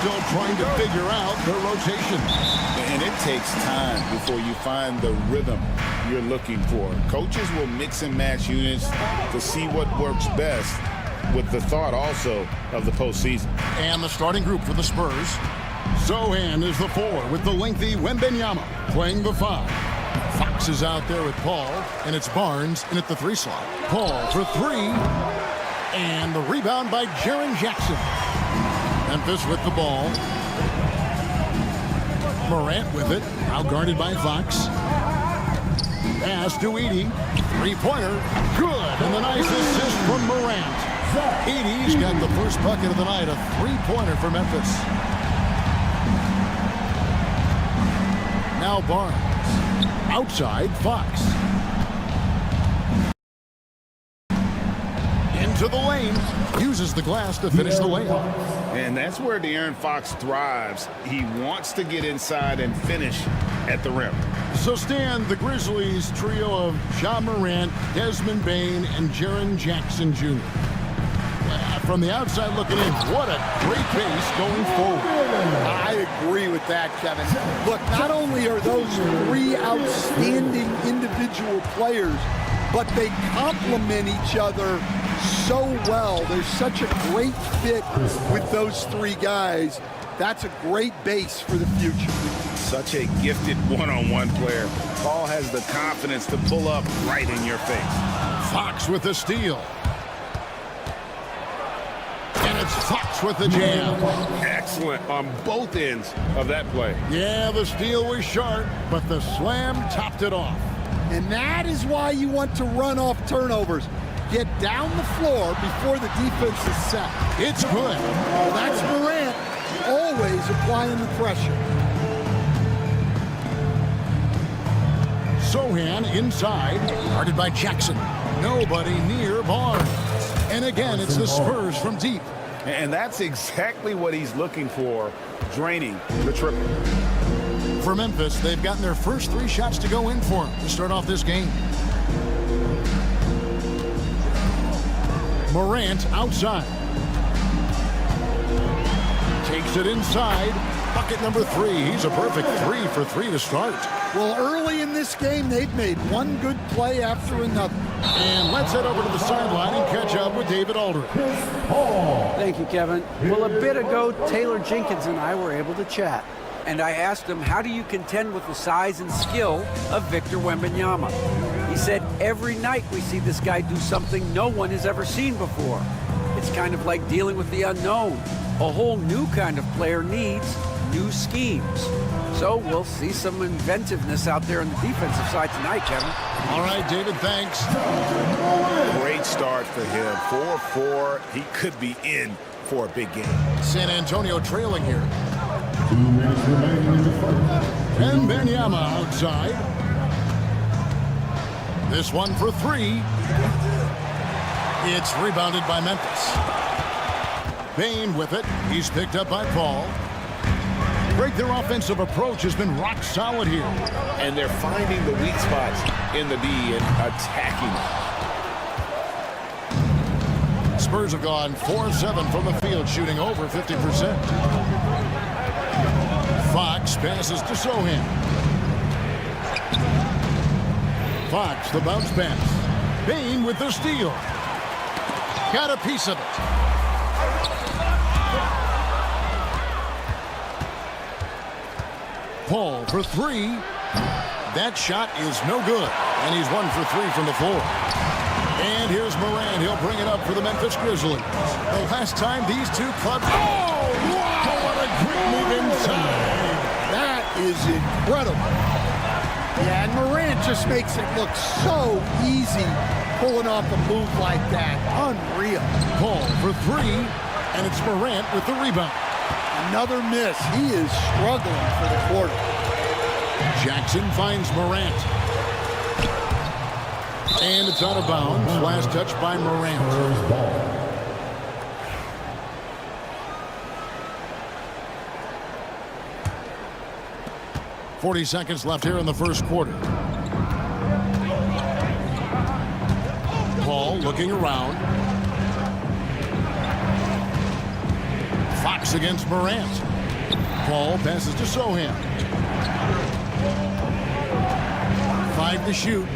still trying to figure out their rotations. And it takes time before you find the rhythm you're looking for. Coaches will mix and match units to see what works best, with the thought also of the postseason. And the starting group for the Spurs. Sohan is the 4 with the lengthy Wembanyama playing the 5. Fox is out there with Paul, and it's Barnes in at the 3 slot. Paul for 3, and the rebound by Jaren Jackson. Memphis with the ball. Morant with it, now guarded by Fox. Pass to Edey, 3-pointer, good, and the nice assist from Morant. Edey's got the first bucket of the night, a 3-pointer for Memphis. Now Barnes. Outside, Fox. Into the lane. Uses the glass to finish the layup. And that's where De'Aaron Fox thrives. He wants to get inside and finish at the rim. So Stan, the Grizzlies trio of Ja Morant, Desmond Bane, and Jaren Jackson Jr. From the outside looking in, what a great base going forward. I agree with that, Kevin. Look, not only are those 3 outstanding individual players, but they complement each other so well. There's such a great fit with those 3 guys. That's a great base for the future. Such a gifted one-on-one player. Paul has the confidence to pull up right in your face. Fox with the steal. And it's Fox with the jam. Excellent on both ends of that play. Yeah, the steal was sharp, but the slam topped it off. And that is why you want to run off turnovers. Get down the floor before the defense is set. It's good. Well, that's Morant, always applying the pressure. Sohan inside, guarded by Jackson. Nobody near Barnes. And again, it's the Spurs from deep. And that's exactly what he's looking for, draining the triple. For Memphis, they've gotten their first 3 shots to go in for them to start off this game. Morant outside. Takes it inside. Bucket number 3. He's a perfect 3 for 3 to start. Well, early in this game, they've made one good play after another. And let's head over to the sideline and catch up with David Aldridge. Thank you, Kevin. Well, a bit ago, Taylor Jenkins and I were able to chat. And I asked him, how do you contend with the size and skill of Victor Wembanyama? He said, every night we see this guy do something no one has ever seen before. It's kind of like dealing with the unknown. A whole new kind of player needs new schemes. So we'll see some inventiveness out there on the defensive side tonight, Kevin. All right, David, thanks. Great start for him. 4-4. He could be in for a big game. San Antonio trailing here. 2 minutes remaining in the fight. And Wembanyama outside. This one for 3. It's rebounded by Memphis. Bane with it. He's picked up by Paul. Greg, their offensive approach has been rock solid here. And they're finding the weak spots in the D and attacking it. Spurs have gone 4-7 from the field, shooting over 50%. Fox passes to Sohan. Fox, the bounce pass. Bane with the steal. Got a piece of it. Paul for 3. That shot is no good. And he's 1 for 3 from the floor. And here's Morant. He'll bring it up for the Memphis Grizzlies. The last time these 2 clubs... Oh, wow, what a great move inside. That is incredible. Yeah, and Morant just makes it look so easy pulling off a move like that. Unreal. Paul for 3, and it's Morant with the rebound. Another miss. He is struggling for the quarter. Jackson finds Morant. And it's out of bounds. Last touch by Morant. 40 seconds left here in the first quarter. Paul looking around. Fox against Morant. Paul passes to Sohan. 5 to shoot.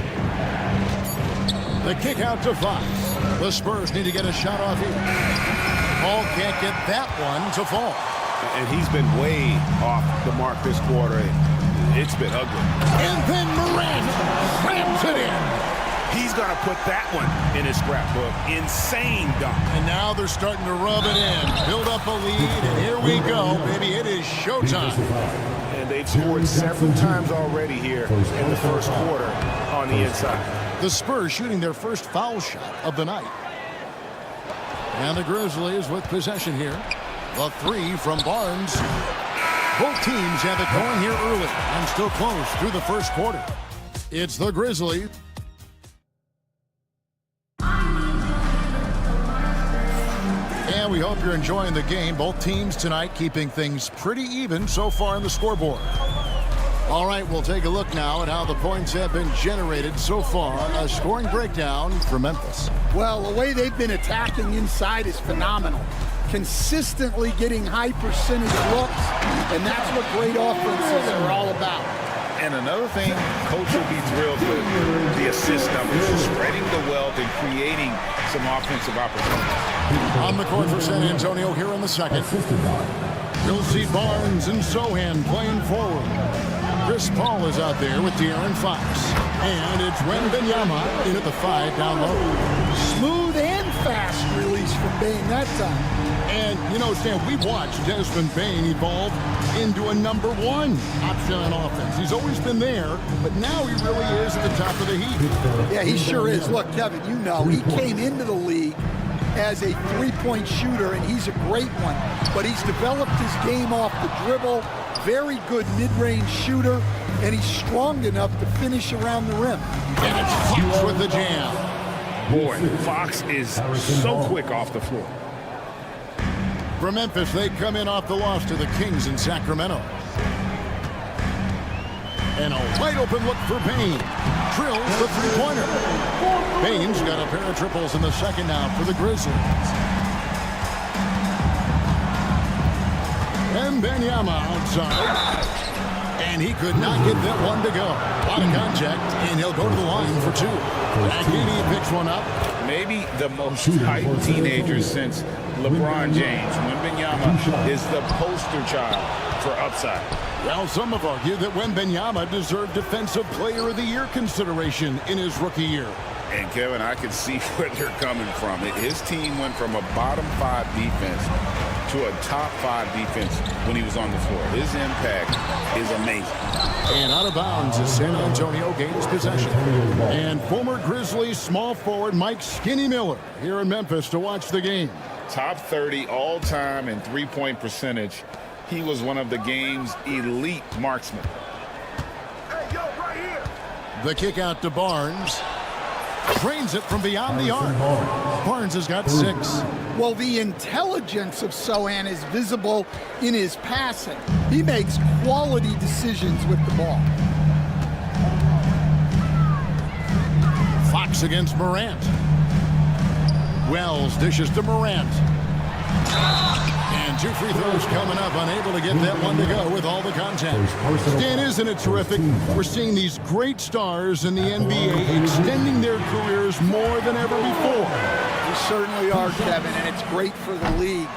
The kick out to Fox. The Spurs need to get a shot off here. Paul can't get that one to fall. And he's been way off the mark this quarter. It's been ugly. And then Morant slams it in. He's going to put that one in his scrapbook. Insane dunk. And now they're starting to rub it in. Build up a lead, and here we go. Baby, it is showtime. And they've scored several times already here in the first quarter on the inside. The Spurs shooting their first foul shot of the night. And the Grizzlies with possession here. The 3 from Barnes. Both teams have it going here early and still close through the first quarter. It's the Grizzlies. And we hope you're enjoying the game. Both teams tonight keeping things pretty even so far on the scoreboard. All right, we'll take a look now at how the points have been generated so far. A scoring breakdown for Memphis. Well, the way they've been attacking inside is phenomenal. Consistently getting high percentage looks, and that's what great offenses are all about. And another thing, coach will be thrilled with the assist numbers, spreading the wealth and creating some offensive opportunities. On the court for San Antonio here in the second. You'll see Barnes and Sohan playing forward. Chris Paul is out there with De'Aaron Fox. And it's Wembanyama in at the 5 down low. Smooth and fast release from Bane that time. And, you know, Stan, we've watched Desmond Bane evolve into a number 1 option on offense. He's always been there, but now he really is at the top of the heap. Yeah, he sure is. Look, Kevin, you know, he came into the league as a three-point shooter, and he's a great one. But he's developed his game off the dribble, very good mid-range shooter, and he's strong enough to finish around the rim. And it's Fox with the jam. Boy, Fox is so quick off the floor. For Memphis, they come in off the loss to the Kings in Sacramento. And a wide open look for Bane. Drills the three-pointer. Bane's got a pair of triples in the second now for the Grizzlies. Wembanyama outside. And he could not get that one to go. A lot of contact, and he'll go to the line for 2. Agini picks one up. Maybe the most hyped teenager since LeBron James. Wembanyama is the poster child for upside. Well, some have argued that Wembanyama deserved Defensive Player of the Year consideration in his rookie year. And, Kevin, I can see where they're coming from. His team went from a bottom 5 defense to a top 5 defense when he was on the floor. His impact is amazing. And out of bounds as San Antonio gains possession. And former Grizzlies small forward Mike Skinny Miller here in Memphis to watch the game. Top 30 all-time in three-point percentage. He was one of the game's elite marksmen. Hey, yo, right here. The kick out to Barnes. Drains it from beyond the arc. Barnes has got 6. Well, the intelligence of Sohan is visible in his passing. He makes quality decisions with the ball. Fox against Morant. Wells dishes to Morant. And 2 free throws coming up, unable to get that one to go with all the contact. Stan, isn't it terrific? We're seeing these great stars in the NBA extending their careers more than ever before. We certainly are, Kevin, and it's great for the league.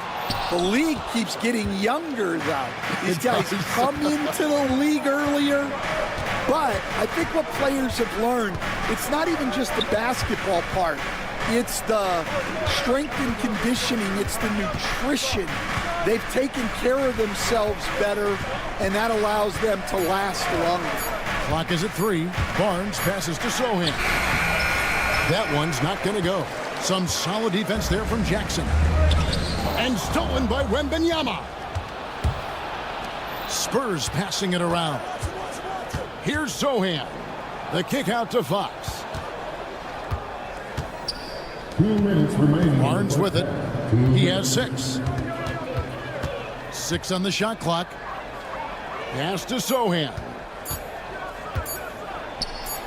The league keeps getting younger, though. These guys come into the league earlier, but I think what players have learned, it's not even just the basketball part. It's the strength and conditioning. It's the nutrition. They've taken care of themselves better, and that allows them to last longer. Clock is at 3. Barnes passes to Sohan. That one's not going to go. Some solid defense there from Jackson. And stolen by Wembanyama. Spurs passing it around. Here's Sohan. The kick out to Fox. 2 minutes remaining. Barnes with it. He has 6. 6 on the shot clock. Pass to Sohan.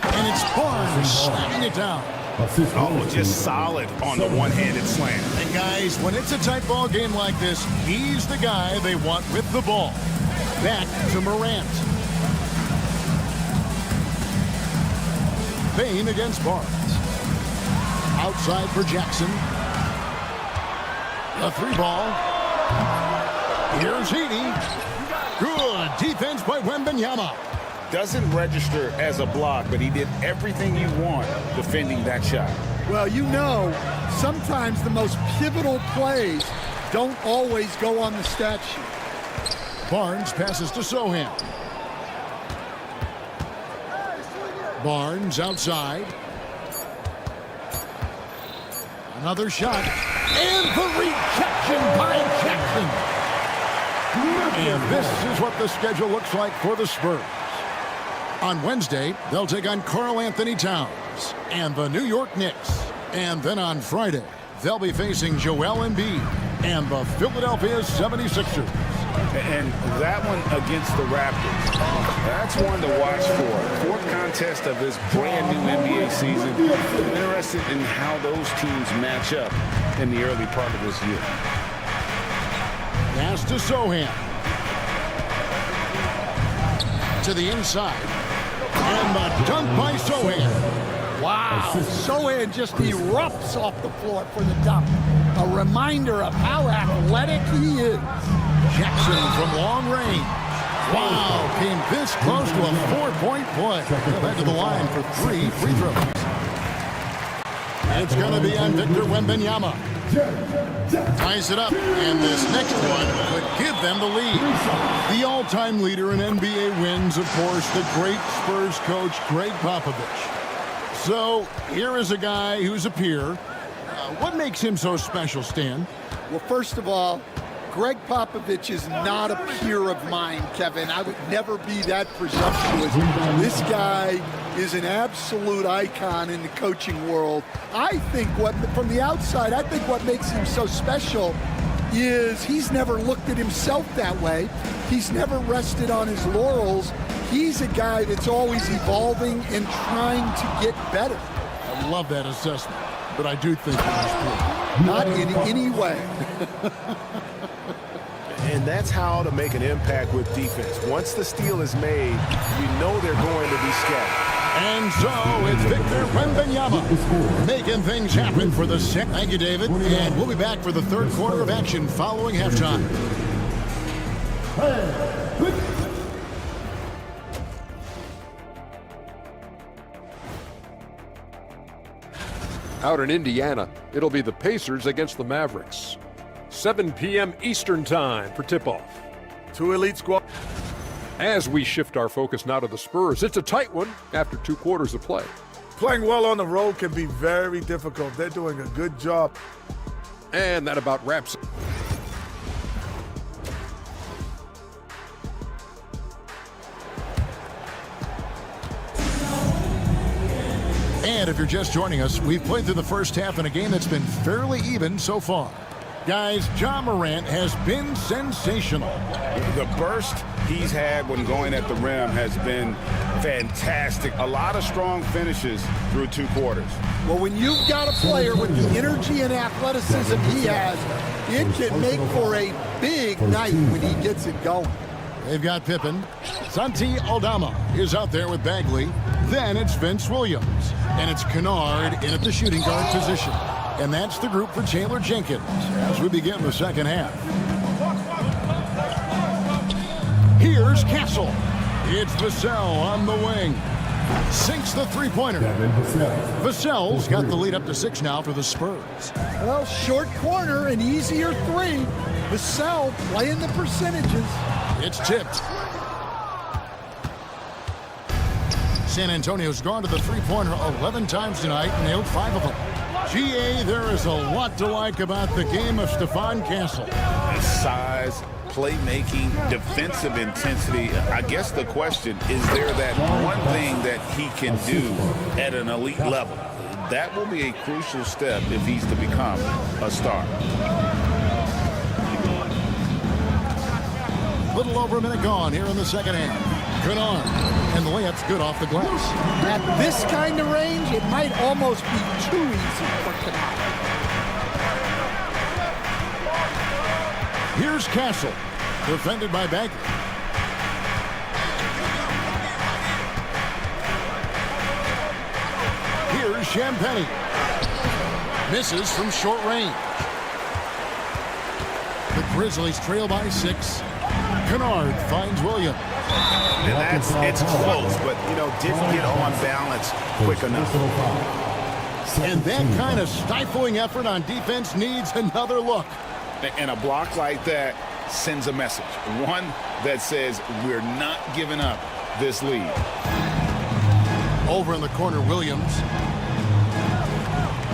And it's Barnes slamming it down. Oh, just solid on the one-handed slam. And guys, when it's a tight ball game like this, he's the guy they want with the ball. Back to Morant. Bain against Barnes. Outside for Jackson. A 3-ball. Here's Heaney. Good defense by Wembanyama. Doesn't register as a block, but he did everything you want defending that shot. Well, you know, sometimes the most pivotal plays don't always go on the stat sheet. Barnes passes to Sohan. Barnes outside. Another shot. And the rejection by Jackson. And this is what the schedule looks like for the Spurs. On Wednesday, they'll take on Karl Anthony Towns and the New York Knicks. And then on Friday, they'll be facing Joel Embiid and the Philadelphia 76ers. And that one against the Raptors, that's one to watch for. Fourth contest of this brand new NBA season. Interested in how those teams match up in the early part of this year. Pass to Sohan. To the inside. And the dunk by Sohan. Wow, Sohan just erupts off the floor for the dunk. A reminder of how athletic he is. Jackson from long range. Wow, came this close to a 4-point play. Head to the line for 3 free throws. It's going to be on Victor Wembanyama. Ties it up, and this next one could give them the lead. The all-time leader in NBA wins, of course, the great Spurs coach, Greg Popovich. So here is a guy who's a peer. What makes him so special, Stan? Well, first of all, Greg Popovich is not a peer of mine, Kevin. I would never be that presumptuous. This guy is an absolute icon in the coaching world. I think from the outside, I think what makes him so special is he's never looked at himself that way. He's never rested on his laurels. He's a guy that's always evolving and trying to get better. I love that assessment, but I do think he's peer. Not in any way. And that's how to make an impact with defense. Once the steal is made, you know they're going to be scattered. And so it's Victor Wembanyama making things happen for the set. Thank you, David. And we'll be back for the third quarter of action following halftime. Out in Indiana, it'll be the Pacers against the Mavericks. 7 p.m. Eastern Time for tip-off. Two elite squad. As we shift our focus now to the Spurs, it's a tight one after 2 quarters of play. Playing well on the road can be very difficult. They're doing a good job. And that about wraps it. And if you're just joining us, we've played through the first half in a game that's been fairly even so far. Guys, Ja Morant has been sensational. The burst he's had when going at the rim has been fantastic. A lot of strong finishes through 2 quarters. Well, when you've got a player with the energy and athleticism he has, it can make for a big night when he gets it going. They've got Pippen. Santi Aldama is out there with Bagley. Then it's Vince Williams. And it's Kennard in at the shooting guard position. And that's the group for Taylor Jenkins as we begin the second half. Here's Castle. It's Vassell on the wing. Sinks the three-pointer. Vassell's got the lead up to 6 now for the Spurs. Well, short corner, an easier 3. Vassell playing the percentages. It's tipped. San Antonio's gone to the three-pointer 11 times tonight and nailed 5 of them. GA, there is a lot to like about the game of Stephon Castle. Size, playmaking, defensive intensity. I guess the question, is there that one thing that he can do at an elite level? That will be a crucial step if he's to become a star. Little over a minute gone here in the second half. Kennard, and the layup's good off the glass. At this kind of range, it might almost be too easy for Kennard. Here's Castle, defended by Bagley. Here's Champagny. Misses from short range. The Grizzlies trail by 6. Kennard finds Williams. And it's close, but, didn't get on balance quick enough. And that kind of stifling effort on defense needs another look. And a block like that sends a message. One that says we're not giving up this lead. Over in the corner, Williams.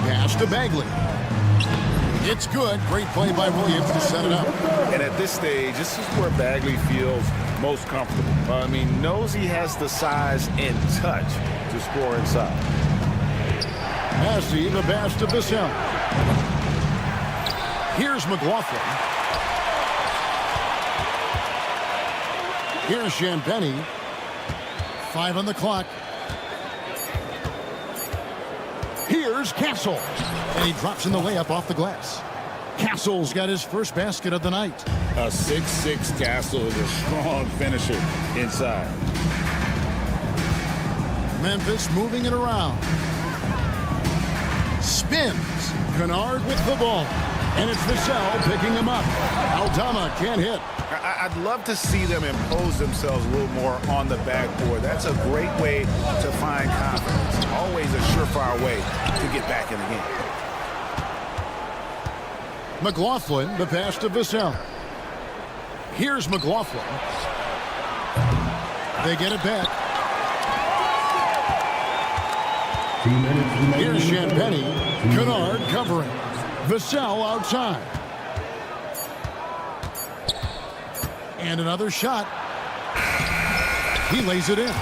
Pass to Bagley. It's good. Great play by Williams to set it up. And at this stage, this is where Bagley feels most comfortable. Knows he has the size and touch to score inside. Massey, the pass to Vassell. Here's McLaughlin. Here's Champagny. 5 on the clock. Here's Castle. And he drops in the layup off the glass. Castle's got his first basket of the night. A 6'6" Castle is a strong finisher inside. Memphis moving it around. Spins. Kennard with the ball. And it's Vassell picking him up. Aldama can't hit. I'd love to see them impose themselves a little more on the backboard. That's a great way to find confidence. Always a surefire way to get back in the game. McLaughlin, the pass to Vassell. Here's McLaughlin. They get it back. Here's Champagny. Kennard covering. Vassell outside. And another shot. He lays it in.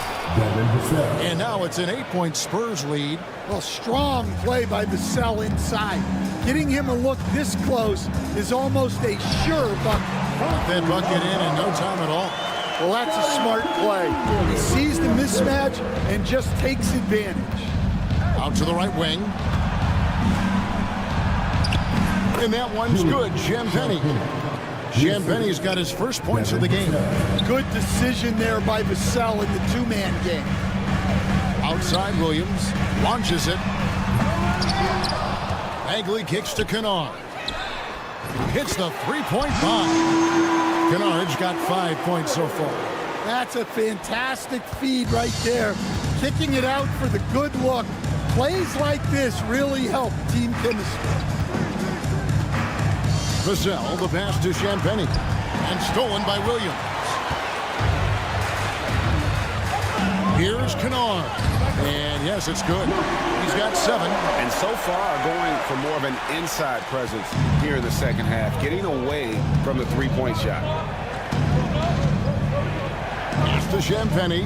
And now it's an 8-point Spurs lead. Well, strong play by Vassell inside. Getting him a look this close is almost a sure bucket. That bucket in no time at all. Well, that's a smart play. He sees the mismatch and just takes advantage. Out to the right wing. And that one's good. Champagny. Champagny's got his first points of the game. Good decision there by Vassell in the two-man game. Outside Williams. Launches it. Bagley kicks to Kennard. Hits the three-point bomb. Kennard's got 5 points so far. That's a fantastic feed right there. Kicking it out for the good look. Plays like this really help team chemistry. Vassell, the pass to Champagny. And stolen by Williams. Here's Kennard. And yes, it's good. He's got 7. And so far going for more of an inside presence here in the second half, getting away from the three-point shot. Pass to Champagny.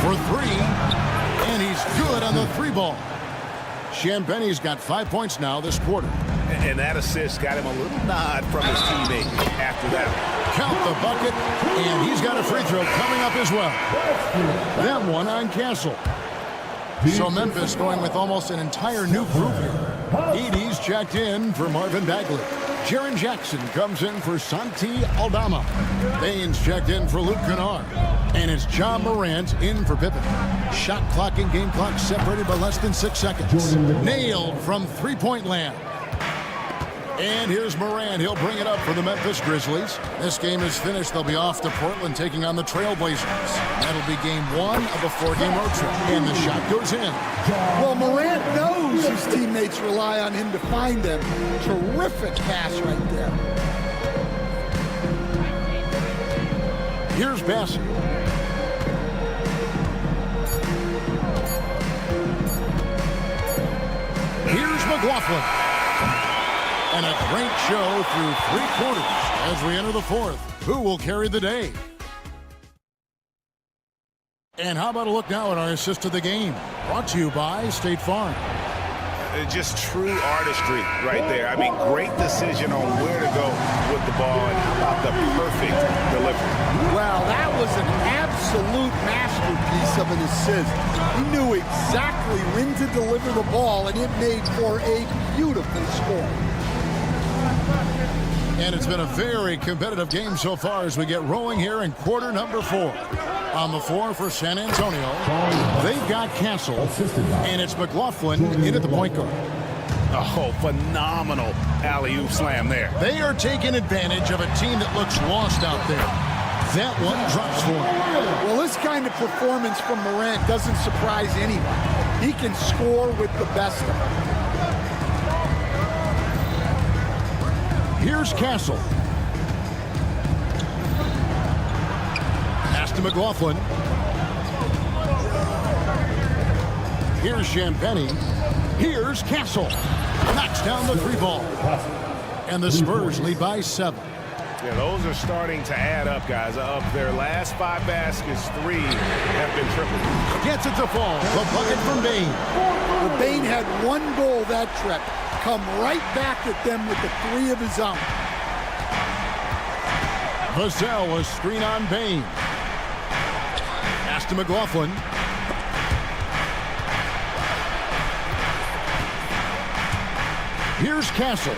For 3. And he's good on the 3-ball. Champagny's got 5 points now this quarter. And that assist got him a little nod from his teammate after that. Count the bucket, and he's got a free throw coming up as well. That one on Castle. So Memphis going with almost an entire new group here. Edie's checked in for Marvin Bagley. Jaren Jackson comes in for Santi Aldama. Baines checked in for Luke Kennard. And it's John Morant in for Pippen. Shot clock and game clock separated by less than 6 seconds. Nailed from three-point land. And here's Morant. He'll bring it up for the Memphis Grizzlies. This game is finished. They'll be off to Portland taking on the Trailblazers. That'll be game 1 of a 4-game road trip. And the shot goes in. Well, Morant knows his teammates rely on him to find them. Terrific pass right there. Here's Bassey. Here's McLaughlin. And a great show through 3 quarters as we enter the 4th. Who will carry the day? And how about a look now at our assist of the game? Brought to you by State Farm. just true artistry right there. I mean, great decision on where to go with the ball, and how about the perfect delivery. Well, that was an absolute masterpiece of an assist. He knew exactly when to deliver the ball, and it made for a beautiful score. And it's been a very competitive game so far as we get rolling here in quarter number 4. On the floor for San Antonio, they've got Castle, and it's McLaughlin in at the point guard. Oh, phenomenal alley-oop slam there. They are taking advantage of a team that looks lost out there. That one drops for him. Well, this kind of performance from Morant doesn't surprise anyone. He can score with the best of them. Here's Castle. Pass to McLaughlin. Here's Champagny. Here's Castle. Knocks down the 3 ball. And the Spurs lead by 7. Yeah, those are starting to add up, guys. Of their last 5 baskets, 3 have been triple. Gets it to fall. The bucket from Bane. Well, Bane had 1 goal that trip. Come right back at them with the 3 of his own. Vassell, a screen on Bane. Pass to McLaughlin. Here's Castle.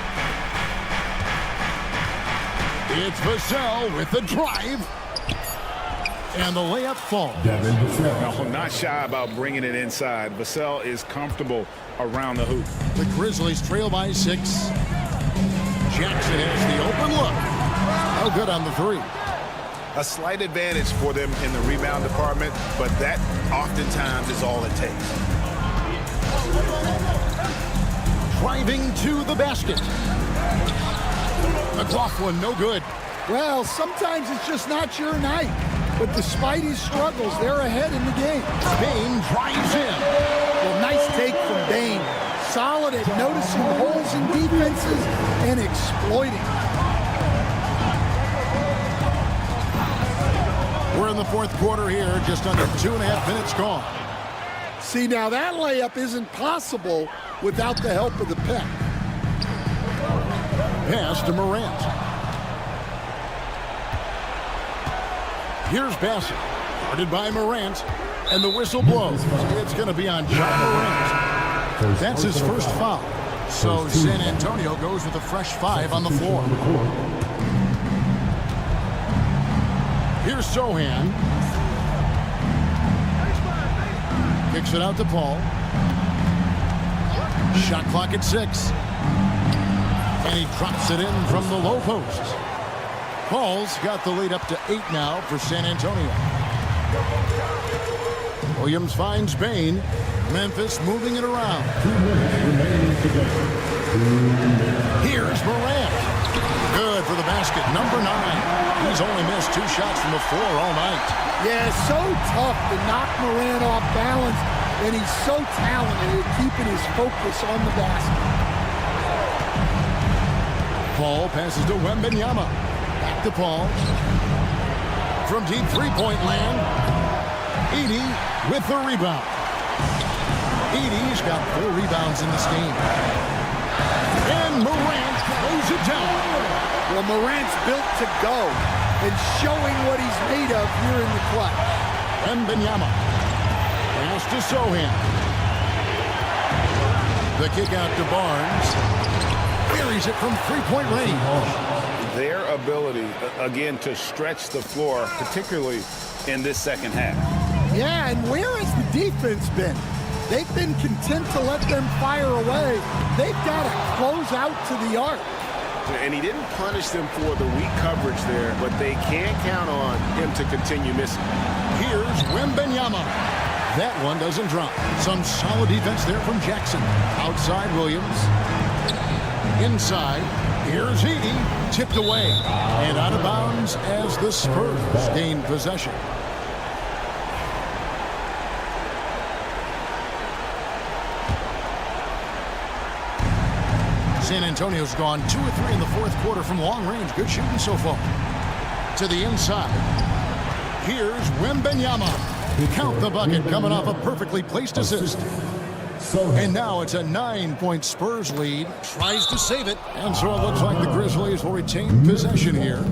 It's Vassell with the drive. And the layup falls. No, not shy about bringing it inside. Vassell is comfortable around the hoop. The Grizzlies trail by 6. Jackson has the open look. No good on the 3. A slight advantage for them in the rebound department, but that oftentimes is all it takes. Driving to the basket. McLaughlin, no good. Well, sometimes it's just not your night. But despite his struggles, they're ahead in the game. Bane drives in. Well, nice take from Bane. Solid at noticing holes in defenses and exploiting. We're in the 4th quarter here, just under 2.5 minutes gone. See, now that layup isn't possible without the help of the pick. Pass to Morant. Here's Bassett, guarded by Morant, and the whistle blows. It's going to be on John Morant. That's his first foul. So San Antonio goes with a fresh 5 on the floor. Here's Sohan. Kicks it out to Paul. Shot clock at 6. And he drops it in from the low post. Paul's got the lead up to 8 now for San Antonio. Williams finds Bane. Memphis moving it around. 2 minutes remaining to go. Here's Morant. Good for the basket, number 9. He's only missed 2 shots from the floor all night. Yeah, so tough to knock Morant off balance, and he's so talented at keeping his focus on the basket. Paul passes to Wembanyama. Back to Paul. From deep 3-point land, Edey with the rebound. Edey's got 4 rebounds in this game. And Morant throws it down. Well, Morant's built to go and showing what he's made of here in the clutch. Wembanyama. Pass to Sohan. The kick out to Barnes. Buries it from 3-point range. Their ability, again, to stretch the floor, particularly in this second half. Yeah, and where has the defense been? They've been content to let them fire away. They've got to close out to the arc. And he didn't punish them for the weak coverage there, but they can't count on him to continue missing. Here's Wembanyama. That one doesn't drop. Some solid defense there from Jackson. Outside Williams. Inside. Here's Edey. Tipped away. And out of bounds as the Spurs gain possession. San Antonio's gone 2 of 3 in the 4th quarter from long range. Good shooting so far. To the inside. Here's Wembanyama. Count the bucket coming off a perfectly placed assist. And now it's a 9-point Spurs lead. Tries to save it. And so it looks like the Grizzlies will retain possession here.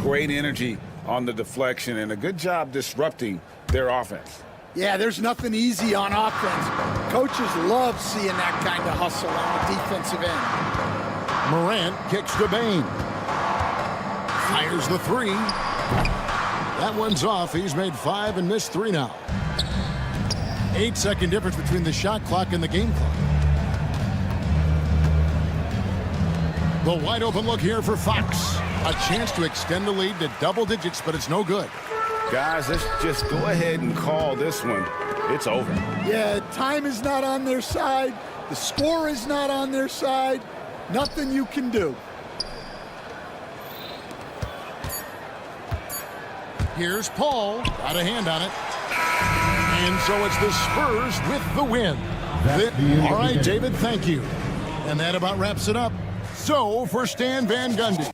Great energy on the deflection and a good job disrupting their offense. Yeah, there's nothing easy on offense. Coaches love seeing that kind of hustle on the defensive end. Morant kicks to Bain. Fires the three. That one's off. He's made 5 and missed 3 now. 8-second difference between the shot clock and the game clock. The wide open look here for Fox. A chance to extend the lead to double digits, but it's no good. Guys, let's just go ahead and call this one. It's over. Yeah, time is not on their side. The score is not on their side. Nothing you can do. Here's Paul. Got a hand on it. And so it's the Spurs with the win. All right, David, thank you. And that about wraps it up. So for Stan Van Gundy.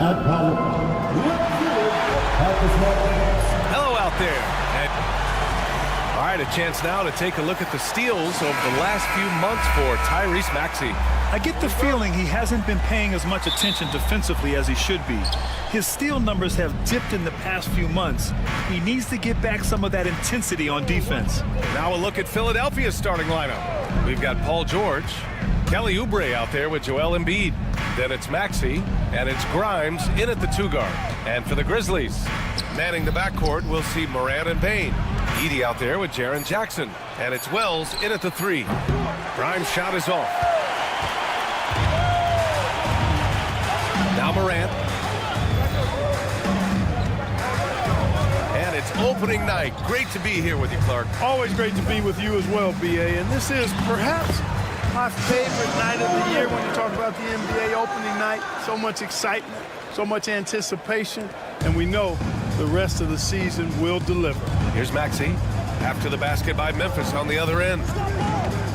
at power. Hello out there. All right, a chance now to take a look at the steals over the last few months for Tyrese Maxey. I get the feeling he hasn't been paying as much attention defensively as he should be. His steal numbers have dipped in the past few months. He needs to get back some of that intensity on defense. Now a look at Philadelphia's starting lineup. We've got Paul George, Kelly Oubre out there with Joel Embiid. Then it's Maxey, and it's Grimes in at the 2-guard. And for the Grizzlies, manning the backcourt, we'll see Morant and Bane. Edey out there with Jaren Jackson. And it's Wells in at the 3. Grimes' shot is off. Now Morant. And it's opening night. Great to be here with you, Clark. Always great to be with you as well, B.A. And this is perhaps my favorite night of the year when you talk about the NBA opening night. So much excitement, so much anticipation, and we know the rest of the season will deliver. Here's Maxey. After the basket by Memphis on the other end.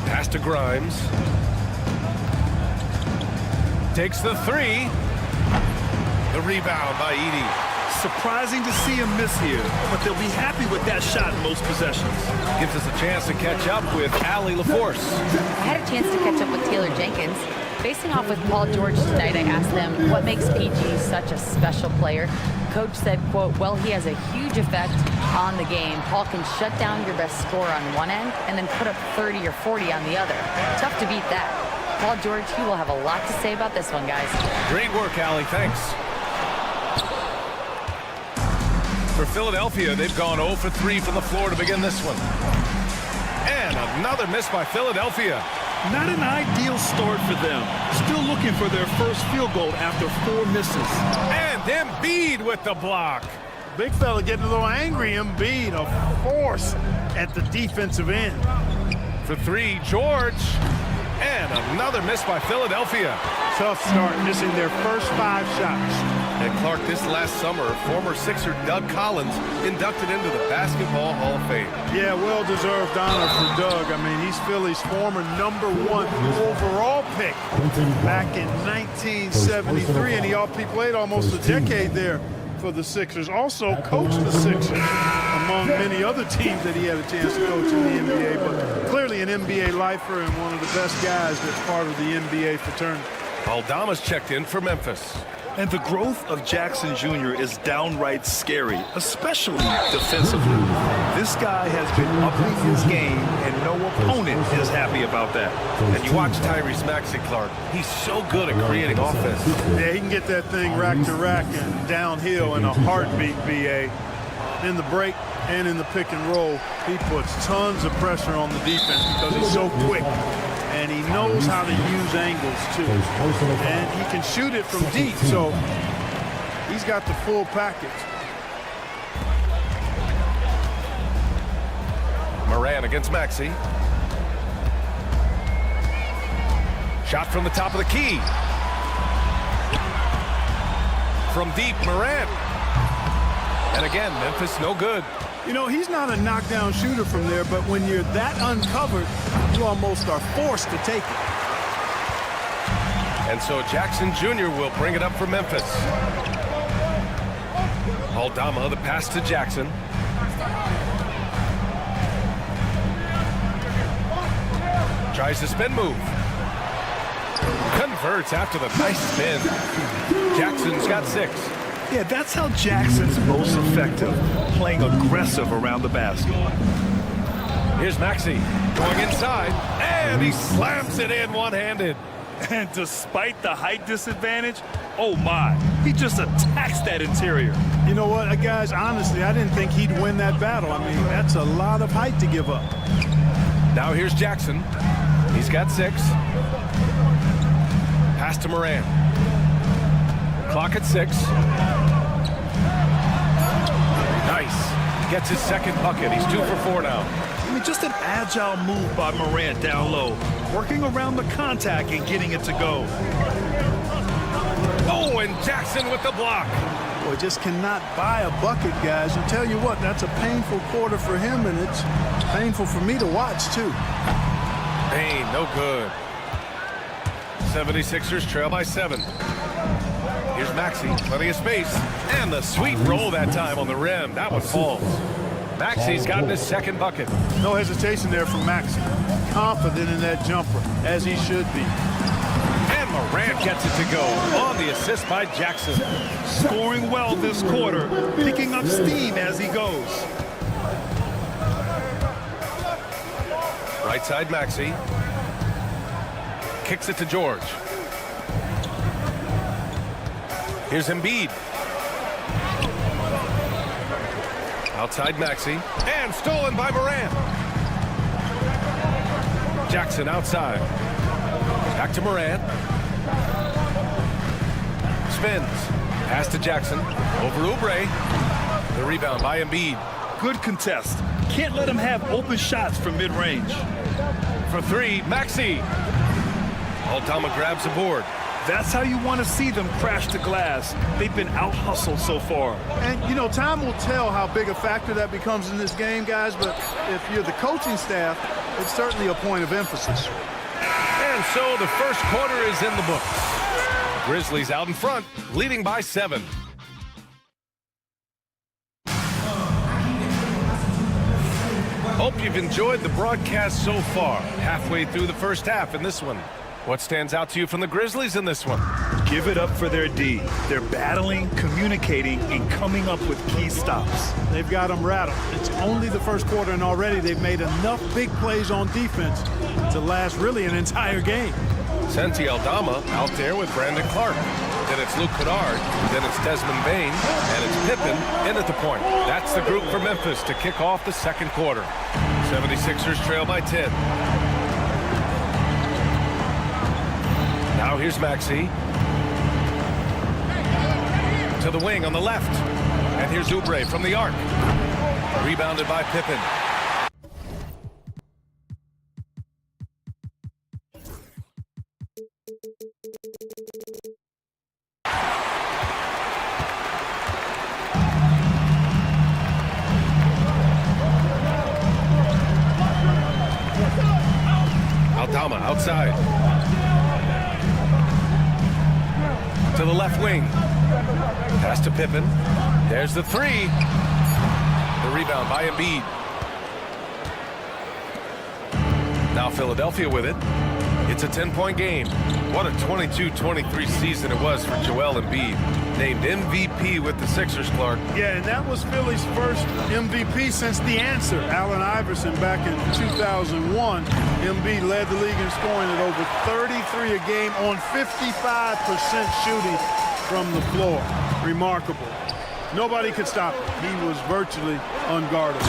Pass to Grimes. Takes the 3. The rebound by Edey. Surprising to see him miss here, but they'll be happy with that shot in most possessions. Gives us a chance to catch up with Allie LaForce. I had a chance to catch up with Taylor Jenkins. Facing off with Paul George tonight, I asked them what makes PG such a special player. Coach said, quote, well, he has a huge effect on the game. Paul can shut down your best scorer on one end and then put up 30 or 40 on the other. Tough to beat that. Paul George, he will have a lot to say about this one, guys. Great work, Allie. Thanks. For Philadelphia, they've gone 0 for 3 from the floor to begin this one. And another miss by Philadelphia. Not an ideal start for them. Still looking for their first field goal after 4 misses. And Embiid with the block. Big fella getting a little angry. Embiid, a force at the defensive end. For 3, George. And another miss by Philadelphia. Tough start, missing their first 5 shots. And Clark, this last summer, former Sixer Doug Collins inducted into the Basketball Hall of Fame. Yeah, well-deserved honor for Doug. I mean, he's Philly's former #1 overall pick back in 1973, and he played almost a decade there for the Sixers. Also coached the Sixers, among many other teams that he had a chance to coach in the NBA, but clearly an NBA lifer and one of the best guys that's part of the NBA fraternity. Aldama's checked in for Memphis. And the growth of Jackson Jr. is downright scary, especially defensively. This guy has been upping his game, and no opponent is happy about that. And you watch Tyrese Maxey, Clark. He's so good at creating offense. Yeah, he can get that thing rack to rack and downhill in a heartbeat, B.A. In the break and in the pick and roll, he puts tons of pressure on the defense because he's so quick. And he knows how to use angles, too. And he can shoot it from deep, so he's got the full package. Morant against Maxey. Shot from the top of the key. From deep, Morant. And again, Memphis no good. You know, he's not a knockdown shooter from there, but when you're that uncovered, you almost are forced to take it. And so Jackson Jr. will bring it up for Memphis. Aldama, the pass to Jackson. Tries the spin move. Converts after the nice spin. Jackson's got 6. Yeah, that's how Jackson's most effective, playing aggressive around the basket. Here's Maxey going inside, and he slams it in one-handed. And despite the height disadvantage, oh my, he just attacks that interior. You know what, guys, honestly, I didn't think he'd win that battle. I mean, that's a lot of height to give up. Now here's Jackson. He's got 6. Pass to Morant. Clock at 6. Nice. Gets his second bucket. He's 2 for 4 now. I mean, just an agile move by Morant down low, working around the contact and getting it to go. Oh, and Jackson with the block. Boy, just cannot buy a bucket, guys. And tell you what, that's a painful quarter for him, and it's painful for me to watch, too. Payne, no good. 76ers trail by 7. Here's Maxey, plenty of space. And the sweet roll that time on the rim. That one falls. Maxey's gotten his second bucket. No hesitation there from Maxey. Confident in that jumper, as he should be. And Morant gets it to go on the assist by Jackson. Scoring well this quarter, picking up steam as he goes. Right side Maxey. Kicks it to George. Here's Embiid. Outside Maxey. And stolen by Morant. Jackson outside. Back to Morant. Spins. Pass to Jackson. Over Oubre. The rebound by Embiid. Good contest. Can't let him have open shots from mid-range. For three, Maxey. Aldama grabs the board. That's how you want to see them crash the glass. They've been out-hustled so far. And, you know, time will tell how big a factor that becomes in this game, guys, but if you're the coaching staff, it's certainly a point of emphasis. And so the first quarter is in the books. Grizzlies out in front, leading by 7. Hope you've enjoyed the broadcast so far. Halfway through the first half in this one. What stands out to you from the Grizzlies in this one? Give it up for their D. They're battling, communicating, and coming up with key stops. They've got them rattled. It's only the first quarter, and already they've made enough big plays on defense to last really an entire game. Santi Aldama out there with Brandon Clark. Then it's Luke Kennard. Then it's Desmond Bain. And it's Pippen in at the point. That's the group for Memphis to kick off the second quarter. 76ers trail by 10. Now here's Maxey. To the wing on the left. And here's Oubre from the arc. Rebounded by Pippen. Aldama outside. To the left wing. Pass to Pippen. There's the three. The rebound by Embiid. Now Philadelphia with it. It's a 10-point game. What a 22-23 season it was for Joel Embiid. Named MVP with the Sixers, Clark. Yeah, and that was Philly's first MVP since the answer. Allen Iverson back in 2001. Embiid led the league in scoring at over 33 a game on 55% shooting from the floor. Remarkable. Nobody could stop him. He was virtually unguardable.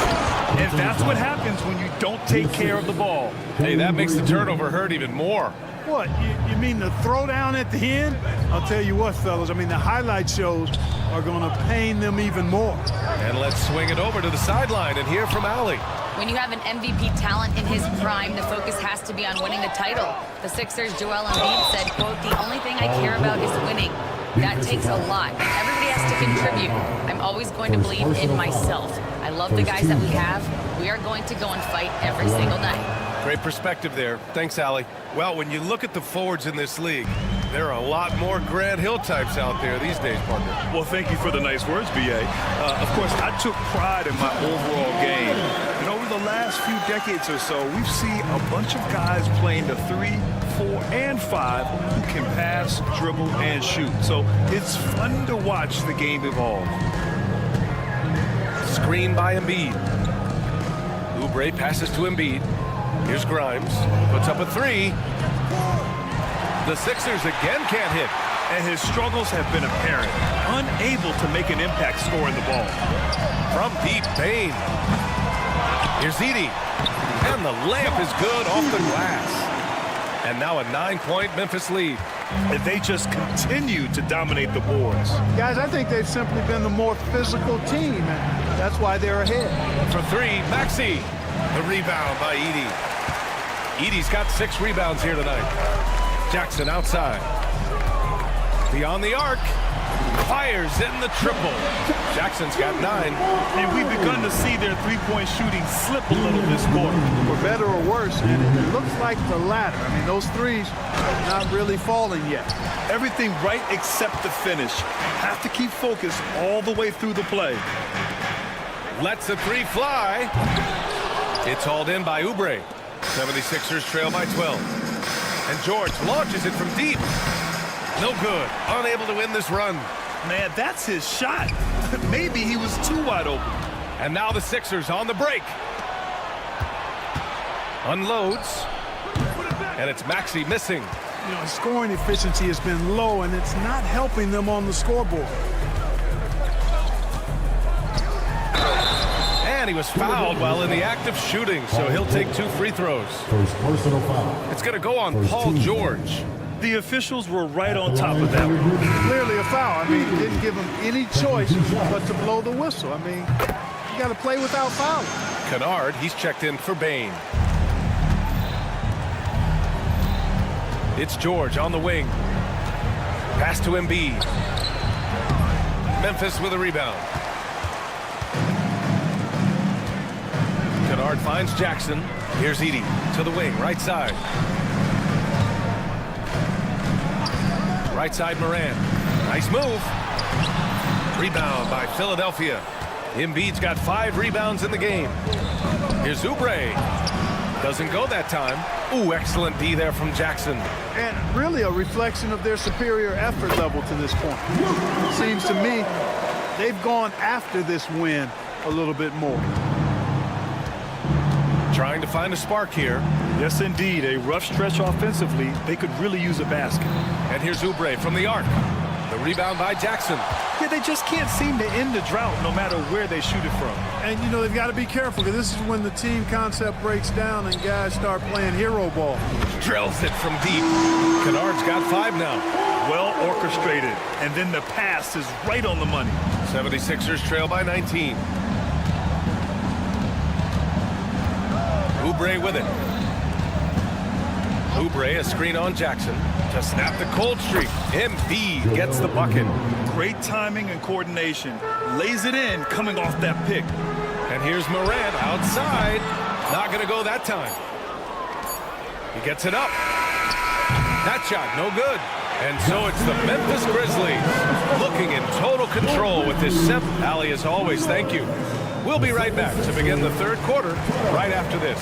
And that's what happens when you don't take care of the ball. Hey, that makes the turnover hurt even more. What, you mean the throwdown at the end? I'll tell you what, fellas, I mean, the highlight shows are going to pain them even more. And let's swing it over to the sideline and hear from Allie. When you have an MVP talent in his prime, the focus has to be on winning the title. The Sixers' Joel Embiid said, quote, "The only thing I care about is winning. That takes a lot. Everybody has to contribute. I'm always going to believe in myself. I love the guys that we have. We are going to go and fight every single night." Great perspective there. Thanks, Allie. Well, when you look at the forwards in this league, there are a lot more Grant Hill types out there these days, partner. Well, thank you for the nice words, B.A. Of course, I took pride in my overall game. And over the last few decades or so, we've seen a bunch of guys playing the 3, 4, and 5 who can pass, dribble, and shoot. So it's fun to watch the game evolve. Screen by Embiid. Oubre passes to Embiid. Here's Grimes. Puts up a three. The Sixers again can't hit. And his struggles have been apparent. Unable to make an impact scoring the ball. From deep, Bain. Here's Edey. And the layup is good off the glass. And now a 9-point Memphis lead. And they just continue to dominate the boards. Guys, I think they've simply been the more physical team, and that's why they're ahead. For three, Maxey. The rebound by Edey. Edey's got 6 rebounds here tonight. Jackson outside. Beyond the arc. Fires in the triple. Jackson's got 9. And we've begun to see their three-point shooting slip a little this quarter. For better or worse, and it looks like the latter. I mean, those threes are not really falling yet. Everything right except the finish. Have to keep focused all the way through the play. Lets the 3 fly. It's hauled in by Oubre. 76ers trail by 12. And George launches it from deep. No good. Unable to win this run. Man, that's his shot. Maybe he was too wide open. And now the Sixers on the break. Unloads. And it's Maxey missing. You know, his scoring efficiency has been low, and it's not helping them on the scoreboard. And he was fouled while in the act of shooting, so he'll take 2 free throws. First personal foul. It's going to go on Paul George. The officials were right on top of that one. Clearly a foul. I mean, he didn't give him any choice but to blow the whistle. I mean, you got to play without fouling. Kennard, he's checked in for Bain. It's George on the wing. Pass to Embiid. Memphis with a rebound. Kennard finds Jackson. Here's Edey to the wing, right side. Right side Moran. Nice move. Rebound by Philadelphia. Embiid's got 5 rebounds in the game. Here's Oubre. Doesn't go that time. Ooh, excellent D there from Jackson. And really a reflection of their superior effort level to this point. Seems to me they've gone after this win a little bit more. Trying to find a spark here. Yes, indeed. A rough stretch offensively. They could really use a basket. And here's Oubre from the arc. The rebound by Jackson. Yeah, they just can't seem to end the drought no matter where they shoot it from. And, you know, they've got to be careful because this is when the team concept breaks down and guys start playing hero ball. Drills it from deep. Kennard's got 5 now. Well orchestrated. And then the pass is right on the money. 76ers trail by 19. Oubre with it. Oubre, a screen on Jackson to snap the cold streak. Embiid gets the bucket. Great timing and coordination. Lays it in coming off that pick. And here's Moran outside. Not going to go that time. He gets it up. That shot, no good. And so it's the Memphis Grizzlies looking in total control with this 7th. Allie, as always, thank you. We'll be right back to begin the 3rd quarter right after this.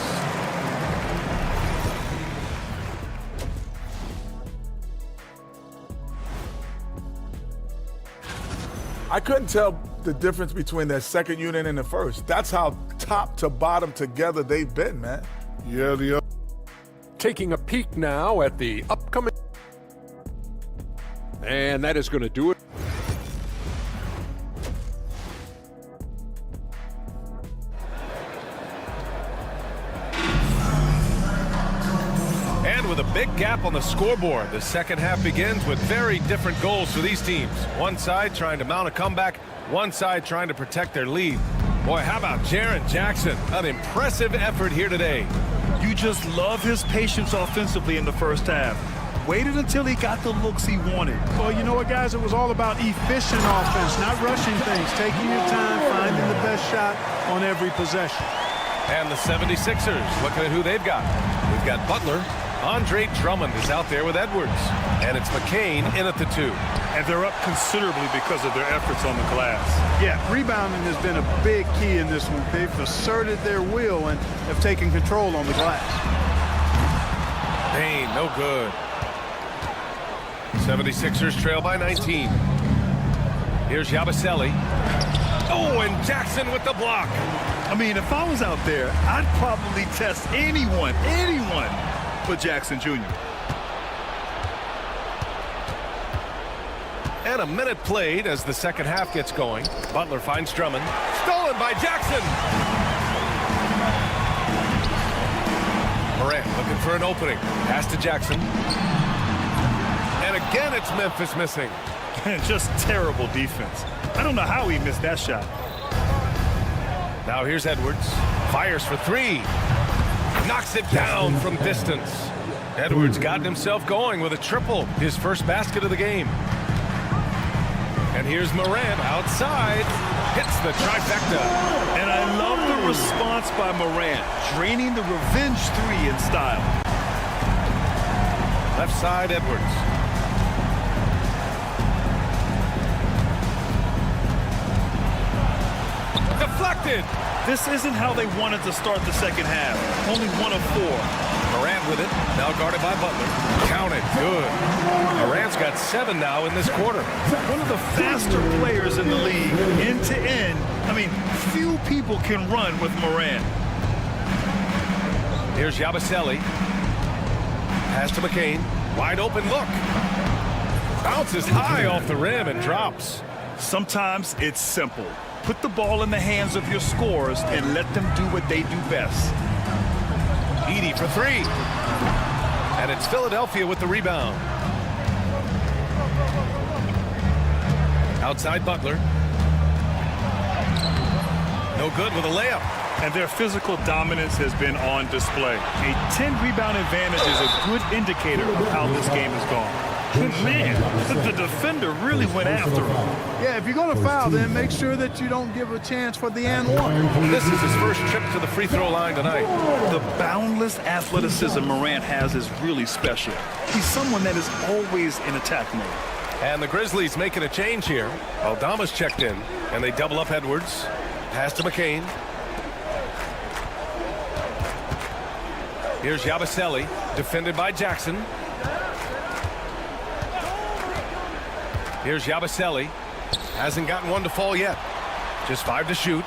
I couldn't tell the difference between their second unit and the first. That's how top to bottom together they've been, man. Yeah, taking a peek now at the upcoming. And that is going to do it. And with a big gap on the scoreboard, the second half begins with very different goals for these teams. One side trying to mount a comeback, one side trying to protect their lead. Boy, how about Jaren Jackson? An impressive effort here today. You just love his patience offensively in the first half. Waited until he got the looks he wanted. Well, you know what, guys? It was all about efficient offense, not rushing things, taking your time, finding the best shot on every possession. And the 76ers, looking at who they've got. We've got Butler. Andre Drummond is out there with Edwards. And it's McCain in at the 2. And they're up considerably because of their efforts on the glass. Yeah, rebounding has been a big key in this one. They've asserted their will and have taken control on the glass. Payne, no good. 76ers trail by 19. Here's Yabusele. Oh, and Jackson with the block. I mean, if I was out there, I'd probably test anyone but Jackson Jr. And a minute played as the second half gets going. Butler finds Drummond. Stolen by Jackson. Morant looking for an opening. Pass to Jackson. And again, it's Memphis missing. Just terrible defense. I don't know how he missed that shot. Now here's Edwards. Fires for 3. Knocks it down from distance. Edwards got himself going with a triple. His first basket of the game. And here's Morant outside. Hits the trifecta. And I love the response by Morant, draining the revenge three in style. Left side, Edwards. Deflected. This isn't how they wanted to start the second half. Only 1 of 4. Morant with it. Now guarded by Butler. Counted. Good. Morant's got 7 now in this quarter. One of the faster players in the league, end to end. I mean, few people can run with Morant. Here's Yabusele. Pass to McCain. Wide open look. Bounces high off the rim and drops. Sometimes it's simple. Put the ball in the hands of your scorers and let them do what they do best. Edey for 3. And it's Philadelphia with the rebound. Outside Butler. No good with a layup. And their physical dominance has been on display. A 10-rebound advantage is a good indicator of how this game has gone. But man, the defender really went after him. Yeah, if you're going to foul, then make sure that you don't give a chance for the and one. This is his first trip to the free throw line tonight. The boundless athleticism Morant has is really special. He's someone that is always in attack mode. And the Grizzlies making a change here. Aldama's checked in, and they double up Edwards. Pass to McCain. Here's Yabusele, defended by Jackson. Here's Yabusele. Hasn't gotten one to fall yet. Just 5 to shoot.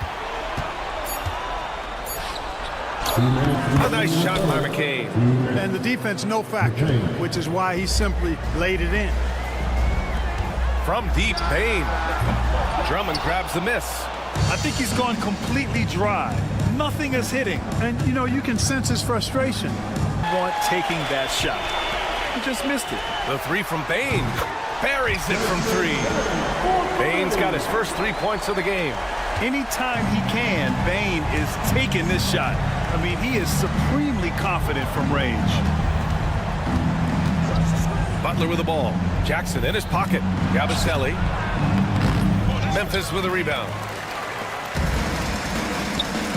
A nice shot by McCain. And the defense, no factor, which is why he simply laid it in. From deep, Payne. Drummond grabs the miss. I think he's gone completely dry. Nothing is hitting. And, you know, you can sense his frustration. Want taking that shot. He just missed it. The 3 from Payne. Buries it from 3. Bane's got his first 3 points of the game. Anytime he can, Bane is taking this shot. I mean, he is supremely confident from range. Butler with the ball. Jackson in his pocket. Yabusele. Memphis with a rebound.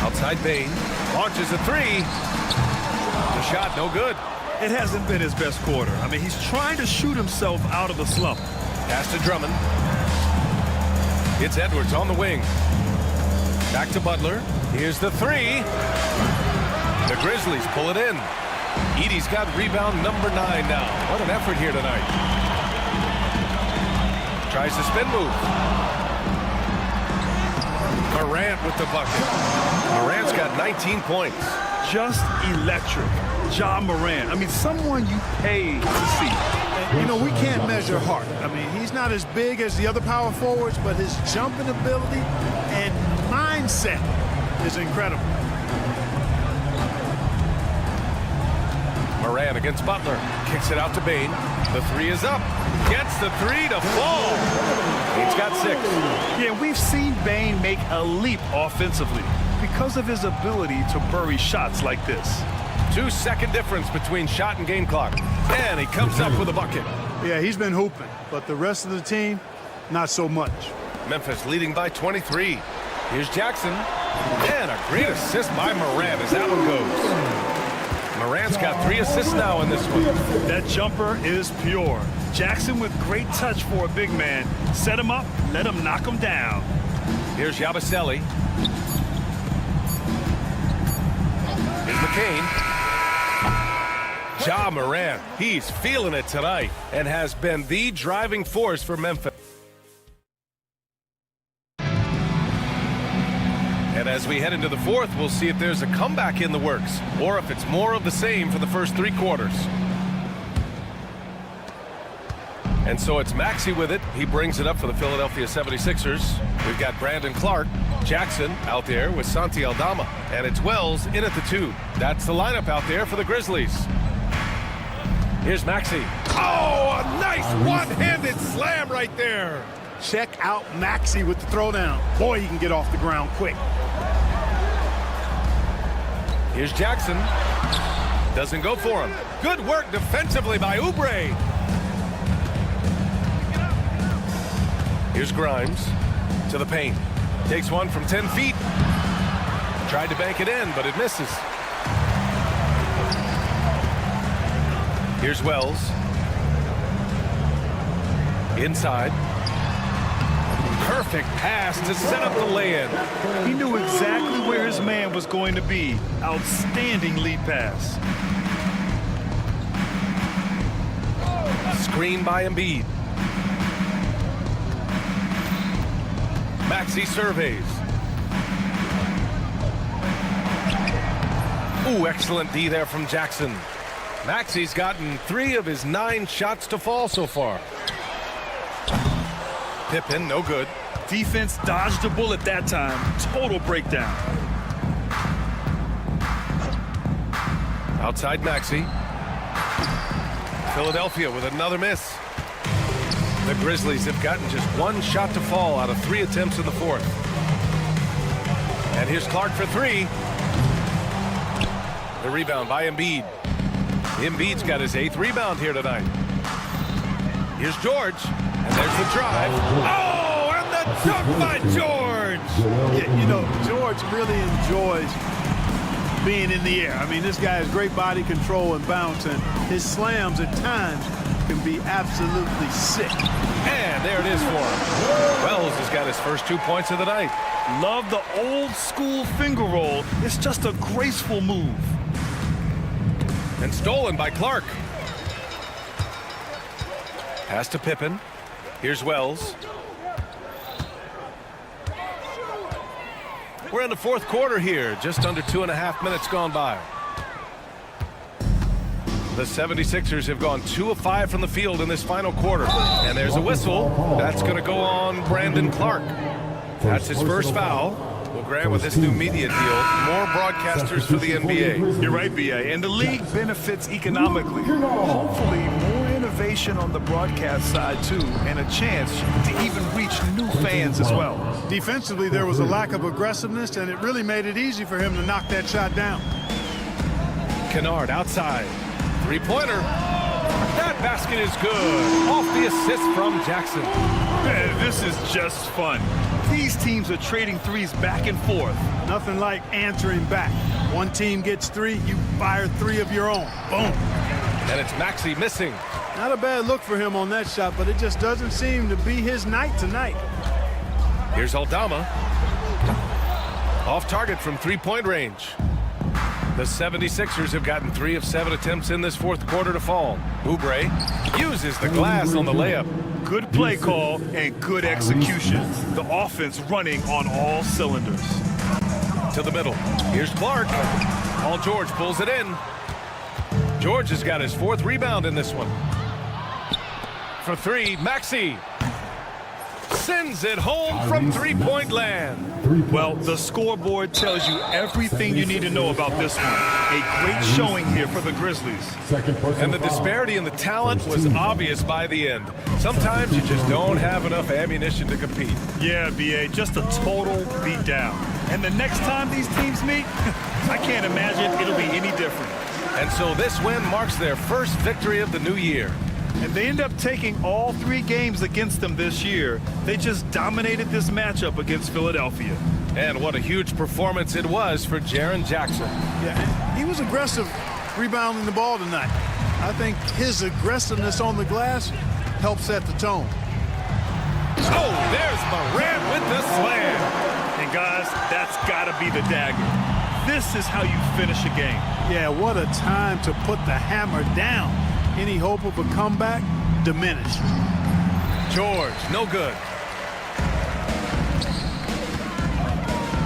Outside Bane. Launches a 3. The shot no good. It hasn't been his best quarter. I mean, he's trying to shoot himself out of the slump. Pass to Drummond. It's Edwards on the wing. Back to Butler. Here's the 3. The Grizzlies pull it in. Edey's got rebound number 9 now. What an effort here tonight. Tries the spin move. Morant with the bucket. Morant's got 19 points. Just electric. Ja Morant. I mean, someone you pay to see. And, you know, we can't measure heart. I mean, he's not as big as the other power forwards, but his jumping ability and mindset is incredible. Morant against Butler. Kicks it out to Bane. The 3 is up. Gets the 3 to fall. He's got 6. Yeah, we've seen Bane make a leap offensively because of his ability to bury shots like this. 2-second difference between shot and game clock. And he comes up with a bucket. Yeah, he's been hooping, but the rest of the team, not so much. Memphis leading by 23. Here's Jackson. And a great assist by Morant as that one goes. Morant's got 3 assists now in this one. That jumper is pure. Jackson with great touch for a big man. Set him up, let him knock him down. Here's Yabusele. Here's McCain. Ja Morant, he's feeling it tonight and has been the driving force for Memphis. And as we head into the 4th, we'll see if there's a comeback in the works or if it's more of the same for the first 3 quarters. And so it's Maxey with it. He brings it up for the Philadelphia 76ers. We've got Brandon Clark, Jackson out there with Santi Aldama, and it's Wells in at the 2. That's the lineup out there for the Grizzlies. Here's Maxey. Oh, a nice one-handed slam right there. Check out Maxey with the throwdown. Boy, he can get off the ground quick. Here's Jackson. Doesn't go for him. Good work defensively by Oubre. Here's Grimes to the paint. Takes one from 10 feet. Tried to bank it in, but it misses. Here's Wells. Inside. Perfect pass to set up the lay-in. He knew exactly where his man was going to be. Outstanding lead pass. Screen by Embiid. Maxey surveys. Ooh, excellent D there from Jackson. Maxey's gotten 3 of his 9 shots to fall so far. Pippen, no good. Defense dodged a bullet that time. Total breakdown. Outside Maxey. Philadelphia with another miss. The Grizzlies have gotten just 1 shot to fall out of 3 attempts in the 4th. And here's Clark for 3. The rebound by Embiid. Embiid's got his 8th rebound here tonight. Here's George. And there's the drive. Oh, and the dunk by George. Yeah, you know, George really enjoys being in the air. I mean, this guy has great body control and bounce, and his slams at times can be absolutely sick. And there it is for him. Wells has got his first 2 points of the night. Love the old school finger roll. It's just a graceful move. And stolen by Clark. Pass to Pippen. Here's Wells. We're in the 4th quarter here. Just under 2.5 minutes gone by. The 76ers have gone 2 of 5 from the field in this final quarter. And there's a whistle. That's going to go on Brandon Clark. That's his first foul. Well, Grant, with this new media deal, more broadcasters for the NBA. You're right, B.A. And the league benefits economically. Hopefully, more innovation on the broadcast side, too, and a chance to even reach new fans as well. Defensively, there was a lack of aggressiveness, and it really made it easy for him to knock that shot down. Kennard outside. 3-pointer. That basket is good. Off the assist from Jackson. Man, this is just fun. These teams are trading threes back and forth. Nothing like answering back. One team gets 3, you fire 3 of your own. Boom. And it's Maxey missing. Not a bad look for him on that shot, but it just doesn't seem to be his night tonight. Here's Aldama. Off target from 3-point range. The 76ers have gotten 3 of 7 attempts in this 4th quarter to fall. Oubre uses the glass on the layup. Good play call and good execution. The offense running on all cylinders. To the middle. Here's Clark. Paul George pulls it in. George has got his 4th rebound in this one. For 3, Maxey sends it home from 3-point land. Well, the scoreboard tells you everything you need to know about this one. A great showing here for the Grizzlies. And the disparity in the talent was obvious by the end. Sometimes you just don't have enough ammunition to compete. Yeah, B.A., just a total beatdown. And the next time these teams meet, I can't imagine it'll be any different. And so this win marks their first victory of the new year. And they end up taking all 3 games against them this year. They just dominated this matchup against Philadelphia. And what a huge performance it was for Jaren Jackson. Yeah, he was aggressive rebounding the ball tonight. I think his aggressiveness on the glass helped set the tone. Oh, there's Morant with the slam. And guys, that's got to be the dagger. This is how you finish a game. Yeah, what a time to put the hammer down. Any hope of a comeback diminished. George, no good.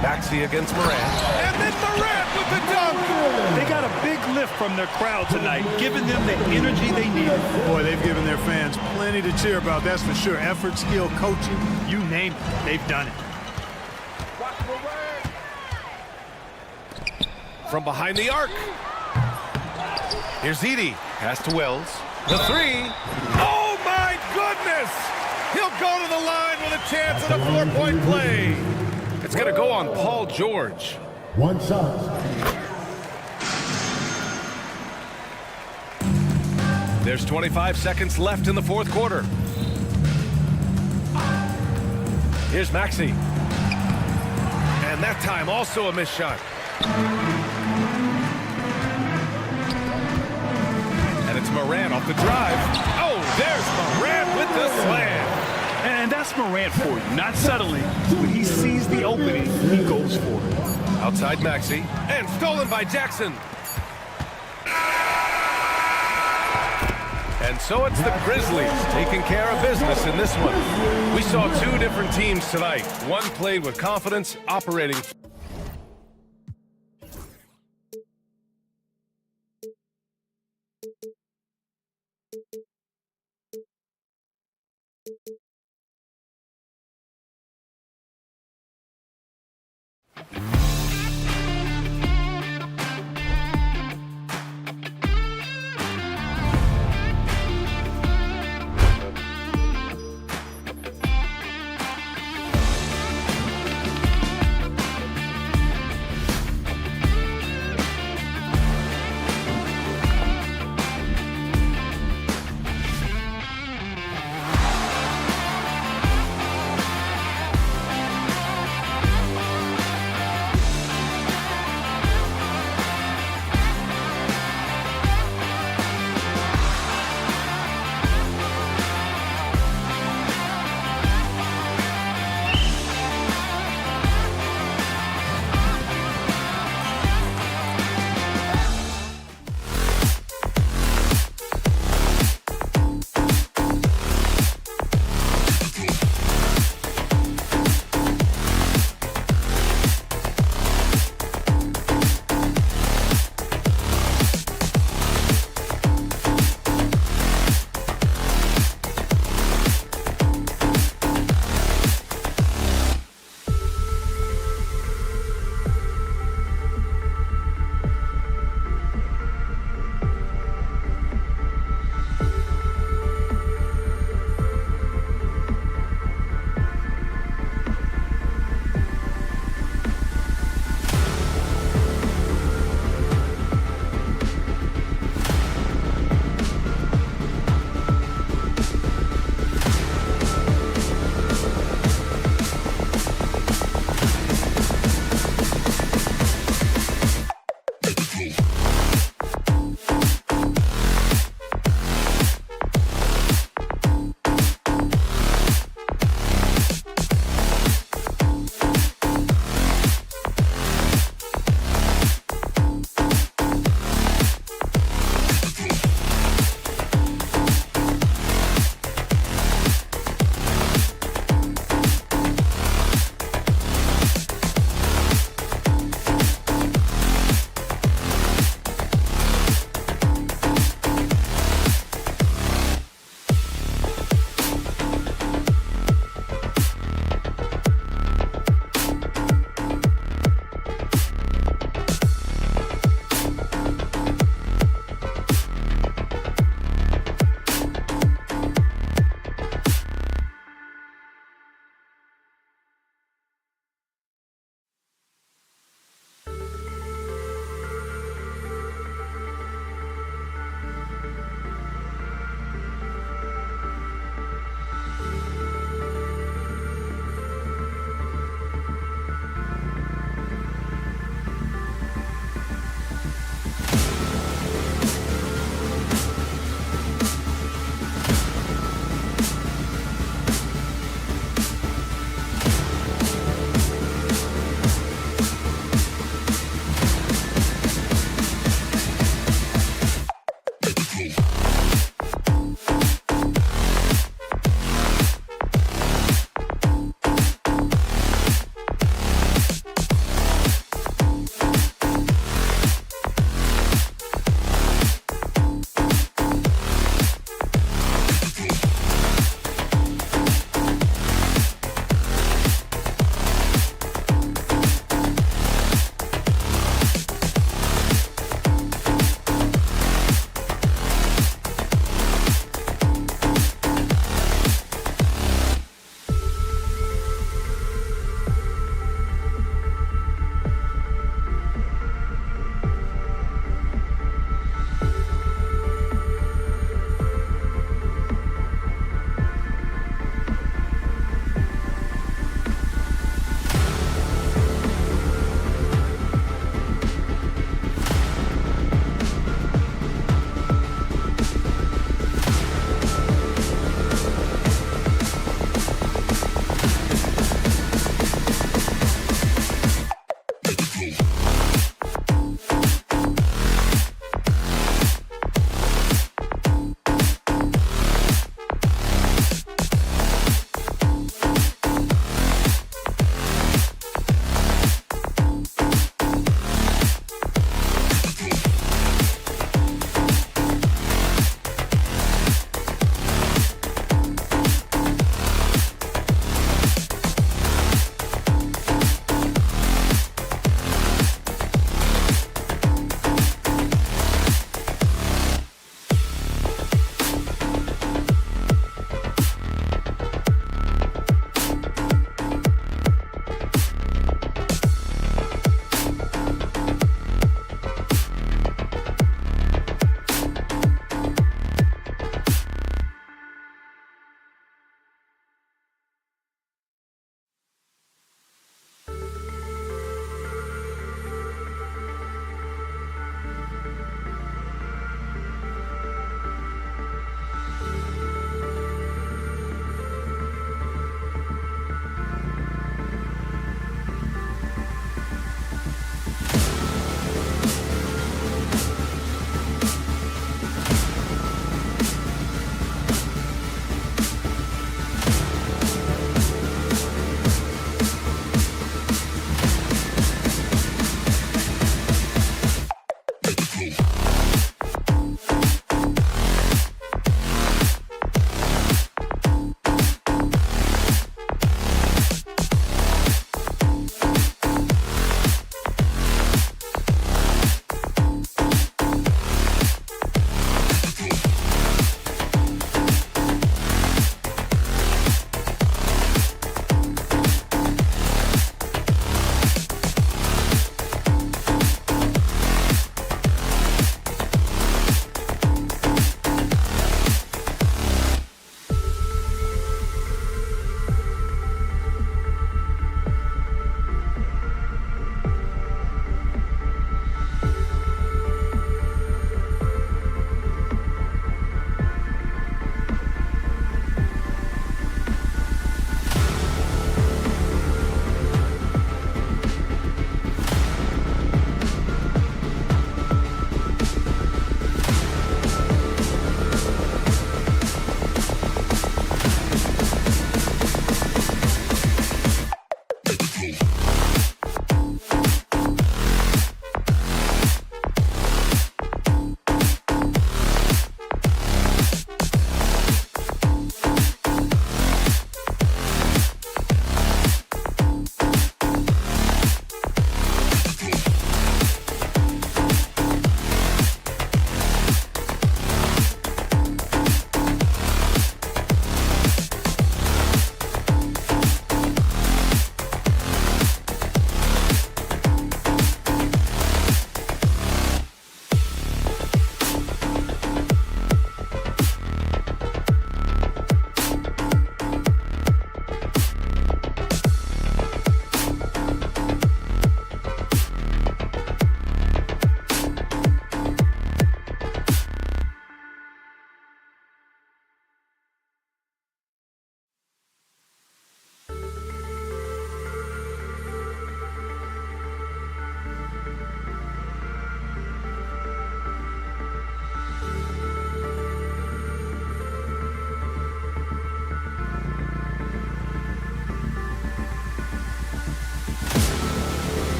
Maxey against Morant. And then Morant with the dunk. They got a big lift from their crowd tonight, giving them the energy they need. Boy, they've given their fans plenty to cheer about, that's for sure. Effort, skill, coaching, you name it, they've done it. From behind the arc. Here's Edey. Pass to Wells. The 3. Oh, my goodness! He'll go to the line with a chance at a 4-point play. It's going to go on Paul George. 1 shot. There's 25 seconds left in the 4th quarter. Here's Maxey. And that time also a missed shot. And it's Morant off the drive. Oh, there's Morant with the slam. And that's Morant for you. Not settling. When he sees the opening, he goes for it. Outside Maxey. And stolen by Jackson. And so it's the Grizzlies taking care of business in this one. We saw two different teams tonight. One played with confidence, operating.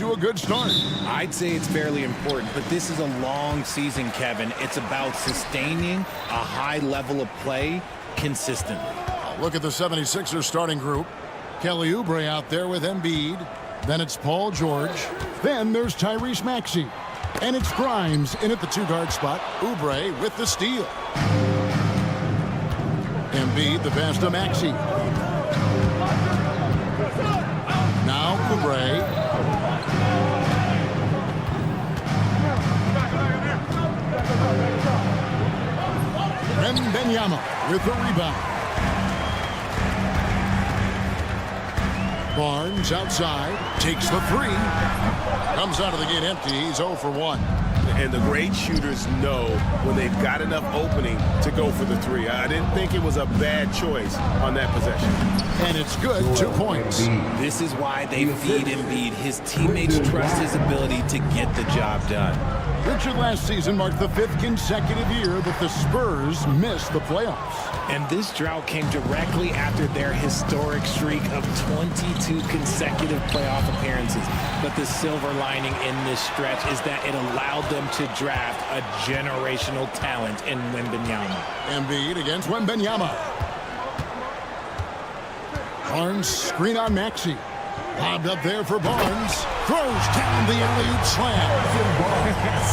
to a good start. I'd say it's fairly important, but this is a long season, Kevin. It's about sustaining a high level of play consistently. Look at the 76ers starting group. Kelly Oubre out there with Embiid. Then it's Paul George. Then there's Tyrese Maxey. And it's Grimes in at the 2-guard spot. Oubre with the steal. Embiid the pass to Maxey. Now Oubre. Wembanyama with the rebound. Barnes outside, takes the 3. Comes out of the gate empty. He's 0 for 1. And the great shooters know when they've got enough opening to go for the 3. I didn't think it was a bad choice on that possession. And it's good. 2 points. This is why they feed Embiid. His teammates trust his ability to get the job done. Richard, last season marked the 5th consecutive year that the Spurs missed the playoffs. And this drought came directly after their historic streak of 22 consecutive playoff appearances. But the silver lining in this stretch is that it allowed them to draft a generational talent in Wembanyama. Embiid against Wembanyama. Barnes screen on Maxey. Lobbed up there for Barnes. Throws down the alley-oop slam.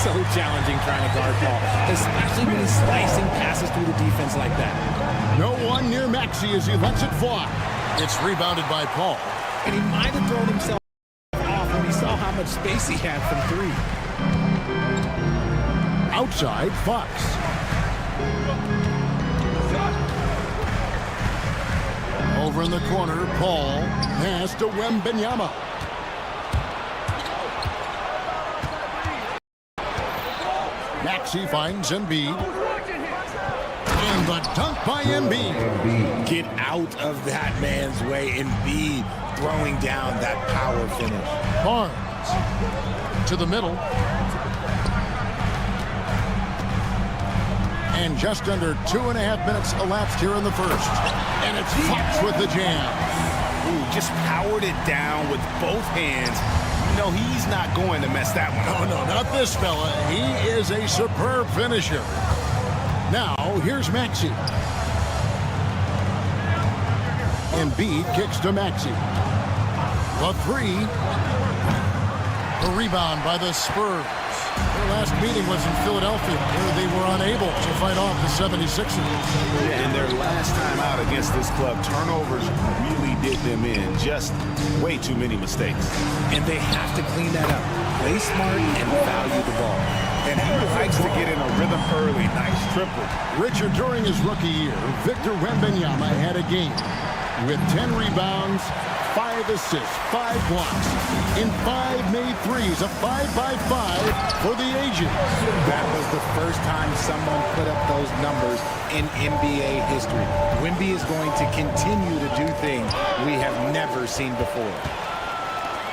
So challenging trying to guard Paul, especially when he's slicing passes through the defense like that. No one near Maxey as he lets it fly. It's rebounded by Paul. And he might have thrown himself off when he saw how much space he had from 3. Outside, Fox. Over in the corner, Paul. Pass to Wembanyama. Maxey finds Embiid. And the dunk by Embiid. Get out of that man's way. Embiid throwing down that power finish. Barnes to the middle. And just under 2.5 minutes elapsed here in the first. And it's Fox with the jam. Ooh, just powered it down with both hands. No, he's not going to mess that one up. Oh, no, not this fella. He is a superb finisher. Now, here's Maxey. Embiid kicks to Maxey. The 3. The rebound by the Spurs. Their last meeting was in Philadelphia, where they were unable to fight off the 76ers. And their last time out against this club, turnovers really did them in. Just way too many mistakes. And they have to clean that up. Play smart and value the ball. And he likes to get in a rhythm early. Nice triple. Richard, during his rookie year, Victor Wembanyama had a game with 10 rebounds, 5 assists, 5 blocks, in 5 made threes, a 5-by-5 for the ages. That was the first time someone put up those numbers in NBA history. Wemby is going to continue to do things we have never seen before.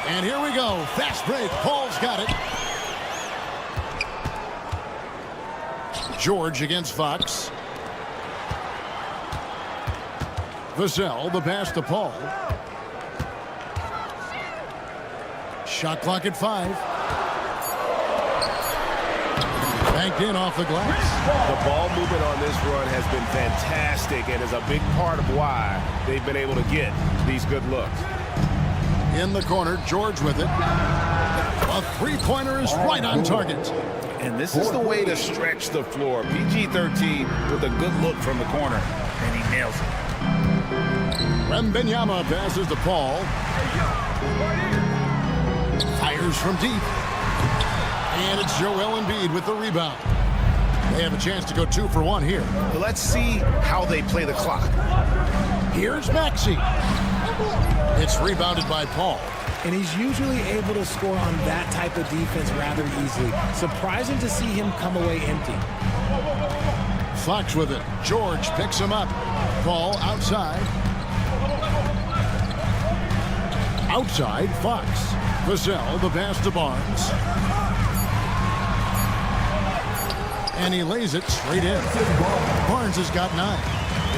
And here we go. Fast break. Paul's got it. George against Fox. Vassell, the pass to Paul. Shot clock at 5. Banked in off the glass. The ball movement on this run has been fantastic and is a big part of why they've been able to get these good looks. In the corner, George with it. A 3-pointer is right on target. And this is the way to stretch the floor. PG-13 with a good look from the corner. And he nails it. Wembanyama passes to Paul. Fires from deep. And it's Joel Embiid with the rebound. They have a chance to go 2 for 1 here. Let's see how they play the clock. Here's Maxey. It's rebounded by Paul. And he's usually able to score on that type of defense rather easily. Surprising to see him come away empty. Fox with it. George picks him up. Paul outside. Outside, Fox. Vassell, the pass to Barnes. And he lays it straight in. Barnes has got 9.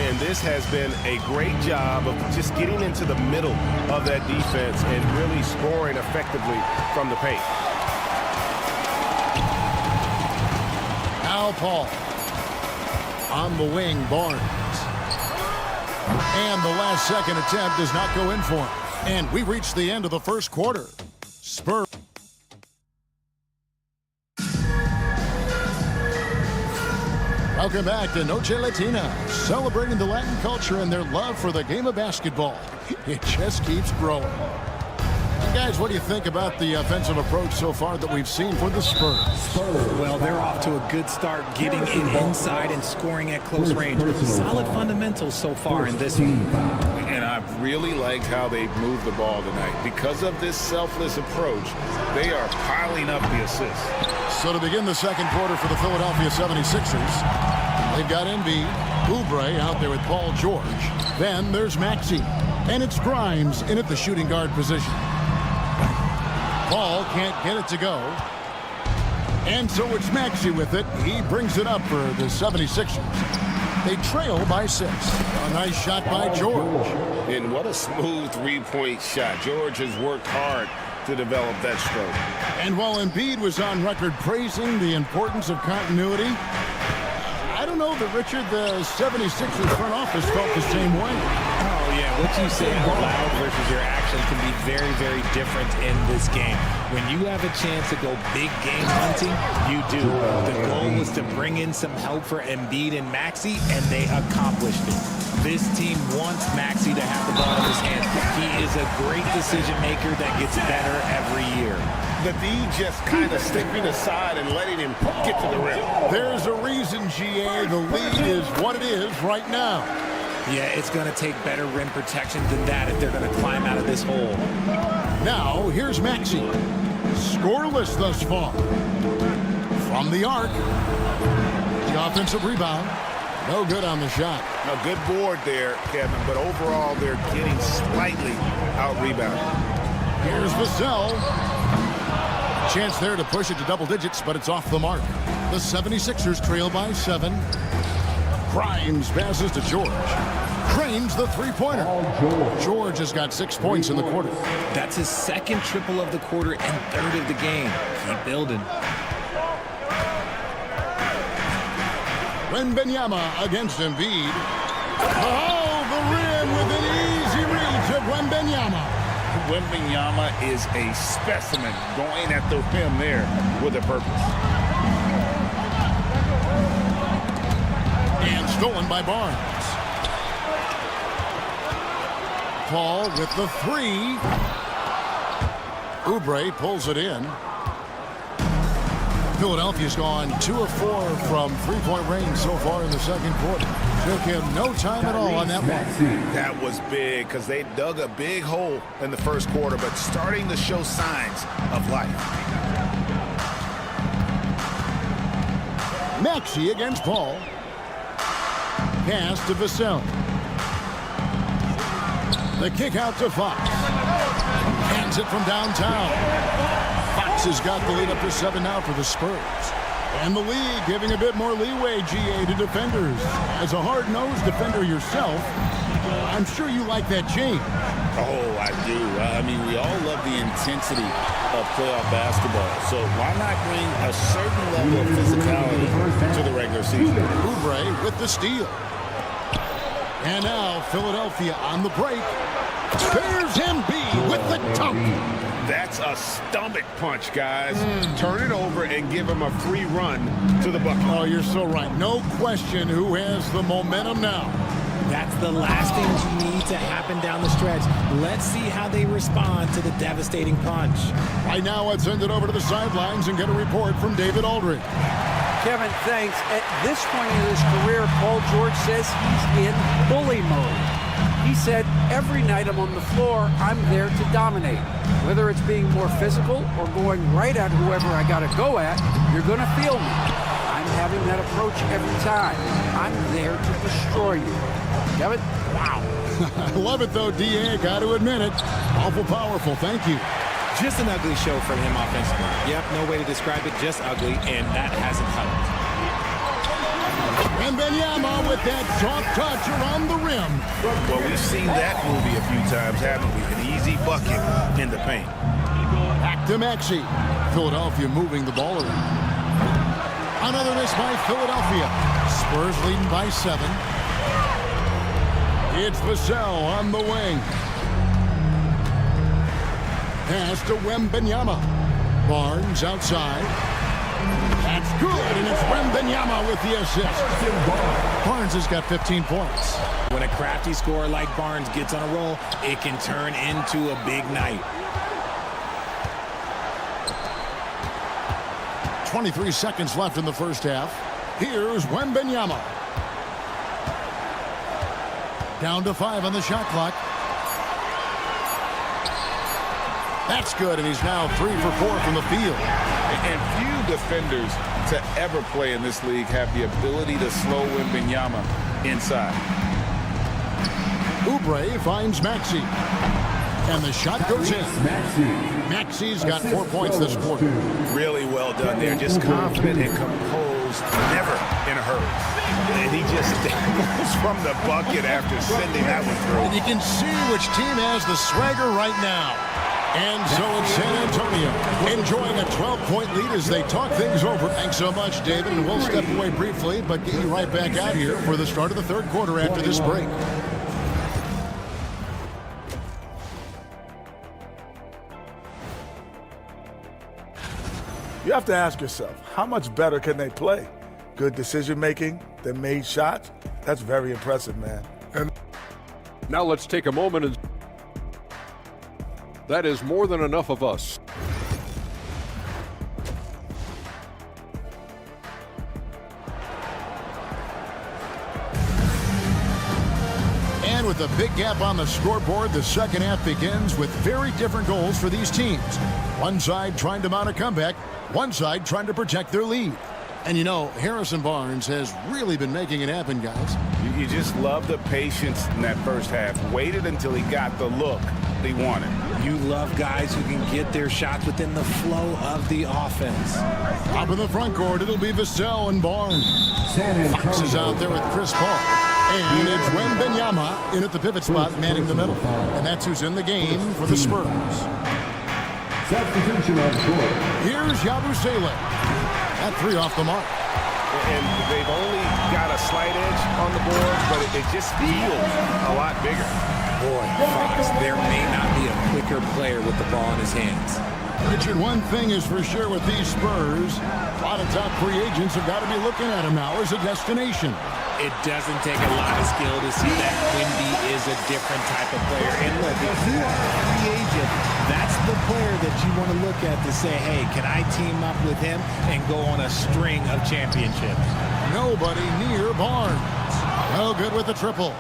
And this has been a great job of just getting into the middle of that defense and really scoring effectively from the paint. Now Paul. On the wing, Barnes. And the last second attempt does not go in for him. And we reach the end of the first quarter. Spurs. Welcome back to Noche Latina, celebrating the Latin culture and their love for the game of basketball. It just keeps growing. Guys, what do you think about the offensive approach so far that we've seen for the Spurs? Well, they're off to a good start getting it inside and scoring at close range. Solid fundamentals so far in this one. And I've really liked how they've moved the ball tonight. Because of this selfless approach, they are piling up the assists. So to begin the second quarter for the Philadelphia 76ers, they've got Embiid, Oubre out there with Paul George. Then there's Maxey, and it's Grimes in at the shooting guard position. Paul can't get it to go. And so it's Maxey with it. He brings it up for the 76ers. They trail by 6. A nice shot by George. And what a smooth three-point shot. George has worked hard to develop that stroke. And while Embiid was on record praising the importance of continuity, I don't know that, Richard, the 76ers front office felt the same way. Oh, yeah. What you say out loud versus your actions can be very, very different in this game. When you have a chance to go big game hunting, you do. The goal was to bring in some help for Embiid and Maxey, and they accomplished it. This team wants Maxey to have the ball in his hands. He is a great decision maker that gets better every year. The D just kind of stepping aside and letting him get to the rim. There's a reason, GA, the lead is what it is right now. Yeah, it's going to take better rim protection than that if they're going to climb out of this hole. Now, here's Maxey. Scoreless thus far. From the arc. The offensive rebound. No good on the shot. A good board there, Kevin, but overall they're getting slightly out-rebounded. Here's Vassell. Chance there to push it to double digits, but it's off the mark. The 76ers trail by 7. Grimes passes to George. Cranes the three-pointer. George has got 6 points in the quarter. That's his second triple of the quarter and third of the game. Keep building. Wembanyama against Embiid. Oh, the rim with an easy reach of Wembanyama. Wembanyama is a specimen going at the rim there with a purpose. And stolen by Barnes. Paul with the 3. Oubre pulls it in. Philadelphia's gone 2 of 4 from three-point range so far in the second quarter. Took him no time at all on that one. That was big because they dug a big hole in the first quarter, but starting to show signs of life. Maxey against Paul. Pass to Vassell. The kick out to Fox. Hands it from downtown. Fox has got the lead up to 7 now for the Spurs. And the league giving a bit more leeway, GA, to defenders. As a hard-nosed defender yourself, I'm sure you like that change. Oh, I do. I mean, we all love the intensity of playoff basketball. So why not bring a certain level of physicality to the regular season? Oubre with the steal. And now Philadelphia on the break. There's Embiid with the dunk. That's a stomach punch, guys. Turn it over and give him a free run to the bucket. Oh, you're so right. No question who has the momentum now. That's the last thing you need to happen down the stretch. Let's see how they respond to the devastating punch. Right now, let's send it over to the sidelines and get a report from David Aldridge. Kevin, thanks. At this point in his career, Paul George says he's in bully mode. He said, every night I'm on the floor, I'm there to dominate. Whether it's being more physical or going right at whoever I got to go at, you're going to feel me. I'm having that approach every time. I'm there to destroy you. Kevin? Wow. I love it, though, D.A. Got to admit it. Awful powerful. Thank you. Just an ugly show from him offensively. Yep, no way to describe it, just ugly, and that hasn't helped. Wembanyama with that soft touch around the rim. Well, we've seen that movie a few times, haven't we? An easy bucket in the paint. Back to Maxey. Philadelphia moving the ball around. Another miss by Philadelphia. Spurs leading by 7. It's Vassell on the wing. Pass to Wembanyama. Barnes outside. That's good, and it's Wembanyama with the assist. Barnes has got 15 points. When a crafty scorer like Barnes gets on a roll, it can turn into a big night. 23 seconds left in the first half. Here's Wembanyama. Down to 5 on the shot clock. That's good, and he's now 3 for 4 from the field. And few defenders to ever play in this league have the ability to slow Wembanyama inside. Oubre finds Maxey. And the shot goes in. Maxey's got 4 points this quarter. Really well done there. Just confident and composed, never in a hurry. And he just dangles from the bucket after sending that one through. And you can see which team has the swagger right now. And so it's San Antonio enjoying a 12-point lead as they talk things over. Thanks so much, David. And we'll step away briefly, but get you right back out here for the start of the third quarter after this break. You have to ask yourself, how much better can they play? Good decision-making, they made shots. That's very impressive, man. And now let's take a moment and that is more than enough of us. And with a big gap on the scoreboard, the second half begins with very different goals for these teams. One side trying to mount a comeback, one side trying to protect their lead. And you know, Harrison Barnes has really been making it happen, guys. You just love the patience in that first half. Waited until he got the look he wanted. You love guys who can get their shots within the flow of the offense. Up in the front court, it'll be Vassell and Barnes. Fox is out there with Chris Paul. And it's Wembanyama in at the pivot spot, manning the middle. And that's who's in the game for the Spurs. Substitution on court. Here's Yabusele. That 3 off the mark. And they've only got a slight edge on the board, but it just feels a lot bigger. Boy, Fox, there may not be a quicker player with the ball in his hands. Richard, one thing is for sure with these Spurs, a lot of top free agents have got to be looking at him now as a destination. It doesn't take a lot of skill to see that Wemby is a different type of player. And look, if you are a free agent, that's the player that you want to look at to say, hey, can I team up with him and go on a string of championships? Nobody near Barnes. No good with the triple.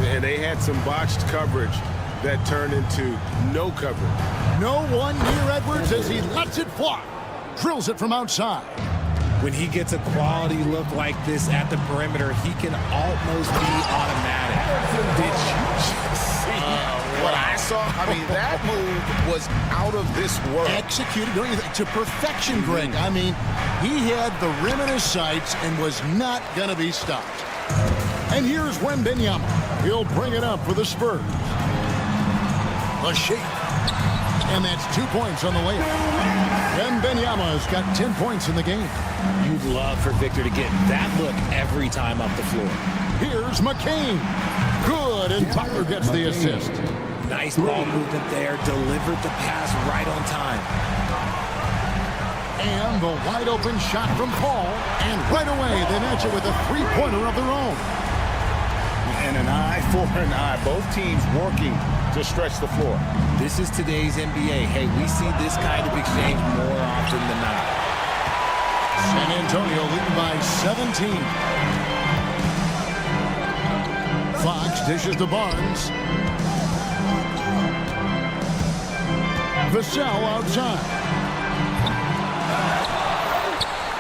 And they had some botched coverage that turned into no coverage. No one near Edwards as he lets it fly. Drills it from outside. When he gets a quality look like this at the perimeter, he can almost be automatic. Did you just see what I saw? I mean, that move was out of this world. Executed to perfection, Greg. I mean, he had the rim in his sights and was not going to be stopped. And here's Wembanyama. He'll bring it up for the Spurs. The shake. And that's 2 points on the layup. Wembanyama's got 10 points in the game. You'd love for Victor to get that look every time up the floor. Here's McCain. Good, and Butler gets the assist. Nice ball movement there. Delivered the pass right on time. And the wide open shot from Paul. And right away, they match it with a three-pointer of their own. And an eye for an eye. Both teams working to stretch the floor. This is today's NBA. Hey, we see this kind of exchange more often than not. San Antonio leading by 17. Fox dishes to Barnes. Vassell outside.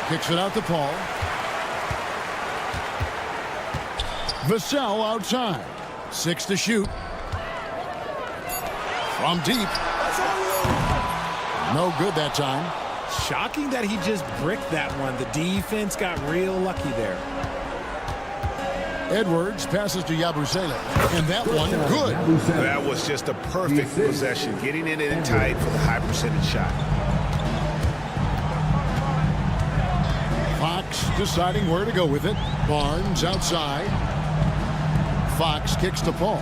Kicks it out to Paul. Vassell outside. 6 to shoot. From deep. No good that time. Shocking that he just bricked that one. The defense got real lucky there. Edwards passes to Yabusele, and that one good. That was just a perfect possession, getting it in tight for the high percentage shot. Fox deciding where to go with it. Barnes outside. Fox kicks to Paul.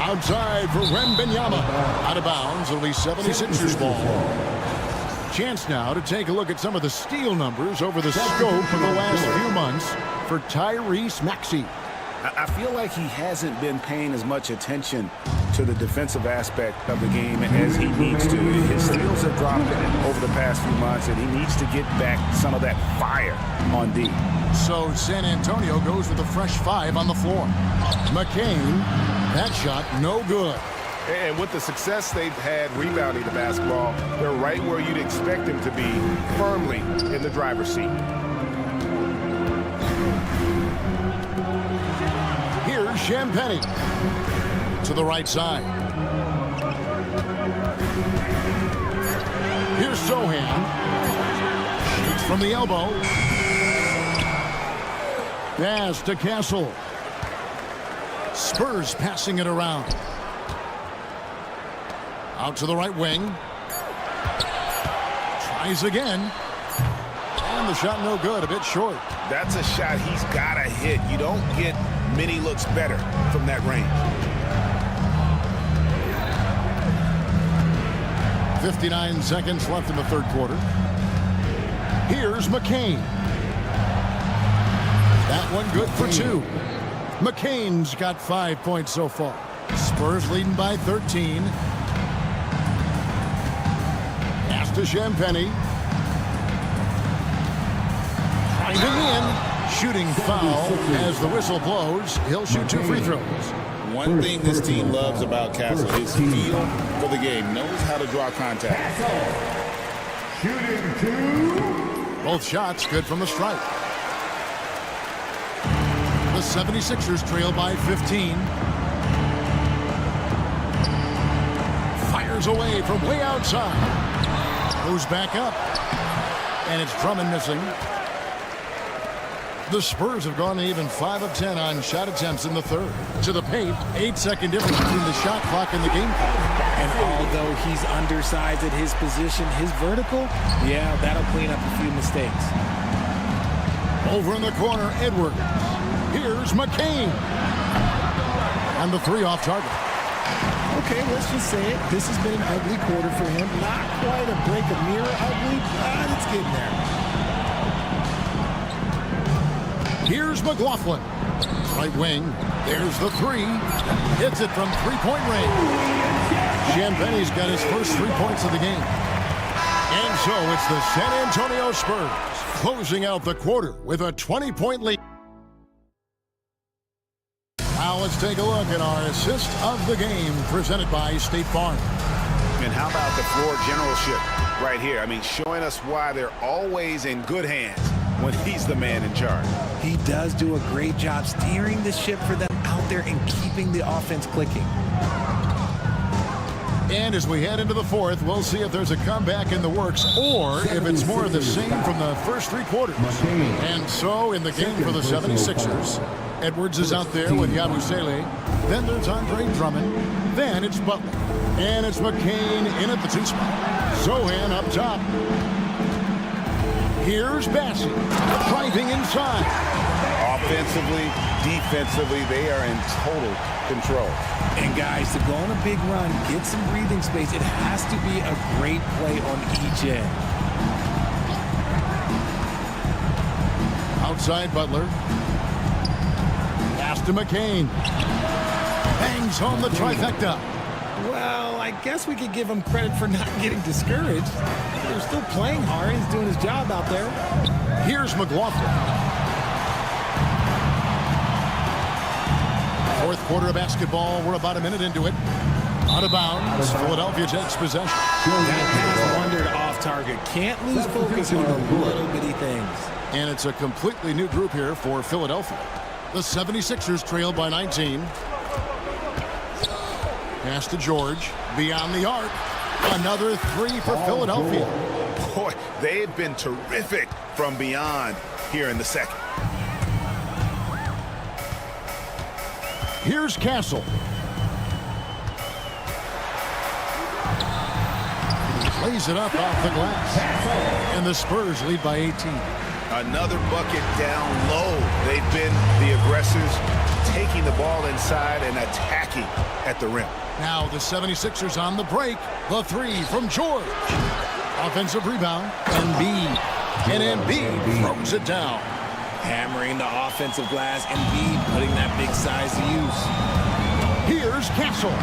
Outside for Wembanyama. Out of bounds, it'll be 76ers ball. Chance now to take a look at some of the steal numbers over the scope of the last few months for Tyrese Maxey. I feel like he hasn't been paying as much attention to the defensive aspect of the game as he needs to. His steals have dropped over the past few months, and he needs to get back some of that fire on D. So San Antonio goes with a fresh 5 on the floor. McCain, that shot no good. And with the success they've had rebounding the basketball, they're right where you'd expect them to be, firmly in the driver's seat. Here's Champagnie to the right side. Here's Sohan. Shoots from the elbow. Pass to Castle. Spurs passing it around. Out to the right wing. Tries again. And the shot no good, a bit short. That's a shot he's got to hit. You don't get many looks better from that range. 59 seconds left in the third quarter. Here's McCain. That one good for 2. McCain's got 5 points so far. Spurs leading by 13. Pass to Champagnie. Grinding in. Shooting foul as the whistle blows. He'll shoot 2 free throws. One thing this team loves about Castle is feel for the game. Knows how to draw contact. Shooting 2. Both shots good from the stripe. The 76ers trail by 15. Fires away from way outside. Goes back up. And it's Drummond missing. The Spurs have gone even 5 of 10 on shot attempts in the third. To the paint, 8-second difference between the shot clock and the game clock. And although he's undersized at his position, his vertical, yeah, that'll clean up a few mistakes. Over in the corner, Edwards. Here's McCain. And the 3 off target. Okay, let's just say it. This has been an ugly quarter for him. Not quite a break of mirror ugly, but it's getting there. Here's McLaughlin. Right wing. There's the 3. Hits it from 3-point range. Champagnie's got his first 3 points of the game. And so it's the San Antonio Spurs closing out the quarter with a 20-point lead. Now let's take a look at our assist of the game presented by State Farm. And how about the floor generalship right here? I mean, showing us why they're always in good hands when he's the man in charge. He does do a great job steering the ship for them out there and keeping the offense clicking. And as we head into the fourth, we'll see if there's a comeback in the works or if it's more of the same from the first 3 quarters. And so in the game for the 76ers, Edwards is out there with Yabusele. Then there's Andre Drummond. Then it's Butler. And it's McCain in at the 2 spot. Sohan up top. Here's Bassey driving inside. Offensively, defensively, they are in total control. And guys, to go on a big run, get some breathing space, it has to be a great play on each end. Outside Butler. Pass to McCain. Bangs home the trifecta. Well, I guess we could give him credit for not getting discouraged. They're still playing hard. He's doing his job out there. Here's McLaughlin. Fourth quarter of basketball. We're about a minute into it. Out of bounds. Philadelphia takes possession. That pass wandered off target. Can't lose focus on the little bitty things. And it's a completely new group here for Philadelphia. The 76ers trail by 19. Pass to George. Beyond the arc. Another 3 for Philadelphia. Boy, they've been terrific from beyond here in the second. Here's Castle. Lays it up off the glass. And the Spurs lead by 18. Another bucket down low. They've been the aggressors, taking the ball inside and attacking at the rim. Now the 76ers on the break. The three from George. Offensive rebound. Embiid. And Embiid throws it down. Hammering the offensive glass. Embiid putting that big size to use. Here's Castle.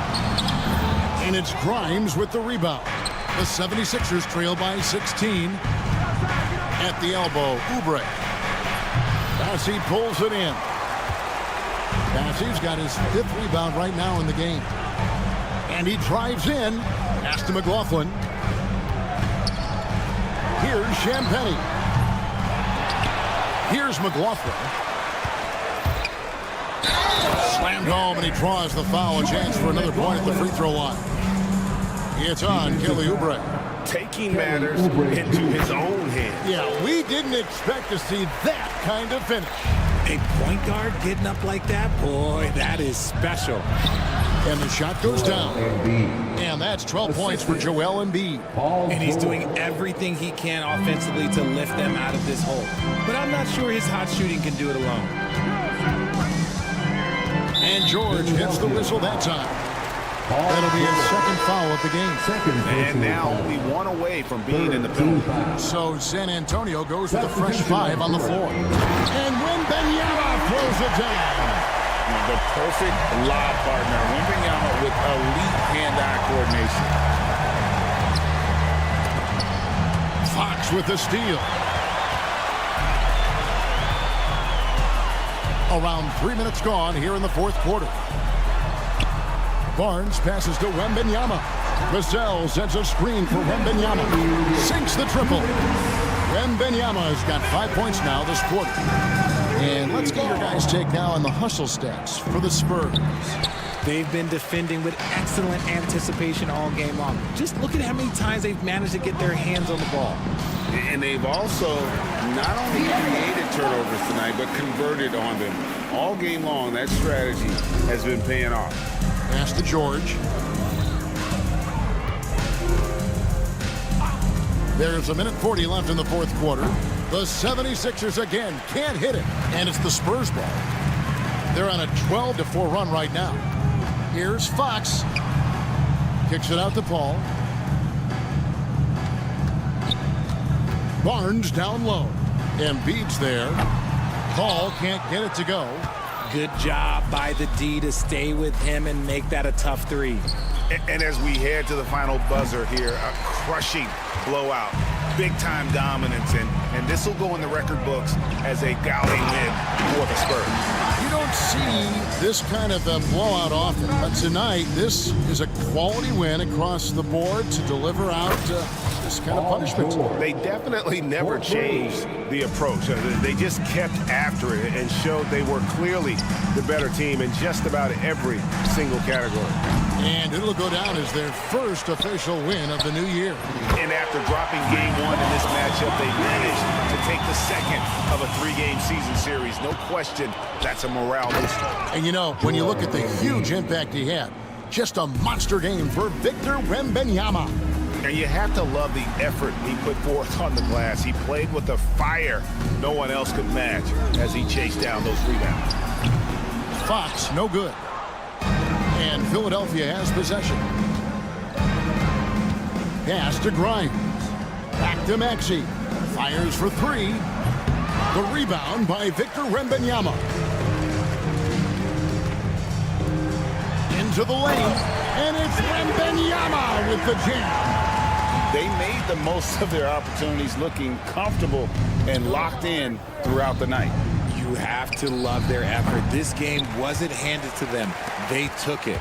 And it's Grimes with the rebound. The 76ers trail by 16. At the elbow, Oubre. Bassey pulls it in. Bassey's got his 5th rebound right now in the game. And he drives in. Pass to McLaughlin. Here's Champagnie. Here's McLaughlin. Slammed home, and he draws the foul. A chance for another point at the free throw line. It's on Kelly Oubre. Taking matters into his own hands. Yeah, we didn't expect to see that kind of finish. A point guard getting up like that, boy, that is special. And the shot goes down. And that's 12 points for Joel Embiid. And he's doing everything he can offensively to lift them out of this hole. But I'm not sure his hot shooting can do it alone. And George gets the whistle that time. That'll be his 2nd foul of the game. And now only 1 away from being in the penalty. So San Antonio goes with a fresh 5 on the floor. And Wembanyama throws it down. The perfect lob partner. Wembanyama with elite hand-eye coordination. Fox with the steal. Around 3 minutes gone here in the 4th quarter. Barnes passes to Wembanyama. Vassell sends a screen for Wembanyama. Sinks the triple. Wembanyama has got 5 points now this quarter. And let's get your guys' take now on the hustle stats for the Spurs. They've been defending with excellent anticipation all game long. Just look at how many times they've managed to get their hands on the ball. And they've also not only created turnovers tonight, but converted on them. All game long, that strategy has been paying off. Pass to George. There's 1:40 left in the 4th quarter. The 76ers again can't hit it, and it's the Spurs ball. They're on a 12-4 run right now. Here's Fox. Kicks it out to Paul. Barnes down low. Embiid's there. Paul can't get it to go. Good job by the D to stay with him and make that a tough 3. And as we head to the final buzzer here, a crushing blowout, big-time dominance, and this will go in the record books as a gaudy win for the Spurs. You don't see this kind of a blowout often, but tonight this is a quality win across the board to deliver out this kind of punishment. They definitely never changed the approach. They just kept after it and showed they were clearly the better team in just about every single category. And it'll go down as their first official win of the new year. And after dropping game 1 in this matchup, they managed to take the 2nd of a 3-game season series. No question, that's a morale booster. And you know, when you look at the huge impact he had, just a monster game for Victor Wembanyama. And you have to love the effort he put forth on the glass. He played with a fire no one else could match as he chased down those rebounds. Fox, no good. And Philadelphia has possession. Pass to Grimes. Back to Maxey. Fires for 3. The rebound by Victor Wembanyama. Into the lane. And it's Wembanyama with the jam. They made the most of their opportunities, looking comfortable and locked in throughout the night. You have to love their effort. This game wasn't handed to them. They took it.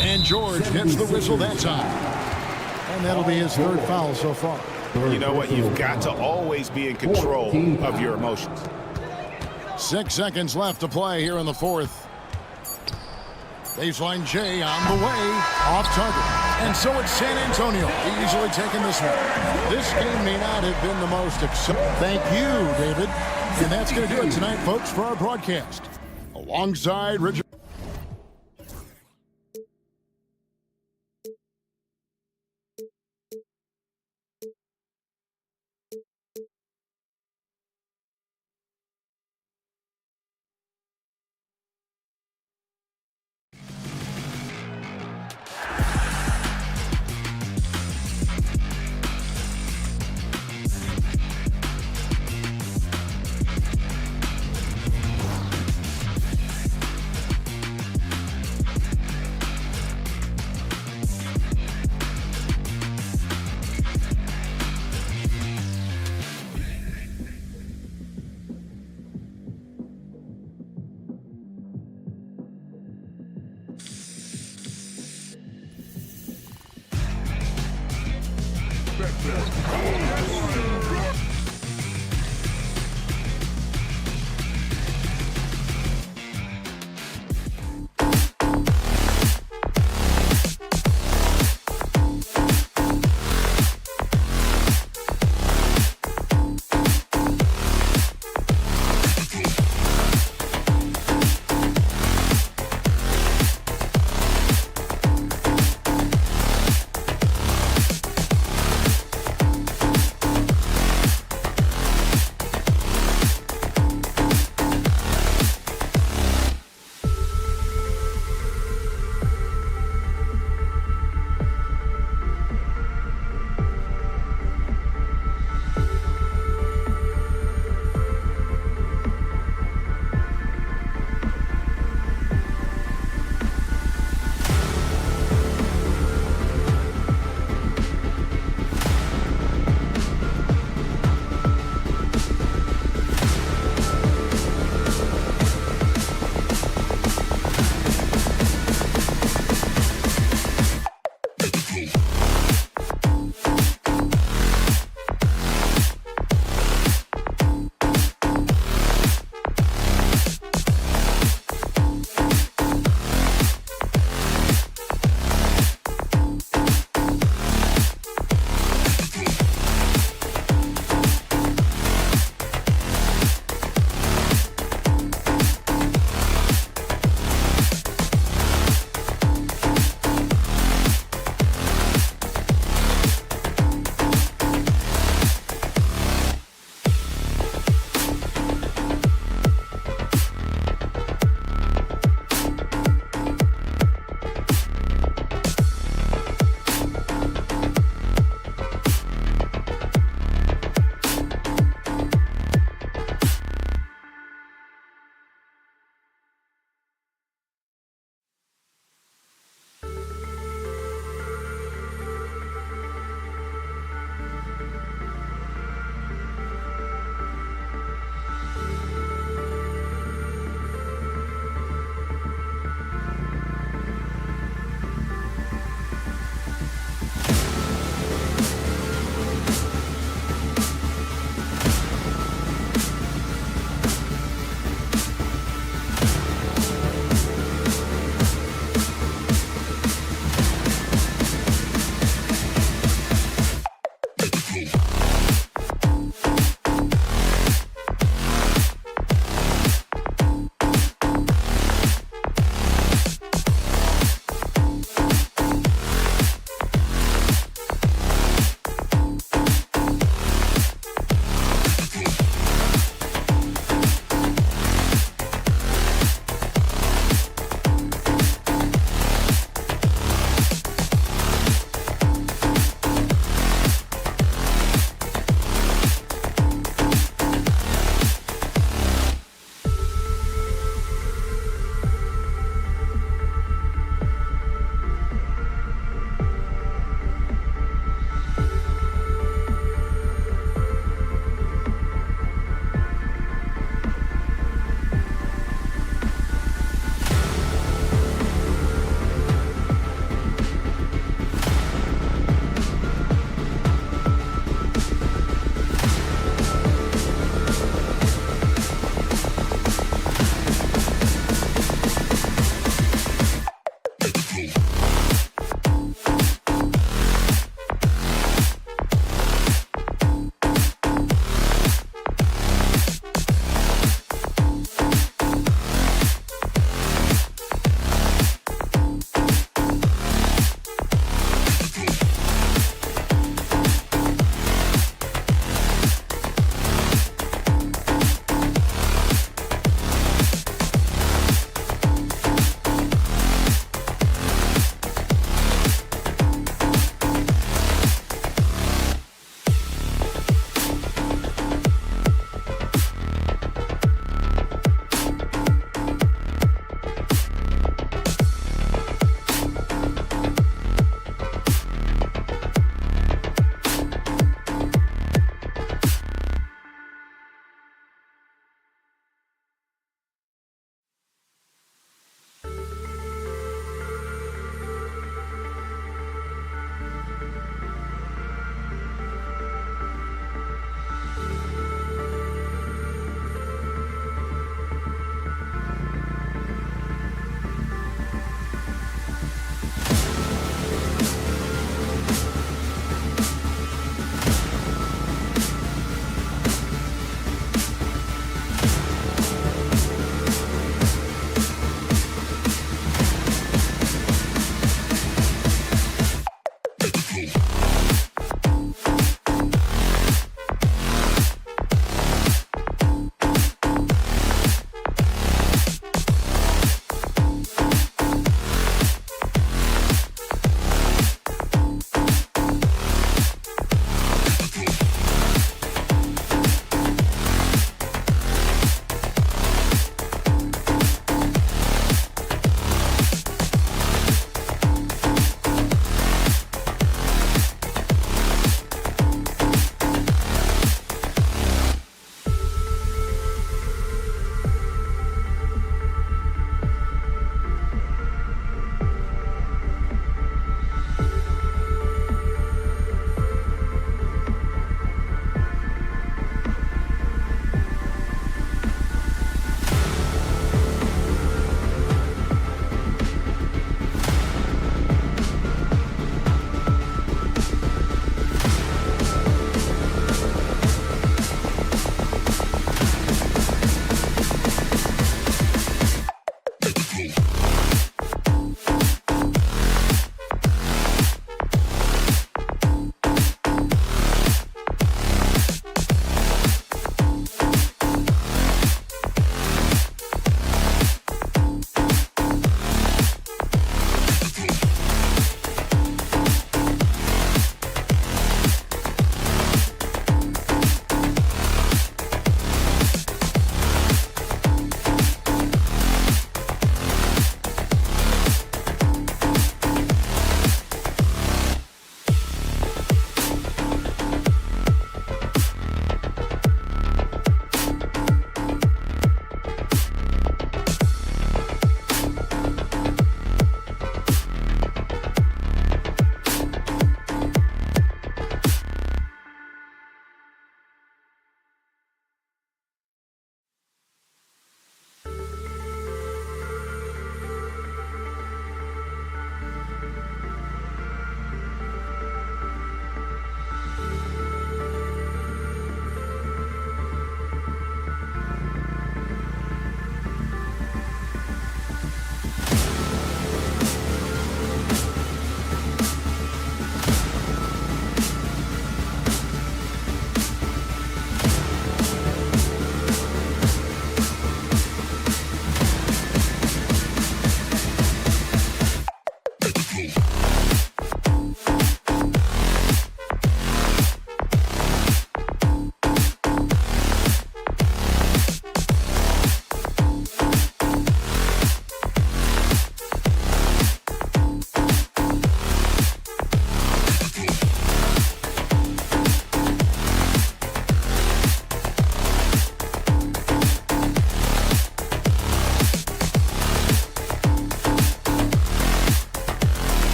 And George gets the whistle that time. And that'll be his 3rd foul so far. You know what? You've got to always be in control of your emotions. 6 seconds left to play here in the 4th. Baseline J on the way. Off target. And so it's San Antonio easily taking this one. This game may not have been the most exciting. Thank you, David. And that's going to do it tonight, folks, for our broadcast. Alongside Richard.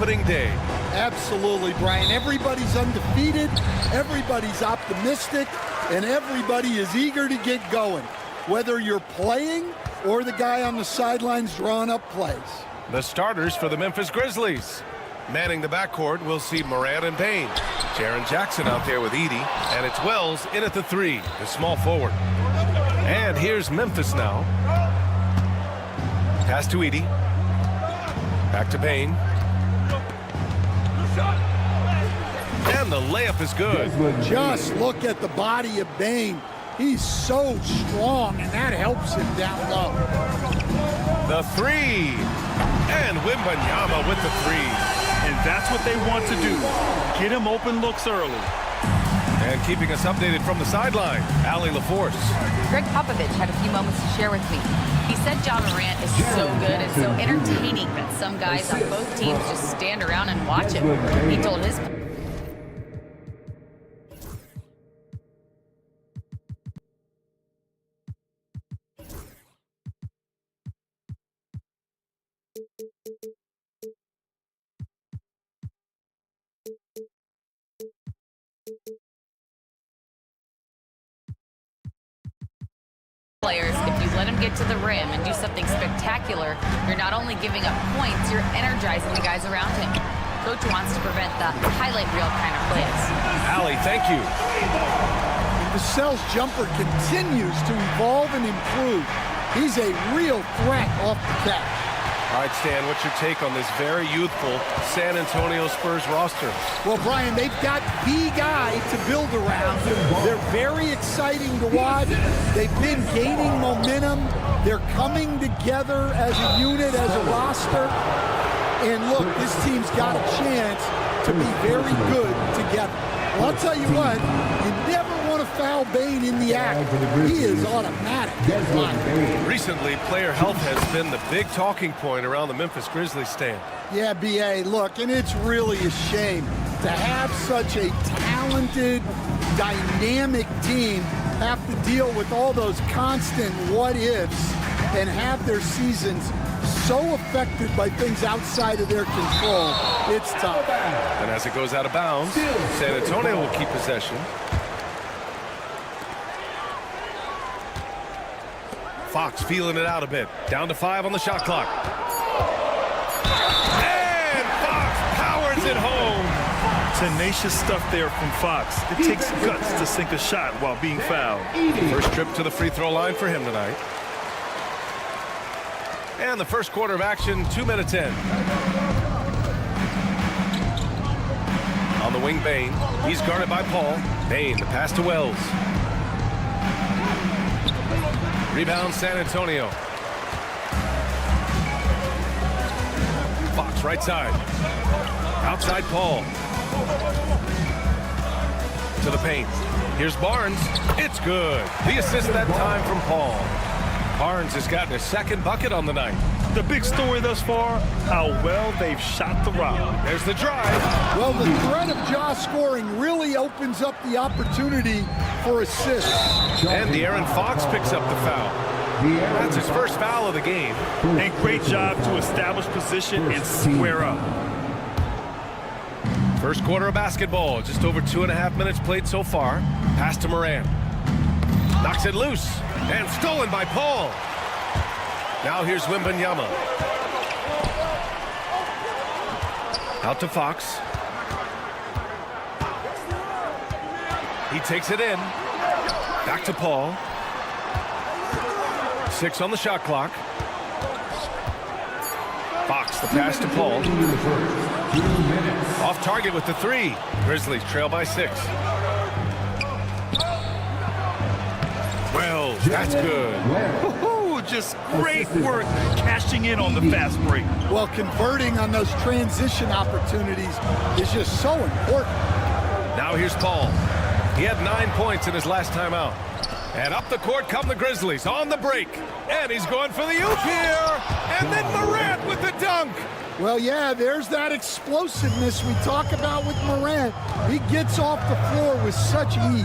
opening day. Absolutely, Brian. Everybody's undefeated, everybody's optimistic, and everybody is eager to get going, whether you're playing or the guy on the sidelines drawing up plays. The starters for the Memphis Grizzlies. Manning the backcourt, we'll see Morant and Payne. Jaren Jackson out there with Edey, and it's Wells in at the 3, the small forward. And here's Memphis now. Pass to Edey. Back to Payne. And the layup is good. Just look at the body of Bane. He's so strong, and that helps him down low. The 3. And Wembanyama with the 3. And that's what they want to do. Get him open looks early. And keeping us updated from the sideline, Allie LaForce. Greg Popovich had a few moments to share with me. He said John Morant is so good and so entertaining that some guys on both teams just stand around and watch him. He told his players, if you let them get to the rim and do something spectacular, you're not only giving up points, you're energizing the guys around him. Coach wants to prevent the highlight reel kind of plays. Allie, thank you. Vassell's jumper continues to evolve and improve. He's a real threat off the catch. All right, Stan, what's your take on this very youthful San Antonio Spurs roster? Well, Brian, they've got the guy to build around. They're very exciting to watch. They've been gaining momentum. They're coming together as a unit, as a roster. And look, this team's got a chance to be very good together. Well, I'll tell you what, you never want to foul Bane in the act. He is automatic. Recently, player health has been the big talking point around the Memphis Grizzlies stand. Yeah, B.A., look, and it's really a shame to have such a talented, dynamic team have to deal with all those constant what-ifs and have their seasons so affected by things outside of their control. It's tough. And as it goes out of bounds, San Antonio will keep possession. Fox feeling it out a bit. Down to 5 on the shot clock. And Fox powers it home. Tenacious stuff there from Fox. It takes guts to sink a shot while being fouled. First trip to the free throw line for him tonight. And the first quarter of action, 2 minutes in. On the wing, Bane. He's guarded by Paul. Bane, the pass to Wells. Rebound, San Antonio. Fox, right side. Outside, Paul. To the paint. Here's Barnes. It's good. The assist that time from Paul. Barnes has gotten his second bucket on the night. The big story thus far, how well they've shot the rock. There's the drive. Well, the threat of Ja scoring really opens up the opportunity for assists. And De'Aaron Fox picks up the foul. That's his first foul of the game. And great job to establish position and square up. First quarter of basketball. Just over 2.5 minutes played so far. Pass to Morant. Knocks it loose. And stolen by Paul. Now here's Wembanyama. Out to Fox. He takes it in. Back to Paul. 6 on the shot clock. Fox, the pass to Paul. Off target with the 3. Grizzlies trail by 6. Well, that's good. Just great work cashing in on the fast break. Well, converting on those transition opportunities is just so important. Now here's Paul. He had 9 points in his last time out. And up the court come the Grizzlies on the break. And he's going for the oop here. And then Morant with the dunk. Well, yeah, there's that explosiveness we talk about with Morant. He gets off the floor with such ease.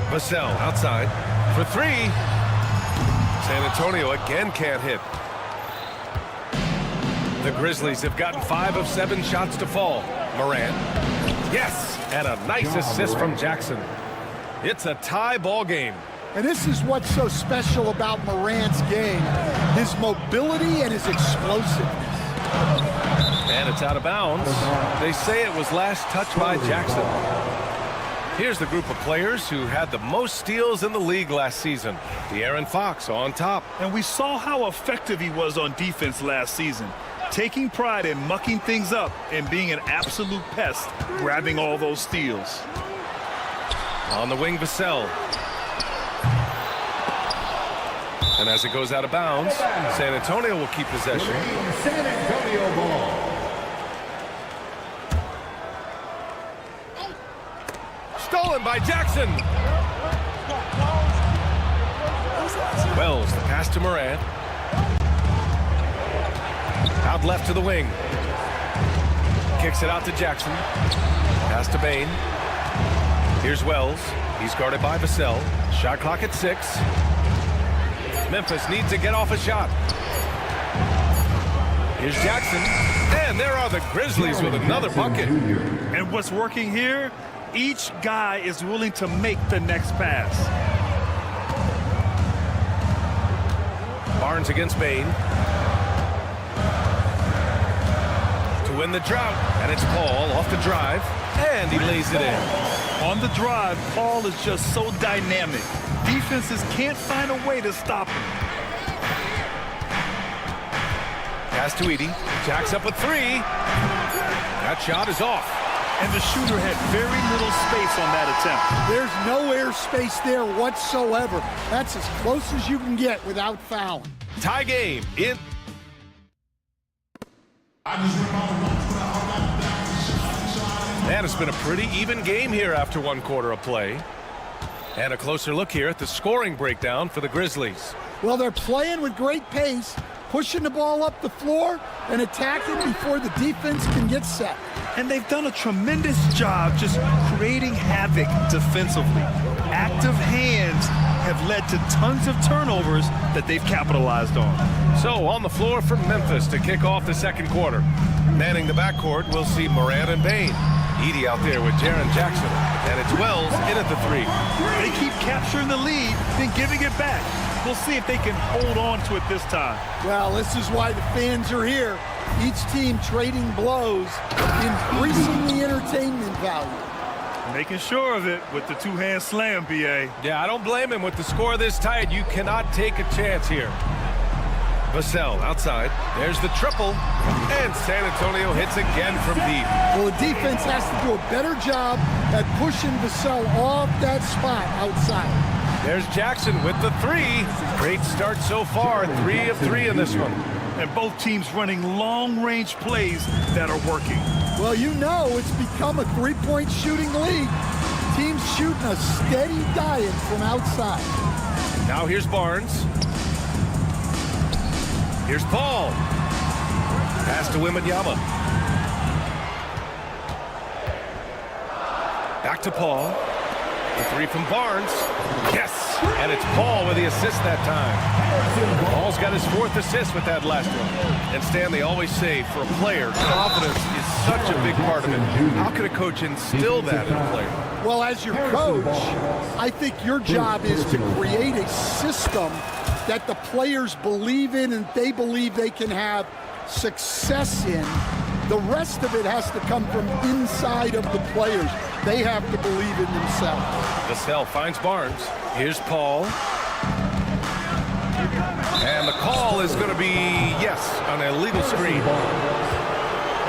Vassell outside for 3. San Antonio again can't hit. The Grizzlies have gotten 5 of 7 shots to fall. Morant. Yes, and a nice assist from Jackson. It's a tie ball game. And this is what's so special about Morant's game, his mobility and his explosiveness. And it's out of bounds. They say it was last touched by Jackson. Here's the group of players who had the most steals in the league last season. De'Aaron Fox on top. And we saw how effective he was on defense last season, taking pride in mucking things up and being an absolute pest, grabbing all those steals. On the wing, Vassell. And as it goes out of bounds, San Antonio will keep possession. San Antonio ball. Stolen by Jackson. Wells, the pass to Morant. Out left to the wing. Kicks it out to Jackson. Pass to Bane. Here's Wells. He's guarded by Vassell. Shot clock at 6. Memphis needs to get off a shot. Here's Jackson. And there are the Grizzlies with another bucket. And what's working here? Each guy is willing to make the next pass. Barnes against Bane. To win the drought. And it's Paul off the drive. And he lays it in. On the drive, Paul is just so dynamic. Defenses can't find a way to stop him. Pass to Edey. Jacks up a 3. That shot is off. And the shooter had very little space on that attempt. There's no air space there whatsoever. That's as close as you can get without fouling. Tie game in. And it's been a pretty even game here after 1 quarter of play. And a closer look here at the scoring breakdown for the Grizzlies. Well, they're playing with great pace, pushing the ball up the floor and attacking before the defense can get set. And they've done a tremendous job just creating havoc defensively. Active hands have led to tons of turnovers that they've capitalized on. So on the floor for Memphis to kick off the 2nd quarter. Manning the backcourt, we'll see Morant and Bane. Edey out there with Jaren Jackson. And it's Wells in at the 3. They keep capturing the lead, then giving it back. We'll see if they can hold on to it this time. Well, this is why the fans are here. Each team trading blows, increasing the entertainment value. Making sure of it with the 2-hand slam, B.A. Yeah, I don't blame him. With the score this tight, you cannot take a chance here. Vassell outside. There's the triple. And San Antonio hits again from deep. Well, the defense has to do a better job at pushing Vassell off that spot outside. There's Jackson with the 3. Great start so far. 3 of 3 in this one. And both teams running long-range plays that are working. Well, you know it's become a 3-point shooting league. Teams shooting a steady diet from outside. Now here's Barnes. Here's Paul. Pass to Wembanyama. Back to Paul. The 3 from Barnes. Yes! And it's Paul with the assist that time. Paul's got his 4th assist with that last one. And Stan, they always say, for a player, confidence is such a big part of it. How can a coach instill that in a player? Well, as your coach, I think your job is to create a system that the players believe in and they believe they can have success in. The rest of it has to come from inside of the players. They have to believe in themselves. Vassell finds Barnes. Here's Paul. And the call is going to be, yes, an illegal screen.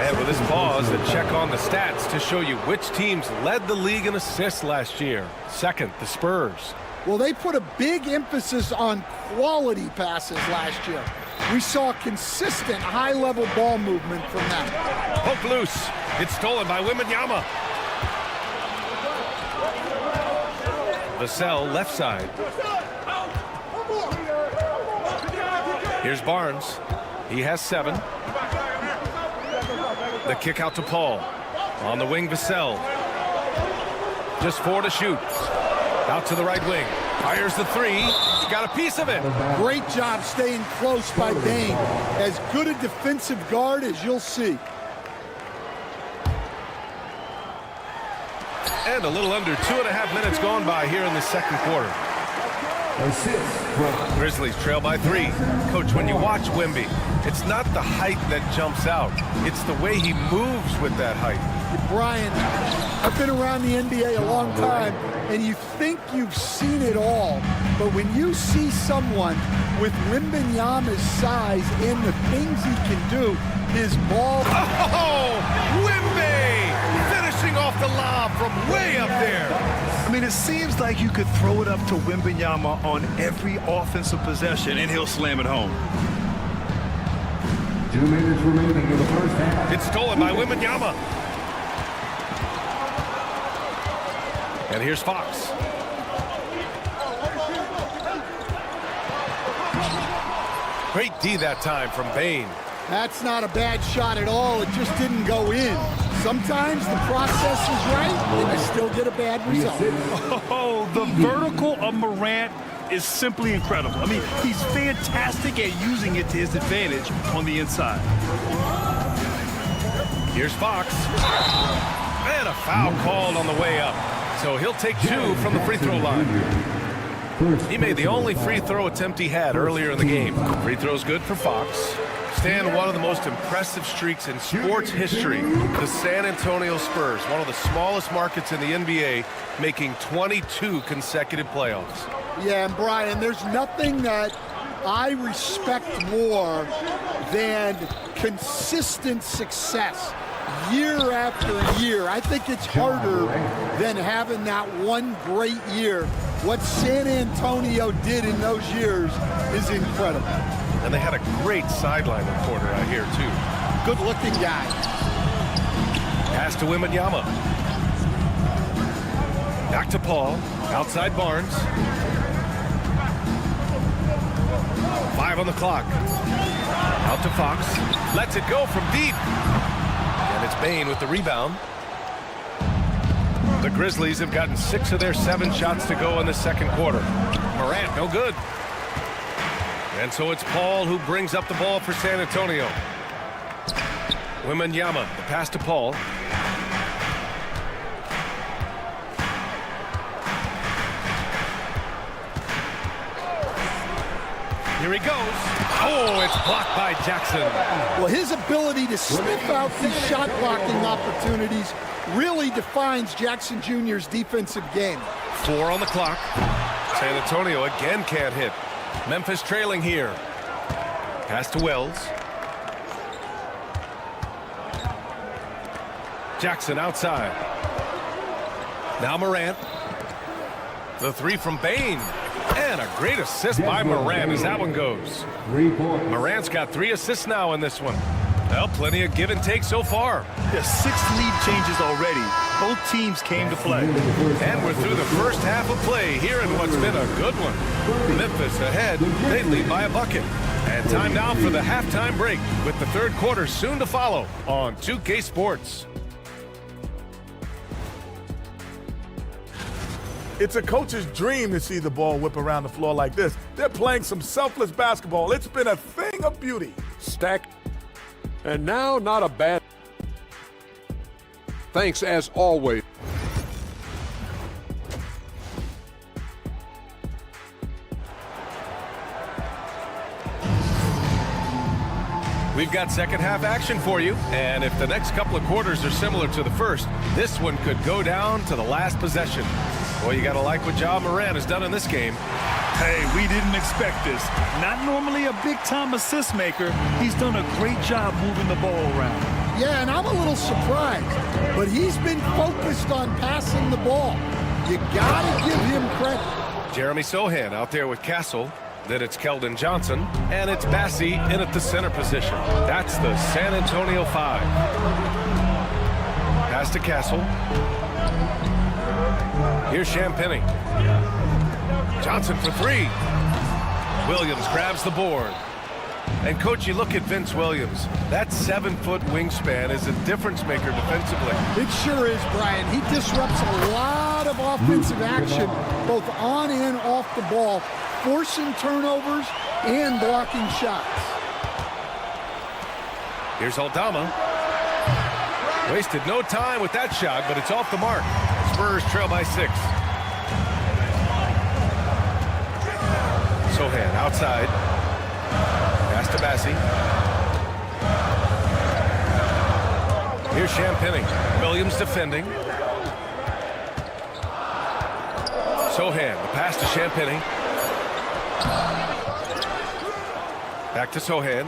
And with this pause, a check on the stats to show you which teams led the league in assists last year. 2nd, the Spurs. Well, they put a big emphasis on quality passes last year. We saw consistent high-level ball movement from them. Poke loose. It's stolen by Wembanyama. Vassell left side. Here's Barnes. He has 7. The kick out to Paul. On the wing, Vassell. Just 4 to shoot. Out to the right wing. Fires the 3. got a piece of it. Great job staying close by Bain. As good a defensive guard as you'll see. And a little under 2.5 minutes gone by here in the second quarter. Grizzlies trail by 3. Coach, when you watch Wemby, it's not the height that jumps out. It's the way he moves with that height. Brian, I've been around the NBA a long time, and you think you've seen it all, but when you see someone with Wembanyama's size and the things he can do, his ball... Oh, Wemby! Finishing off the lob from way up there. I mean, it seems like you could throw it up to Wembanyama on every offensive possession, and he'll slam it home. 2 minutes remaining in the first half. It's stolen by Wembanyama. And here's Fox. Great D that time from Bain. That's not a bad shot at all. It just didn't go in. Sometimes the process is right, and you still get a bad result. Oh, the vertical of Morant is simply incredible. I mean, he's fantastic at using it to his advantage on the inside. Here's Fox. And a foul called on the way up. So he'll take 2 from the free throw line. He made the only free throw attempt he had earlier in the game. Free throw's good for Fox. Stand one of the most impressive streaks in sports history. The San Antonio Spurs, one of the smallest markets in the NBA, making 22 consecutive playoffs. Yeah, and Brian, there's nothing that I respect more than consistent success year after year. I think it's harder than having that one great year. What San Antonio did in those years is incredible. And they had a great sideline reporter out here, too. Good-looking guy. Pass to Wembanyama. Back to Paul. Outside Barnes. 5 on the clock. Out to Fox. Lets it go from deep. And it's Bain with the rebound. The Grizzlies have gotten 6 of their 7 shots to go in the second quarter. Morant, no good. And so it's Paul who brings up the ball for San Antonio. Wembanyama, the pass to Paul. Here he goes. Oh, it's blocked by Jackson. Well, his ability to sniff out these shot blocking opportunities really defines Jackson Jr.'s defensive game. 4 on the clock. San Antonio again can't hit. Memphis trailing here. Pass to Wells. Jackson outside. Now Morant. The 3 from Bain. And a great assist by Morant as that one goes. Morant's got 3 assists now in this one. Well, plenty of give and take so far. There's 6 lead changes already. Both teams came to play. And we're through the first half of play here in what's been a good one. Memphis ahead. They lead by a bucket. And time now for the halftime break with the third quarter soon to follow on 2K Sports. It's a coach's dream to see the ball whip around the floor like this. They're playing some selfless basketball. It's been a thing of beauty. Stack. And now, not a bad. Thanks as always. We've got second half action for you, and if the next couple of quarters are similar to the first, this one could go down to the last possession. Well, you got to like what Ja Morant has done in this game. Hey, we didn't expect this. Not normally a big-time assist maker. He's done a great job moving the ball around. Yeah, and I'm a little surprised, but he's been focused on passing the ball. You got to give him credit. Jeremy Sohan out there with Castle. Then it's Keldon Johnson, and it's Bassie in at the center position. That's the San Antonio 5. Pass to Castle. Here's Champagny. Johnson for 3. Williams grabs the board. And, Coach, you look at Vince Williams. That 7-foot wingspan is a difference maker defensively. It sure is, Brian. He disrupts a lot of offensive action, both on and off the ball. forcing turnovers and blocking shots. Here's Aldama. Wasted no time with that shot, but it's off the mark. Spurs trail by 6. Sohan outside. Pass to Bassi. Here's Champagny. Williams defending. Sohan, the pass to Champagny. Back to Sohan.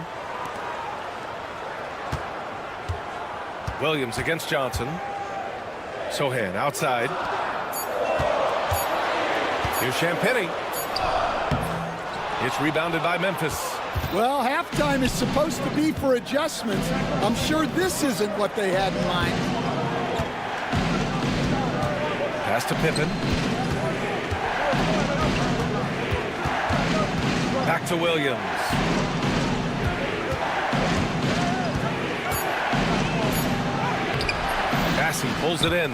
Williams against Johnson. Sohan outside. Here's Champagny. It's rebounded by Memphis. Well, halftime is supposed to be for adjustments. I'm sure this isn't what they had in mind. Pass to Pippen. Back to Williams. Bassi pulls it in.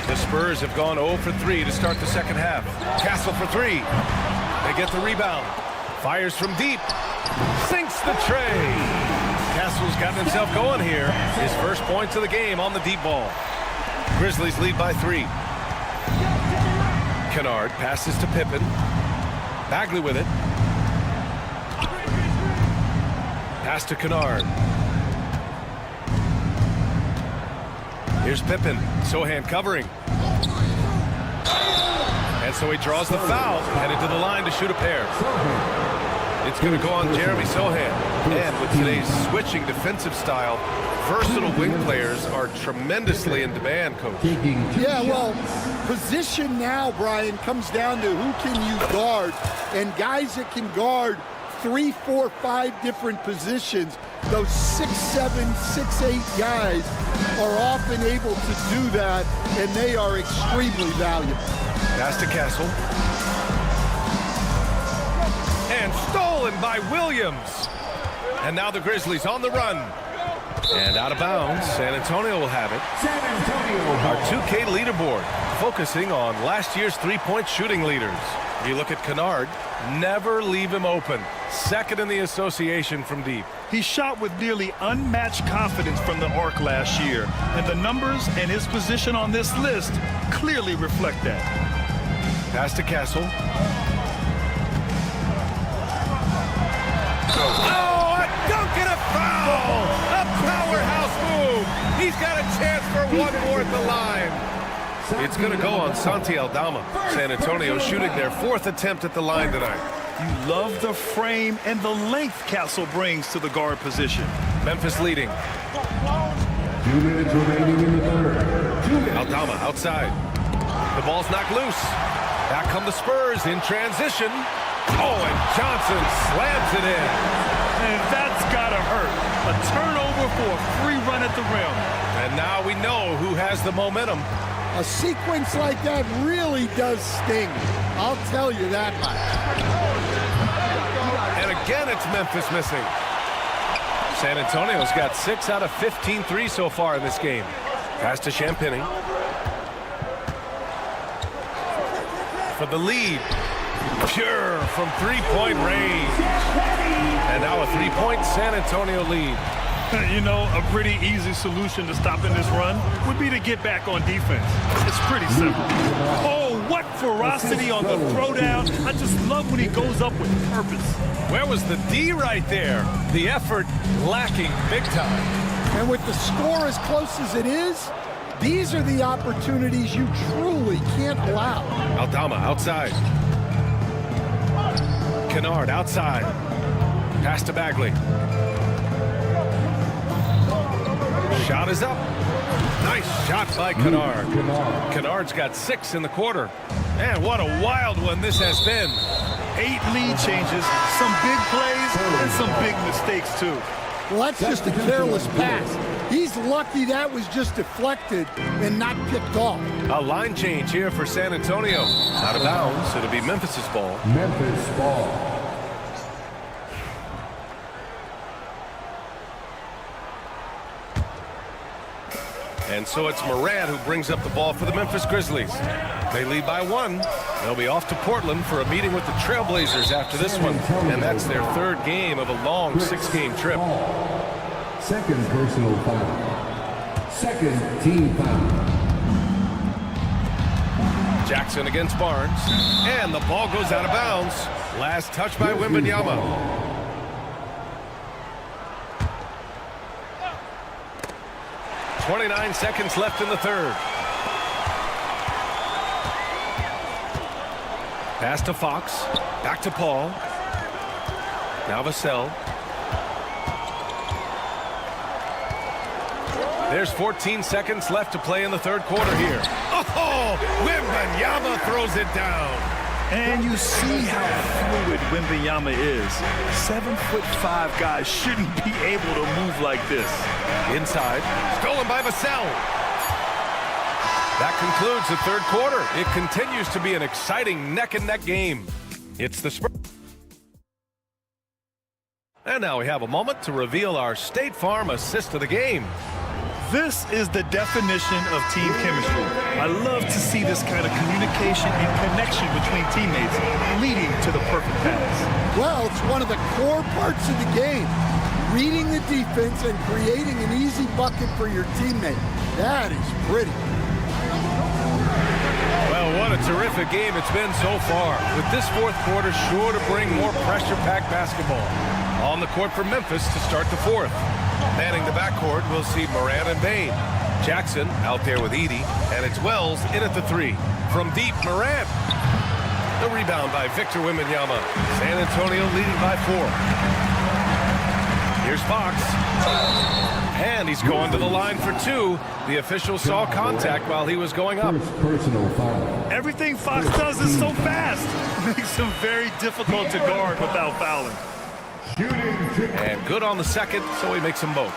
The Spurs have gone 0 for 3 to start the second half. Castle for 3. They get the rebound. Fires from deep. Sinks the tray. Castle's gotten himself going here. His first points of the game on the deep ball. Grizzlies lead by 3. Kennard passes to Pippen. Bagley with it. Pass to Kennard. Here's Pippen. Sohan covering. And so he draws the foul. Headed to the line to shoot a pair. It's going to go on Jeremy Sohan. And with today's switching defensive style, versatile wing players are tremendously in demand, Coach. Yeah, well, position now, Brian, comes down to who can you guard. And guys that can guard 3, 4, 5 different positions, those 6'7", 6'8" guys are often able to do that, and they are extremely valuable. Pass to Castle. And stolen by Williams. And now the Grizzlies on the run. And out of bounds. San Antonio will have it. Our 2K leaderboard, focusing on last year's three-point shooting leaders. You look at Kennard, never leave him open. Second in the association from deep. He shot with nearly unmatched confidence from the arc last year, and the numbers and his position on this list clearly reflect that. Pass to Castle. Oh, a dunk and a foul! A powerhouse move! He's got a chance for one more at the line. It's going to go on Santi Aldama. San Antonio shooting their 4th attempt at the line tonight. You love the frame and the length Castle brings to the guard position. Memphis leading. 2 minutes remaining in the third. Aldama outside. The ball's knocked loose. Back come the Spurs in transition. Oh, and Johnson slams it in. And that's got to hurt. A turnover for a free run at the rim. And now we know who has the momentum. A sequence like that really does sting. I'll tell you that much. And again, it's Memphis missing. San Antonio's got 6 out of 15 threes so far in this game. Pass to Champagny. For the lead. Pure from three-point range. And now a three-point San Antonio lead. You know, a pretty easy solution to stopping this run would be to get back on defense. It's pretty simple. Oh, what ferocity on the throwdown. I just love when he goes up with purpose. Where was the D right there? The effort lacking big time. And with the score as close as it is, these are the opportunities you truly can't allow. Aldama outside. Kennard outside. Pass to Bagley. Shot is up. Nice shot by Kennard. Kennard's got 6 in the quarter. And what a wild one this has been. 8 lead changes, some big plays, and some big mistakes, too. Well, that's just a careless pass. He's lucky that was just deflected and not picked off. A line change here for San Antonio. Out of bounds. It'll be Memphis's ball. Memphis ball. And so it's Moran who brings up the ball for the Memphis Grizzlies. They lead by 1. They'll be off to Portland for a meeting with the Trailblazers after this one. And that's their 3rd game of a long 6-game trip. Second personal foul. Second team foul. Jackson against Barnes. And the ball goes out of bounds. Last touch by Wembanyama. 29 seconds left in the 3rd. Pass to Fox. Back to Paul. Now Vassell. There's 14 seconds left to play in the 3rd quarter here. Oh, Wembanyama throws it down. And you see how fluid Wembanyama is. 7'5" guys shouldn't be able to move like this. Inside, stolen by Vassell. That concludes the 3rd quarter. It continues to be an exciting neck-and-neck game. It's the Spurs. And now we have a moment to reveal our State Farm assist of the game. This is the definition of team chemistry. I love to see this kind of communication and connection between teammates leading to the perfect pass. Well, it's one of the core parts of the game. Reading the defense and creating an easy bucket for your teammate. That is pretty. Well, what a terrific game it's been so far. With this 4th quarter sure to bring more pressure-packed basketball. On the court for Memphis to start the 4th. Manning the backcourt, we'll see Morant and Bain. Jackson out there with Edey, and it's Wells in at the 3. From deep, Morant. The rebound by Victor Wembanyama. San Antonio leading by 4. Here's Fox. And he's going to the line for 2. The official saw contact while he was going up. Personal foul. Everything Fox does is so fast. It makes him very difficult to guard without fouling. And good on the 2nd, so he makes them both.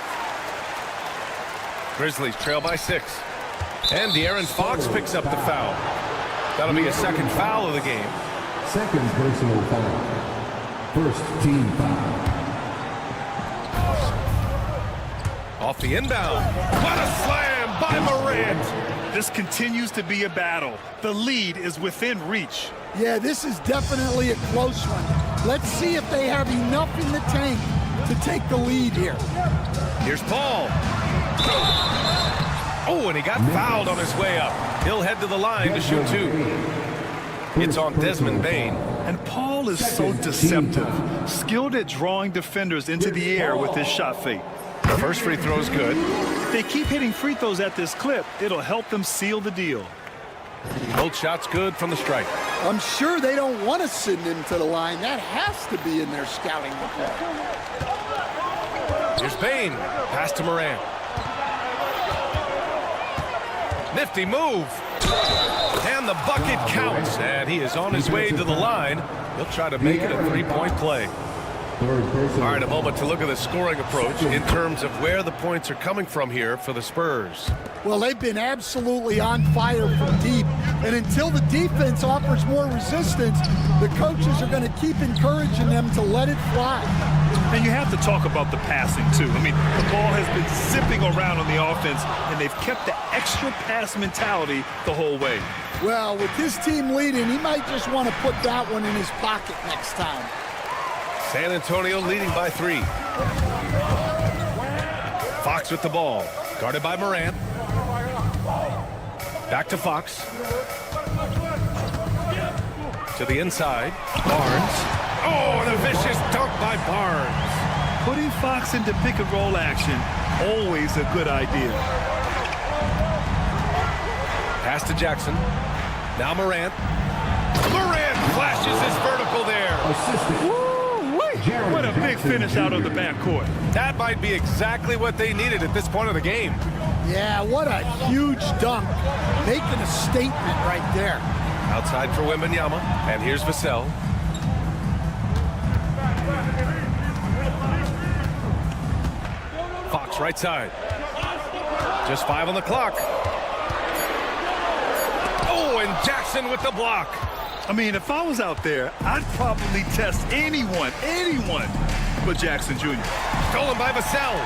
Grizzlies trail by 6. And De'Aaron Fox picks up the foul. That'll be a 2nd foul of the game. Second personal foul. First team foul. Off the inbound. What a slam by Morant. This continues to be a battle. The lead is within reach. Yeah, this is definitely a close one. Let's see if they have enough in the tank to take the lead here. Here's Paul. Oh, and he got fouled on his way up. He'll head to the line to shoot 2. It's on Desmond Bain. And Paul is so deceptive. Skilled at drawing defenders into the air with his shot fake. The first free throw is good. If they keep hitting free throws at this clip, it'll help them seal the deal. Both shots good from the stripe. I'm sure they don't want to send him to the line. That has to be in their scouting report. Here's Bain. Pass to Morant. Nifty move. And the bucket counts. And he is on his way to the line. He'll try to make it a 3-point play. All right, a moment to look at the scoring approach in terms of where the points are coming from here for the Spurs. Well, they've been absolutely on fire from deep. And until the defense offers more resistance, the coaches are going to keep encouraging them to let it fly. And you have to talk about the passing, too. I mean, the ball has been zipping around on the offense, and they've kept the extra pass mentality the whole way. Well, with his team leading, he might just want to put that one in his pocket next time. San Antonio leading by 3. Fox with the ball. Guarded by Morant. Back to Fox. To the inside. Barnes. Oh, and a vicious dunk by Barnes. Putting Fox into pick-and-roll action, always a good idea. Pass to Jackson. Now Morant. Morant flashes his vertical there. What a big finish out of the backcourt. That might be exactly what they needed at this point of the game. Yeah, what a huge dunk. Making a statement right there. Outside for Wembanyama, and here's Vassell. Fox right side. Just 5 on the clock. Oh, and Jackson with the block. I mean, if I was out there, I'd probably test anyone but Jackson Jr. Stolen by Vassell.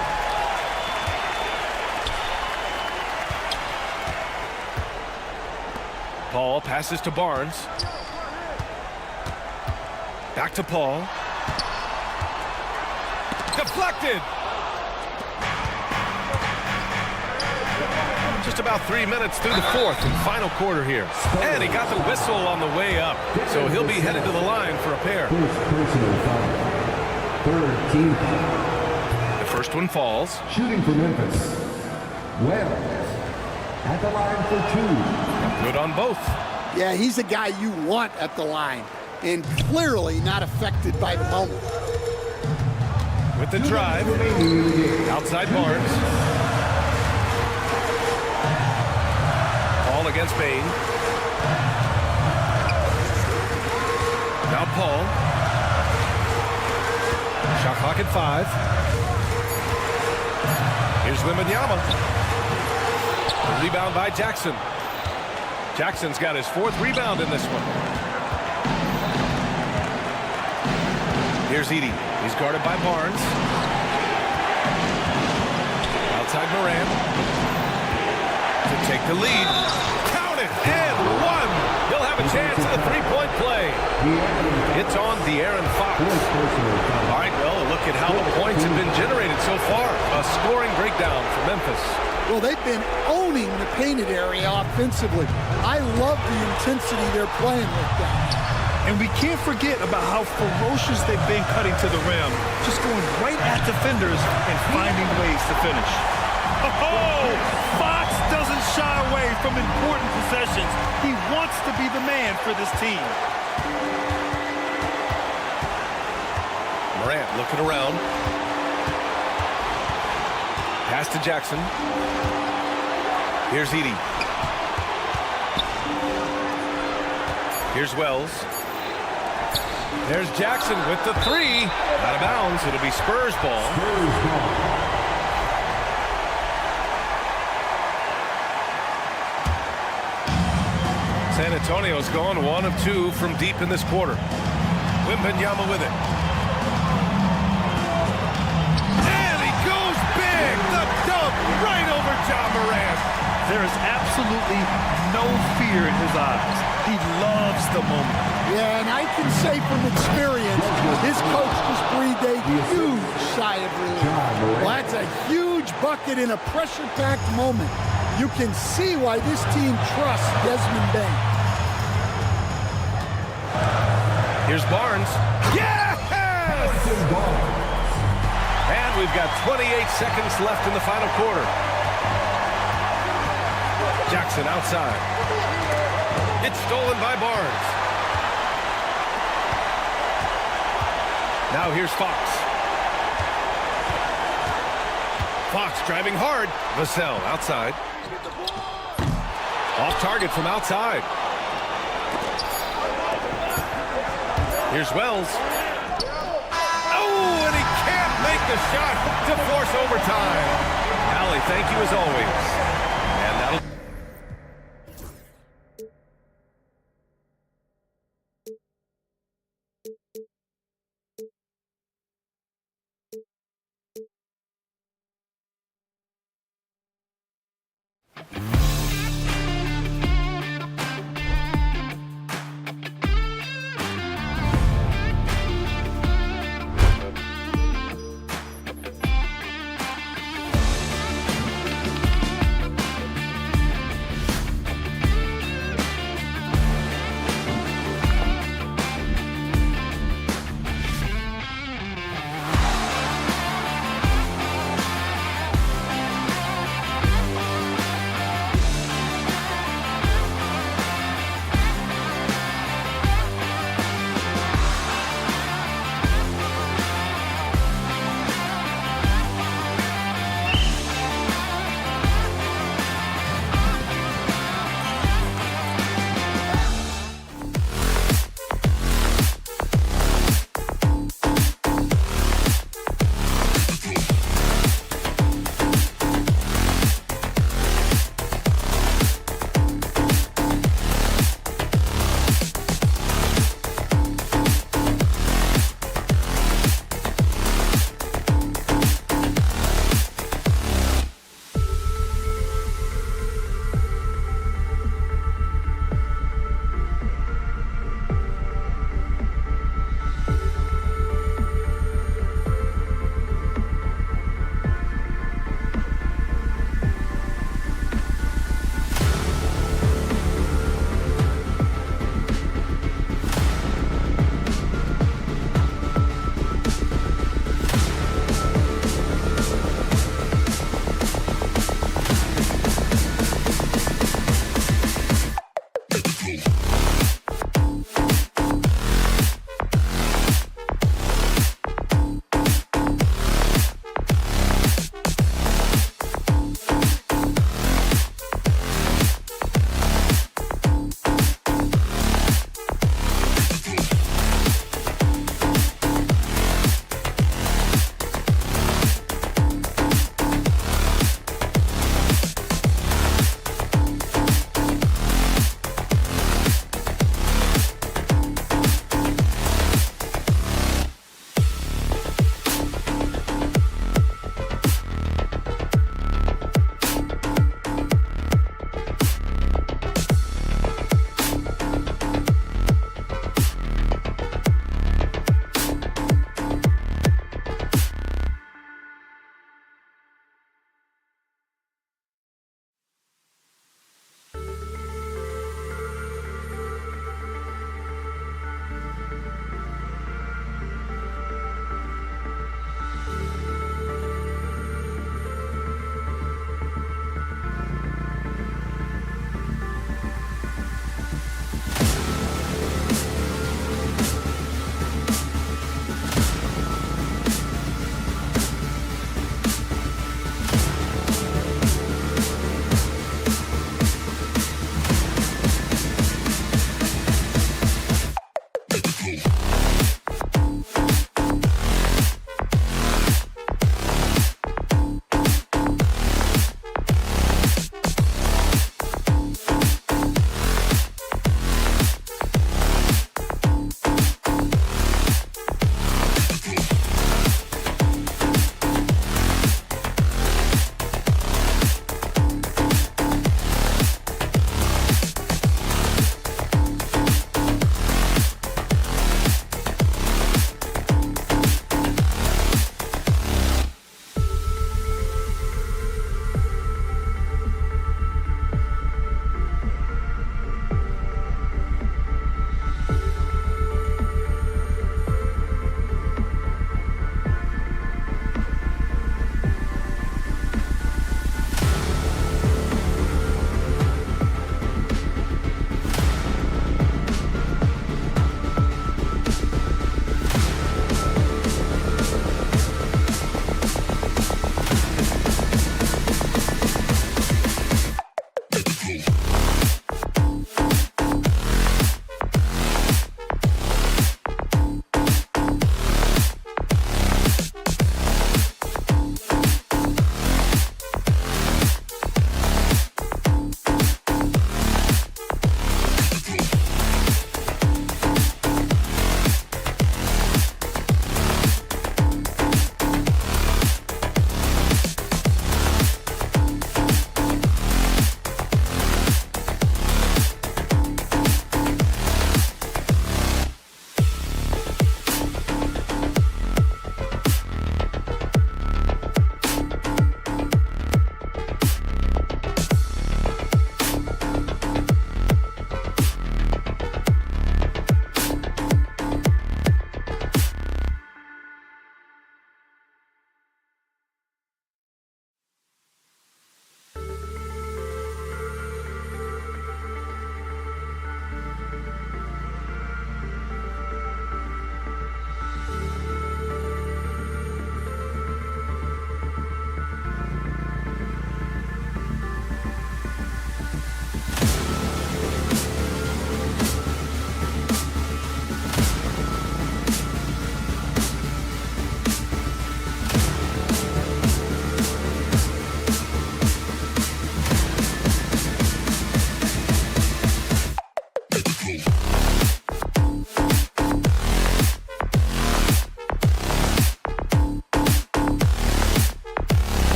Paul passes to Barnes. Back to Paul. Deflected. Just about 3 minutes through the fourth and final quarter here. And he got the whistle on the way up. So he'll be headed to the line for a pair. Third team foul. The first one falls. Shooting for Memphis. Wells at the line for two. Good on both. Yeah, he's a guy you want at the line, and clearly not affected by the moment. With the drive, outside Barnes. Paul against Bain. Now Paul. Shot clock at 5. Here's Wembanyama. A rebound by Jackson. Jackson's got his 4th rebound in this one. Here's Edey. He's guarded by Barnes. Outside Moran. To take the lead. Count it! And one! He'll have a chance at the three-point play. It's on De'Aaron Fox. All right, well, look at how the points have been generated so far. A scoring breakdown for Memphis. Well, they've been owning the painted area offensively. I love the intensity they're playing with that. And we can't forget about how ferocious they've been cutting to the rim, just going right at defenders and finding ways to finish. Oh, Fox doesn't shy away from important possessions. He wants to be the man for this team. Morant looking around. Pass to Jackson. Here's Edey. Here's Wells. There's Jackson with the 3. Out of bounds. It'll be Spurs ball. San Antonio's gone 1 of 2 from deep in this quarter. Wembanyama with it. And he goes big. The dunk right over Ja Morant. There is absolutely no fear in his eyes. He loves the moment. Yeah, and I can say from experience, his coach just breathed a huge sigh of relief. Well, that's a huge bucket in a pressure-packed moment. You can see why this team trusts Desmond Bain. Here's Barnes. Yes! And we've got 28 seconds left in the final quarter. Jackson outside. It's stolen by Barnes. Now here's Fox. Fox driving hard. Vassell outside. Off target from outside. Here's Wells. Oh, and he can't make the shot to force overtime. Allie, thank you as always. And that'll...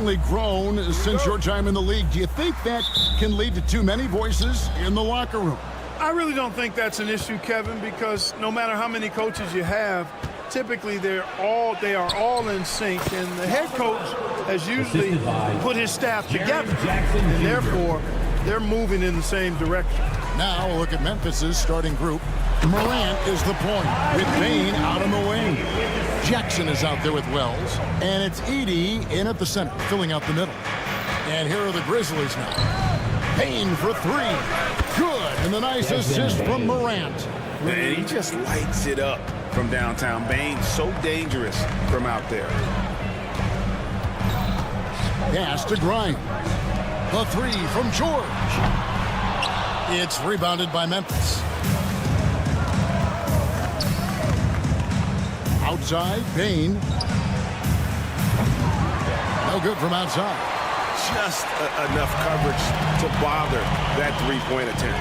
certainly grown since your time in the league. Do you think that can lead to too many voices in the locker room? I really don't think that's an issue, Kevin, because no matter how many coaches you have, typically they are all in sync, and the head coach has usually put his staff together, and therefore they're moving in the same direction. Now a look at Memphis's starting group. Morant is the point with Bane out on the wing. Jackson is out there with Wells, and it's Edey in at the center, filling out the middle. And here are the Grizzlies now. Bane for three. Good, and the nice assist from Morant. And he just lights it up from downtown. Bane so dangerous from out there. Pass to Grimes. The three from George. It's rebounded by Memphis. Outside, Bane. No good from outside. Just enough coverage to bother that three-point attempt.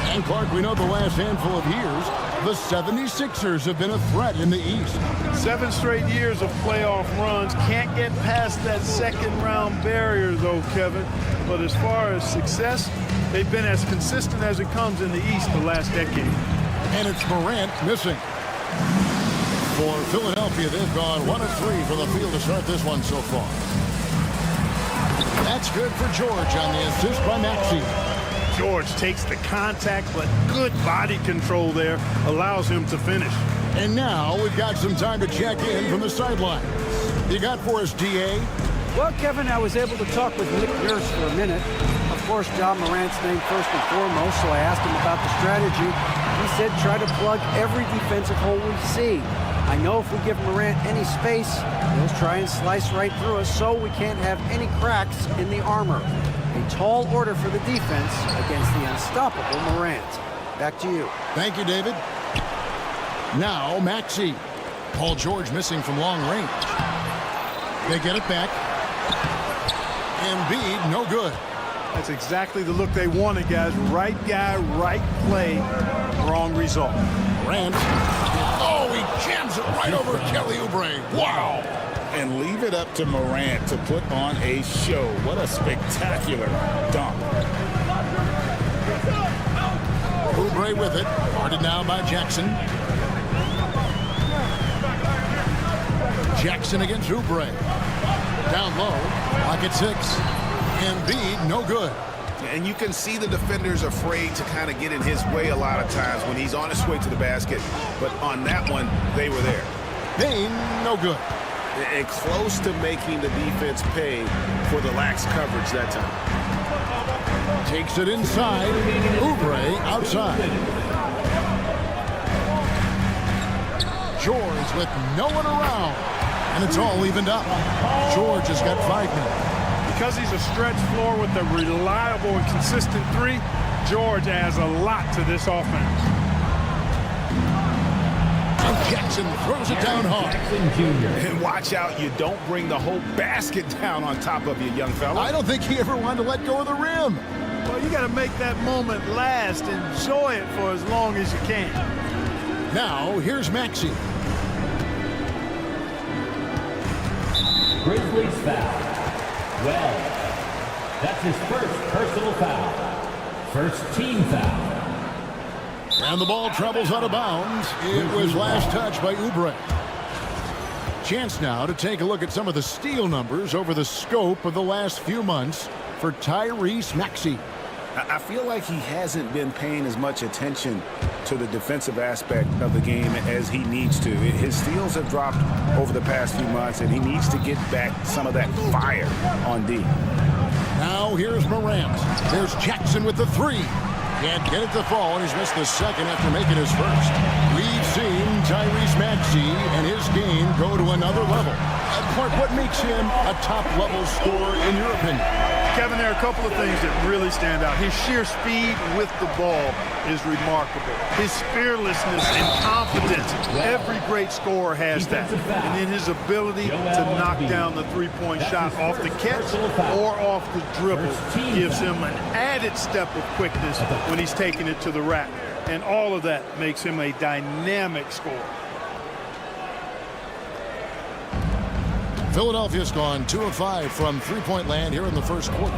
And Clark, we know the last handful of years, the 76ers have been a threat in the East. 7 straight years of playoff runs. Can't get past that second-round barrier, though, Kevin. But as far as success, they've been as consistent as it comes in the East the last decade. And it's Morant missing. For Philadelphia, they've gone 1 of 3 from the field to start this one so far. That's good for George on the assist by Maxey. George takes the contact, but good body control there allows him to finish. And now we've got some time to check in from the sideline. You got for us, DA? Well, Kevin, I was able to talk with Nick Nurse for a minute. Of course, John Morant's name first and foremost, so I asked him about the strategy. He said try to plug every defensive hole we see. I know if we give Morant any space, he'll try and slice right through us, so we can't have any cracks in the armor. A tall order for the defense against the unstoppable Morant. Back to you. Thank you, David. Now, Maxey. Paul George missing from long range. They get it back. Embiid, no good. That's exactly the look they wanted, guys. Right guy, right play, wrong result. Morant. Oh, he jams it right over Kelly Oubre. Wow. And leave it up to Morant to put on a show. What a spectacular dunk. Oubre with it. Guarded now by Jackson. Jackson against Oubre. Down low. Lock at 6. Embiid, no good. And you can see the defenders afraid to kind of get in his way a lot of times when he's on his way to the basket. But on that one, they were there. Bane, no good. And close to making the defense pay for the lax coverage that time. Takes it inside. Oubre outside. George with no one around. And it's all evened up. George has got 5 minutes. Because he's a stretch floor with a reliable and consistent three, George adds a lot to this offense. And Jackson throws it down hard. And watch out, you don't bring the whole basket down on top of you, young fella. I don't think he ever wanted to let go of the rim. Well, you got to make that moment last. Enjoy it for as long as you can. Now, here's Maxey. Grizzlies foul. Well, that's his first personal foul. First team foul. And the ball travels out of bounds. It was last touched by Oubre. Chance now to take a look at some of the steal numbers over the scope of the last few months for Tyrese Maxey. I feel like he hasn't been paying as much attention to the defensive aspect of the game as he needs to. His steals have dropped over the past few months, and he needs to get back some of that fire on D. Now here's Morant. There's Jackson with the three. Can't get it to fall, and he's missed the second after making his first. We've seen Tyrese Maxey and his game go to another level. Clark, what makes him a top-level scorer in your opinion? Kevin, there are a couple of things that really stand out. His sheer speed with the ball is remarkable. His fearlessness and confidence. Every great scorer has that. And then his ability to knock down the three-point shot off the catch or off the dribble gives him an added step of quickness when he's taking it to the rack. And all of that makes him a dynamic scorer. Philadelphia's gone 2 of 5 from three-point land here in the first quarter.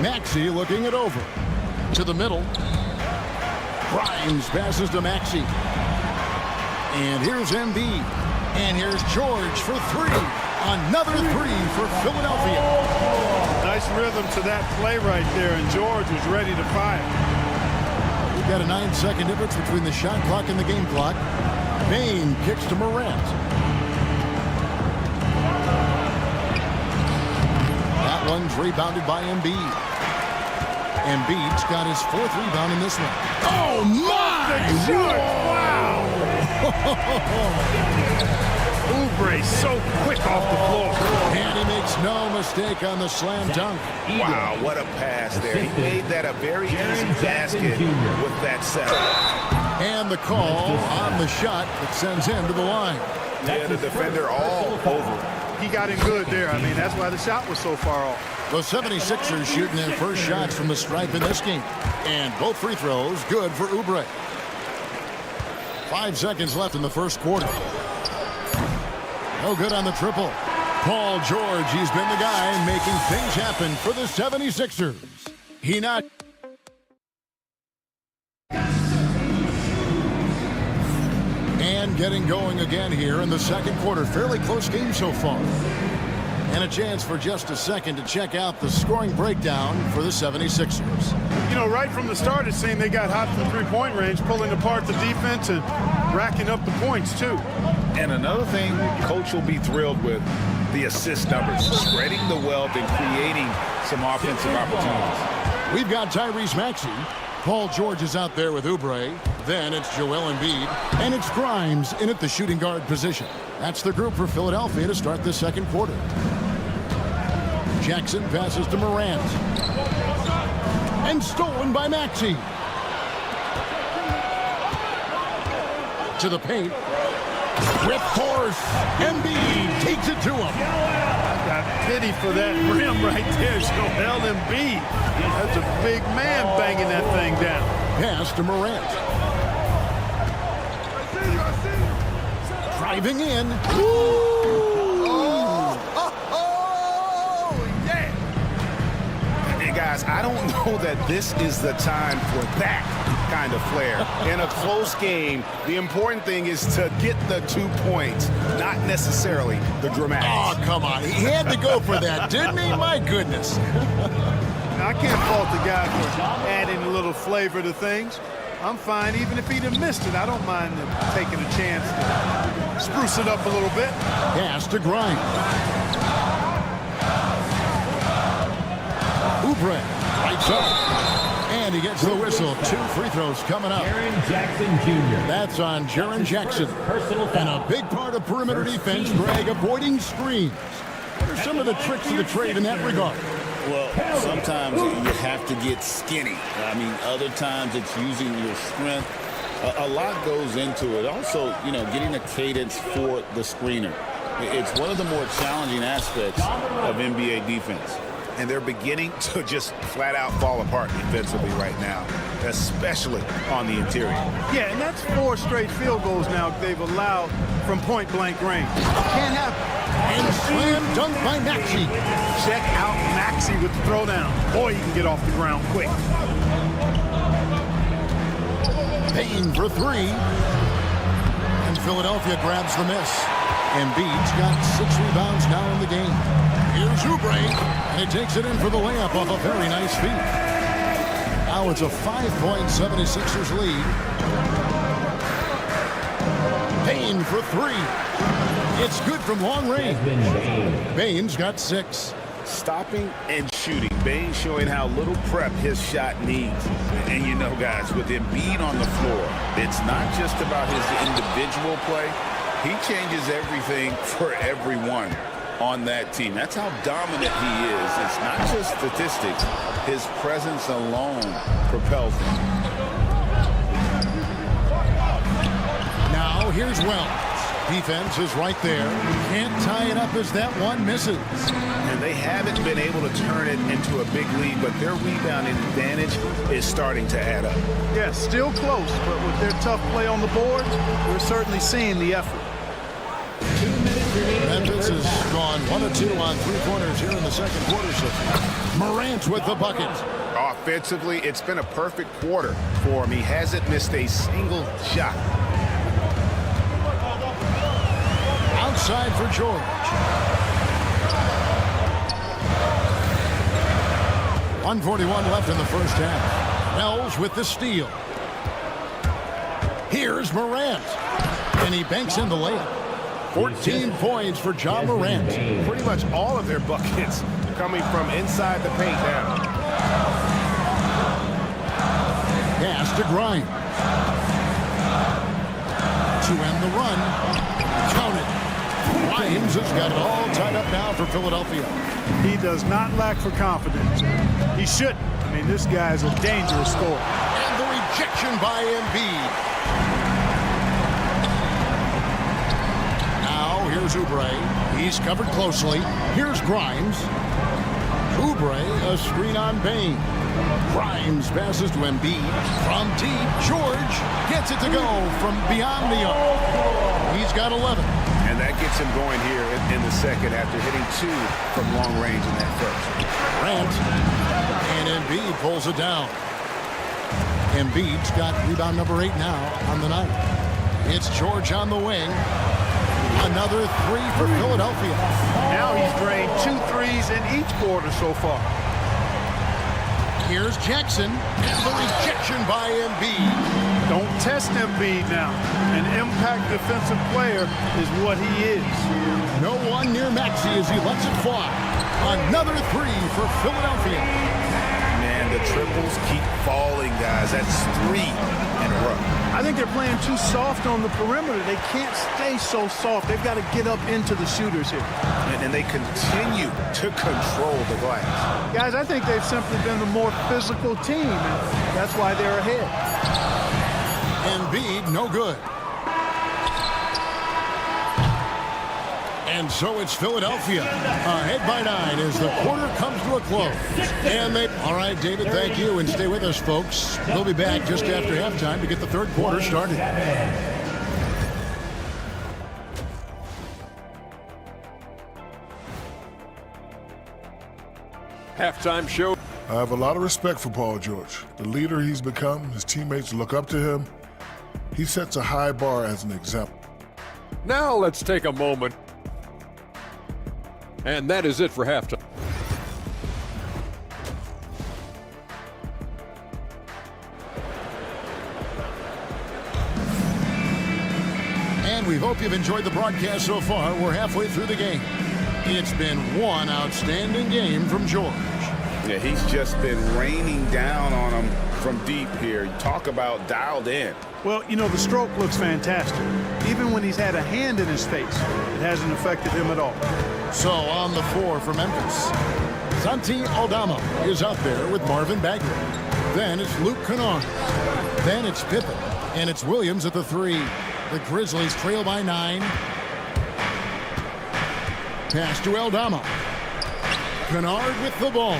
Maxey looking it over. To the middle. Grimes passes to Maxey. And here's Embiid. And here's George for three. Another three for Philadelphia. Nice rhythm to that play right there, and George was ready to fire. We've got a 9-second difference between the shot clock and the game clock. Bane kicks to Morant. That one's rebounded by Embiid. Embiid's got his 4th rebound in this one. Oh, my! Wow! Oubre so quick off the floor. And he makes no mistake on the slam dunk. Wow, what a pass there. He made that a very easy basket with that setup. And the call on the shot that sends him to the line. Yeah, the defender all over. He got in good there. I mean, that's why the shot was so far off. The 76ers shooting their first shots from the stripe in this game. And both free throws good for Oubre. 5 seconds left in the first quarter. No good on the triple. Paul George, he's been the guy making things happen for the 76ers. He not... And getting going again here in the second quarter. Fairly close game so far. And a chance for just a second to check out the scoring breakdown for the 76ers. You know, right from the start, it seemed they got hot from three-point range, pulling apart the defense and racking up the points, too. And another thing Coach will be thrilled with, the assist numbers, spreading the wealth and creating some offensive opportunities. We've got Tyrese Maxey. Paul George is out there with Oubre. Then it's Joel Embiid. And it's Grimes in at the shooting guard position. That's the group for Philadelphia to start the second quarter. Jackson passes to Morant. And stolen by Maxey. To the paint. With force. Embiid takes it to him. Got pity for that rim right there, Joel Embiid. That's a big man banging that thing down. Pass to Morant. Driving in. Yeah. And guys, I don't know that this is the time for that kind of flair. In a close game, the important thing is to get the 2 points, not necessarily the dramatics. Oh, come on. He had to go for that, didn't he? My goodness. I can't fault the guy for adding a little flavor to things. I'm fine. Even if he'd have missed it, I don't mind taking a chance to spruce it up a little bit. Pass to Grimes. Oubre lights up. And he gets the whistle. 2 free throws coming up. Jaren Jackson Jr. That's on Jaren Jackson. And a big part of perimeter defense, Greg, avoiding screens. What are some of the tricks of the trade in that regard? Well, sometimes you have to get skinny. I mean, other times it's using your strength. A lot goes into it. Also, you know, getting a cadence for the screener. It's one of the more challenging aspects of NBA defense. And they're beginning to just flat out fall apart defensively right now, especially on the interior. Yeah, and that's 4 straight field goals now they've allowed from point-blank range. Can't have And slam dunk by Maxey. Check out Maxey with the throwdown. Boy, he can get off the ground quick. Payne for 3. And Philadelphia grabs the miss. Embiid's got 6 rebounds now in the game. Here's Oubre, and he takes it in for the layup off a very nice feed. Now it's a 5-point 76ers lead. Payne for 3. It's good from long range. Bane's got 6. Stopping and shooting. Bane showing how little prep his shot needs. And you know, guys, with Embiid on the floor, it's not just about his individual play. He changes everything for everyone on that team. That's how dominant he is. It's not just statistics. His presence alone propels him. Now here's Wells. Defense is right there. Can't tie it up as that one misses. And they haven't been able to turn it into a big lead, but their rebounding advantage is starting to add up. Yeah, still close, but with their tough play on the board, we're certainly seeing the effort. Memphis has gone 1 of 2 on three-pointers here in the second quarter so far. Morant with the bucket. Offensively, it's been a perfect quarter for him. He hasn't missed a single shot. Outside for George. 1:41 left in the first half. Wells with the steal. Here's Morant. And he banks in the layup. 14 points for John Morant. Pretty much all of their buckets coming from inside the paint now. Pass to Grimes. To end the run. Count it. Grimes has got it all tied up now for Philadelphia. He does not lack for confidence. He shouldn't. I mean, this guy is a dangerous scorer. And the rejection by Embiid. Now here's Oubre. He's covered closely. Here's Grimes. Oubre, a screen on Bane. Grimes passes to Embiid. From deep, George gets it to go from beyond the arc. He's got 11. And that gets him going here in the second after hitting 2 from long range in that first. Grant. And Embiid pulls it down. Embiid's got rebound number 8 now on the night. It's George on the wing. Another 3 for Philadelphia. Now he's drained 2 threes in each quarter so far. Here's Jackson. And the rejection by Embiid. Don't test Embiid now. An impact defensive player is what he is. No one near Maxey as he lets it fly. Another 3 for Philadelphia. Man, the triples keep falling, guys. That's 3 in a row. I think they're playing too soft on the perimeter. They can't stay so soft. They've got to get up into the shooters here. And they continue to control the glass. Guys, I think they've simply been the more physical team, and that's why they're ahead. Embiid, no good. And so it's Philadelphia ahead by 9 as the quarter comes to a close. And all right, David, thank you, and stay with us, folks. We'll be back just after halftime to get the third quarter started. Halftime show. I have a lot of respect for Paul George. The leader he's become, his teammates look up to him. He sets a high bar as an example. Now let's take a moment. And that is it for halftime. And we hope you've enjoyed the broadcast so far. We're halfway through the game. It's been one outstanding game from George. Yeah, he's just been raining down on them from deep here. Talk about dialed in. Well, you know, the stroke looks fantastic. Even when he's had a hand in his face, it hasn't affected him at all. So on the 4 for Memphis, Santi Aldama is out there with Marvin Bagley. Then it's Luke Kennard. Then it's Pippen. And it's Williams at the 3. The Grizzlies trail by 9. Pass to Aldama. Kennard with the ball.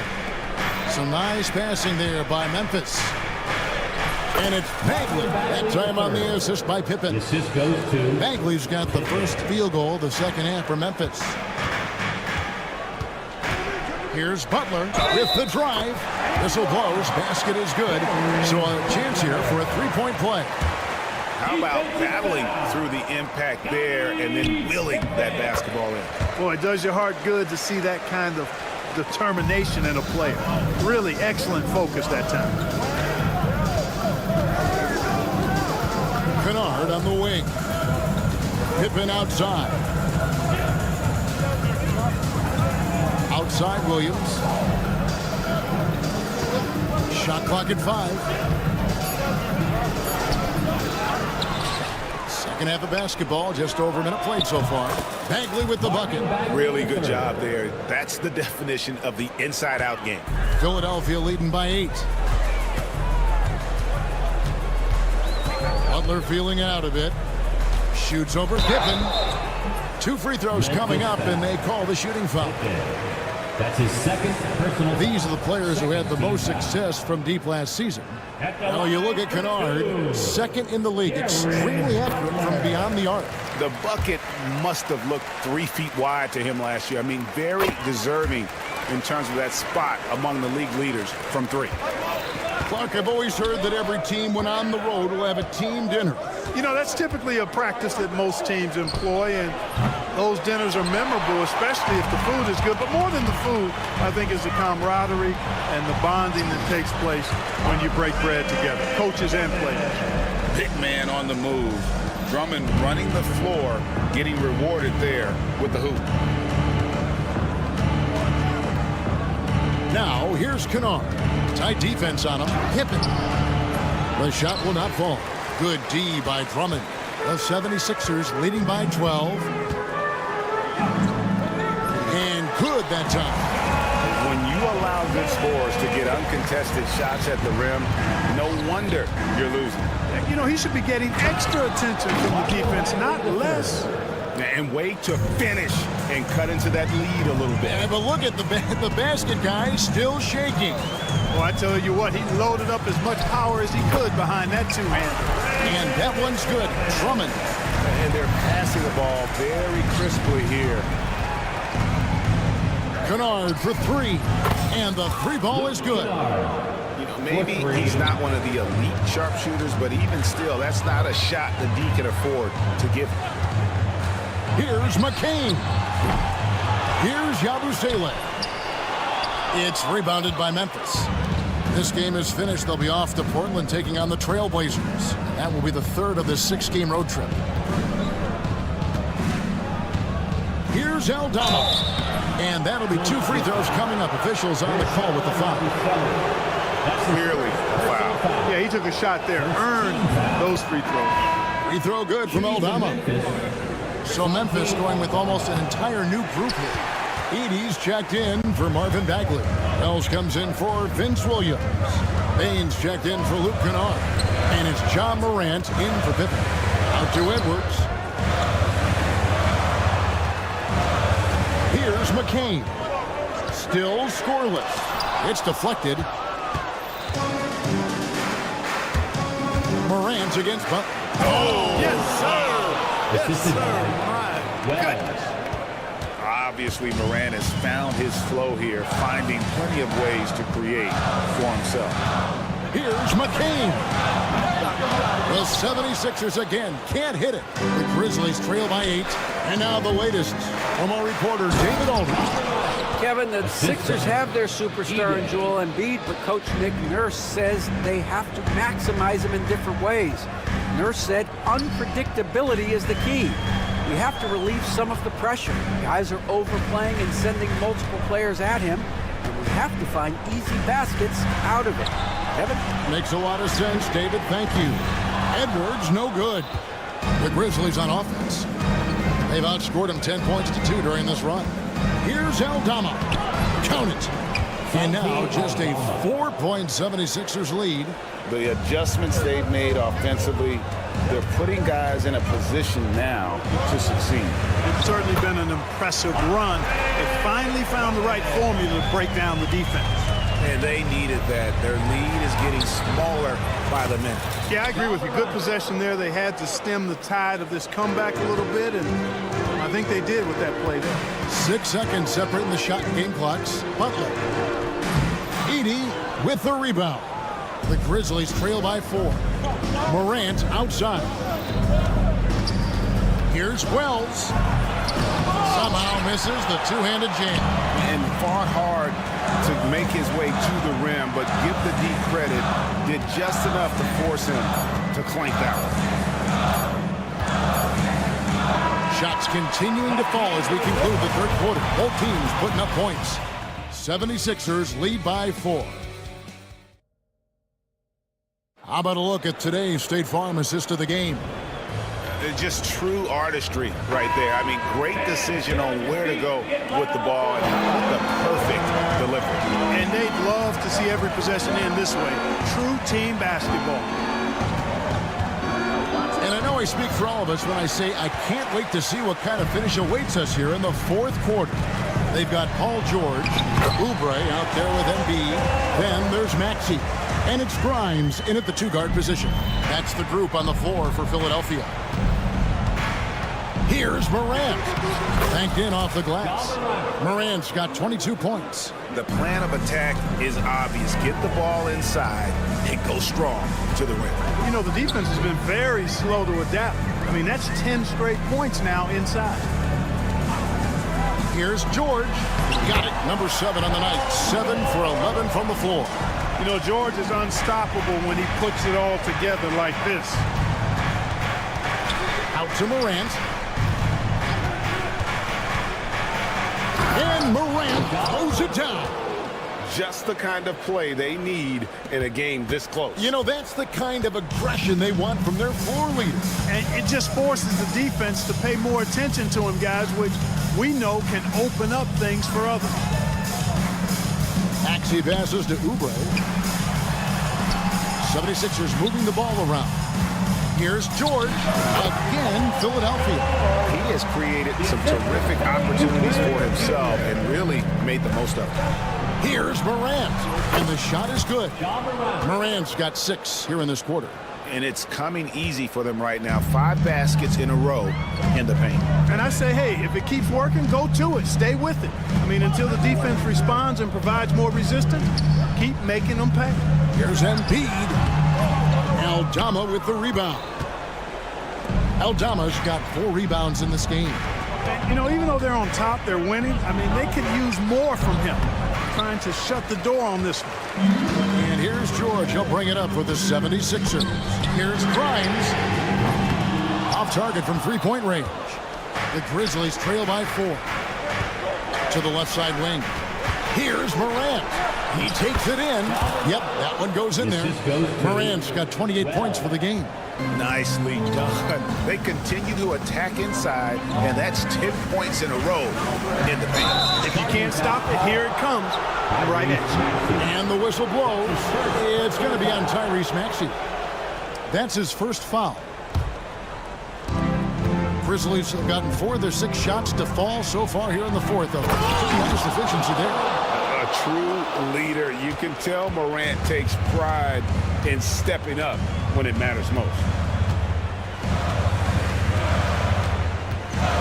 Some nice passing there by Memphis. And it's Bagley. That time on the assist by Pippen. Assist goes to Bagley's got the first field goal of the second half for Memphis. Here's Butler with the drive. Whistle blows. Basket is good. So a chance here for a three-point play. How about battling through the impact there and then willing that basketball in? Boy, it does your heart good to see that kind of determination in a player. Really excellent focus that time. Kennard on the wing. Pippen outside. Outside Williams. Shot clock at 5. Second half of basketball, just over a minute played so far. Bagley with the bucket. Really good job there. That's the definition of the inside-out game. Philadelphia leading by 8. Butler feeling out of it. Shoots over Pippen. 2 free throws coming up, and they call the shooting foul. That's his second personal. These are the players who had the most success from deep last season. Now you look at Kennard, second in the league, extremely accurate from beyond the arc. The bucket must have looked 3 feet wide to him last year. I mean, very deserving in terms of that spot among the league leaders from 3. Clark, I've always heard that every team when on the road will have a team dinner. You know, that's typically a practice that most teams employ, and those dinners are memorable, especially if the food is good. But more than the food, I think, is the camaraderie and the bonding that takes place when you break bread together, coaches and players. Big man on the move. Drummond running the floor, getting rewarded there with the hoop. Now, here's Kennard. Tight defense on him. Pippen. The shot will not fall. Good D by Drummond. The 76ers leading by 12. And good that time. When you allow good scorers to get uncontested shots at the rim, no wonder you're losing. You know, he should be getting extra attention from the defense, not less. And wait to finish and cut into that lead a little bit. But look at the basket guy still shaking. Well, I tell you what, he loaded up as much power as he could behind that two-hander. And that one's good. Drummond. And they're passing the ball very crisply here. Kennard for 3. And the 3 ball is good. You know, maybe he's not one of the elite sharpshooters, but even still, that's not a shot the D can afford to give. Here's McCain. Here's Yabusele. It's rebounded by Memphis. This game is finished. They'll be off to Portland taking on the Trailblazers. That will be the 3rd of this 6-game road trip. Here's Aldama. And that'll be 2 free throws coming up. Officials on the call with the foul. Clearly a foul. Yeah, he took a shot there. Earned those free throws. Free throw good from Aldama. So Memphis going with almost an entire new group here. Edey's checked in for Marvin Bagley. Wells comes in for Vince Williams. Baines checked in for Luke Kennard. And it's John Morant in for Pippen. Out to Edwards. Here's McCain. Still scoreless. It's deflected. Morant against Butler. Oh, yes, sir. Yes, sir. My goodness. Obviously, Morant has found his flow here, finding plenty of ways to create for himself. Here's McCain. The 76ers again can't hit it. The Grizzlies trail by 8. And now the latest from our reporter, David Aldridge. Kevin, the Sixers have their superstar in Joel Embiid, but Coach Nick Nurse says they have to maximize him in different ways. Nurse said unpredictability is the key. We have to relieve some of the pressure. Guys are overplaying and sending multiple players at him, and we have to find easy baskets out of it. Kevin? Makes a lot of sense, David. Thank you. Edwards, no good. The Grizzlies on offense. They've outscored him 10 points to 2 during this run. Here's Aldama. Count it. And now just a 4-point 76ers lead. The adjustments they've made offensively, they're putting guys in a position now to succeed. It's certainly been an impressive run. They finally found the right formula to break down the defense. And they needed that. Their lead is getting smaller by the minute. Yeah, I agree with you. Good possession there. They had to stem the tide of this comeback a little bit, and I think they did with that play there. 6 seconds separating the shot and game clocks. Butler. Edey with the rebound. The Grizzlies trail by 4. Morant outside. Here's Wells. Somehow misses the two-handed jam. And fought hard to make his way to the rim, but give the D credit, did just enough to force him to clank out. Shots continuing to fall as we conclude the third quarter. Both teams putting up points. 76ers lead by 4. How about a look at today's State Farm assist of the game? Just true artistry right there. I mean, great decision on where to go with the ball and the perfect delivery. And they'd love to see every possession end this way. True team basketball. And I know I speak for all of us when I say I can't wait to see what kind of finish awaits us here in the fourth quarter. They've got Paul George, Oubre out there with Embiid. Then there's Maxey. And it's Grimes in at the 2 guard position. That's the group on the floor for Philadelphia. Here's Morant. Banked in off the glass. Morant's got 22 points. The plan of attack is obvious. Get the ball inside and go strong to the rim. You know, the defense has been very slow to adapt. I mean, that's 10 straight points now inside. Here's George. Got it. Number 7 on the night. 7 for 11 from the floor. You know, George is unstoppable when he puts it all together like this. Out to Morant. And Morant throws it down. Just the kind of play they need in a game this close. You know, that's the kind of aggression they want from their floor leader. And it just forces the defense to pay more attention to him, guys, which we know can open up things for others. Maxey passes to Oubre. 76ers moving the ball around. Here's George. Again, Philadelphia. He has created some terrific opportunities for himself and really made the most of it. Here's Morant. And the shot is good. Morant's got 6 here in this quarter. And it's coming easy for them right now. 5 baskets in a row in the paint. And I say, hey, if it keeps working, go to it. Stay with it. I mean, until the defense responds and provides more resistance, keep making them pay. Here's Embiid. Aldama with the rebound. Aldama's got 4 rebounds in this game. You know, even though they're on top, they're winning. I mean, they could use more from him. Trying to shut the door on this one. And here's George. He'll bring it up with the 76ers. Here's Grimes. Off target from 3-point range. The Grizzlies trail by 4. To the left side wing. Here's Morant. He takes it in. Yep, that one goes in there. Morant's got 28 points for the game. Nicely done. They continue to attack inside, and that's 10 points in a row in the paint. If you can't stop it, here it comes. Right at you. And the whistle blows. It's going to be on Tyrese Maxey. That's his first foul. Grizzlies have gotten 4 of their 6 shots to fall so far here in the 4th. Tremendous efficiency there. A true leader. You can tell Morant takes pride in stepping up when it matters most.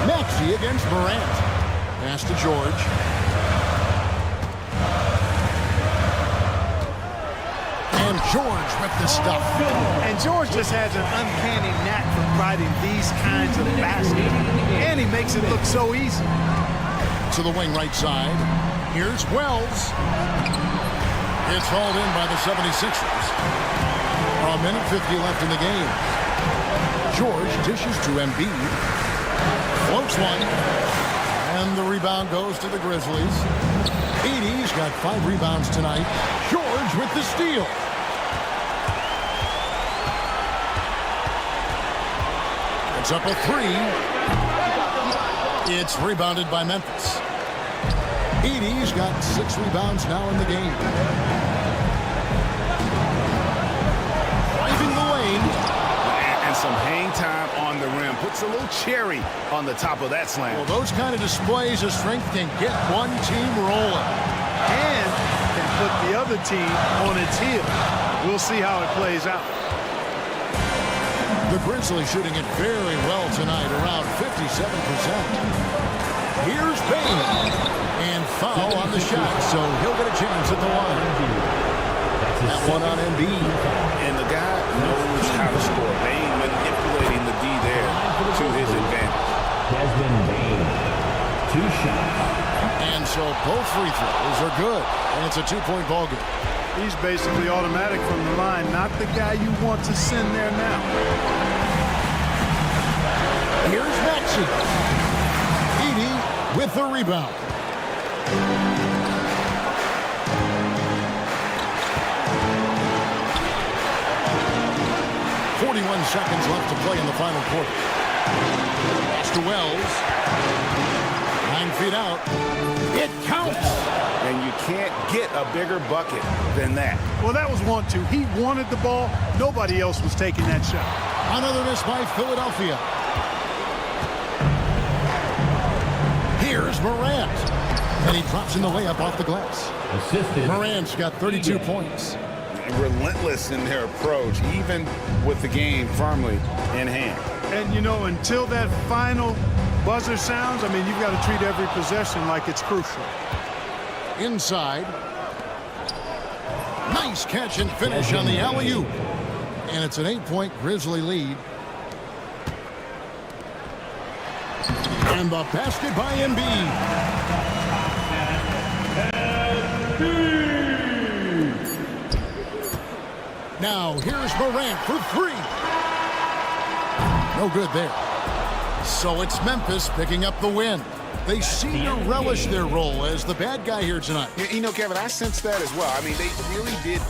Maxey against Morant. Pass to George. And George with the stuff. And George just has an uncanny knack for providing these kinds of baskets. And he makes it look so easy. To the wing right side. Here's Wells. It's hauled in by the 76ers. A minute 50 left in the game. George dishes to Embiid. Floats one. And the rebound goes to the Grizzlies. 80's got 5 rebounds tonight. George with the steal. It's up a 3. It's rebounded by Memphis. 80's got 6 rebounds now in the game. Driving the lane. And some hang time on the rim. Puts a little cherry on the top of that slam. Well, those kind of displays of strength can get one team rolling. And can put the other team on its heels. We'll see how it plays out. The Grizzlies shooting it very well tonight, around 57%. Here's Payne. And foul on the shot, so he'll get a chance at the line. That one on Embiid. And the guy knows how to score. Payne manipulating the D there to his advantage. Desmond Bain, 2 shots. And so both free throws are good. And it's a 2-point ball game. He's basically automatic from the line, not the guy you want to send there now. Here's Maxey. Edey with the rebound. Seconds left to play in the final quarter. Pass to Wells. 9 feet out. It counts. And you can't get a bigger bucket than that. Well, that was 1-2. He wanted the ball. Nobody else was taking that shot. Another miss by Philadelphia. Here's Morant. And he drops in the layup off the glass. Assisted. Morant's got 32 points. Relentless in their approach, even with the game firmly in hand. And, you know, until that final buzzer sounds, I mean, you've got to treat every possession like it's crucial. Inside. Nice catch and finish on the alley-oop. And it's an 8-point Grizzly lead. And the basket by Embiid. Now here's Morant for three. No good there. So it's Memphis picking up the win. They seem to relish their role as the bad guy here tonight. You know, Kevin, I sense that as well. I mean, they really did.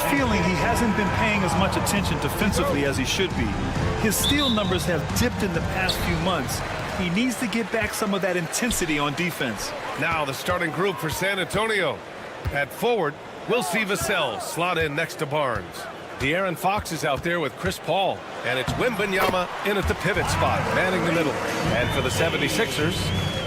feeling he hasn't been paying as much attention defensively as he should be. His steal numbers have dipped in the past few months. He needs to get back some of that intensity on defense. Now the starting group for San Antonio. At forward, we'll see Vassell slot in next to Barnes. De'Aaron Fox is out there with Chris Paul, and it's Wembanyama in at the pivot spot, manning the middle. And for the 76ers,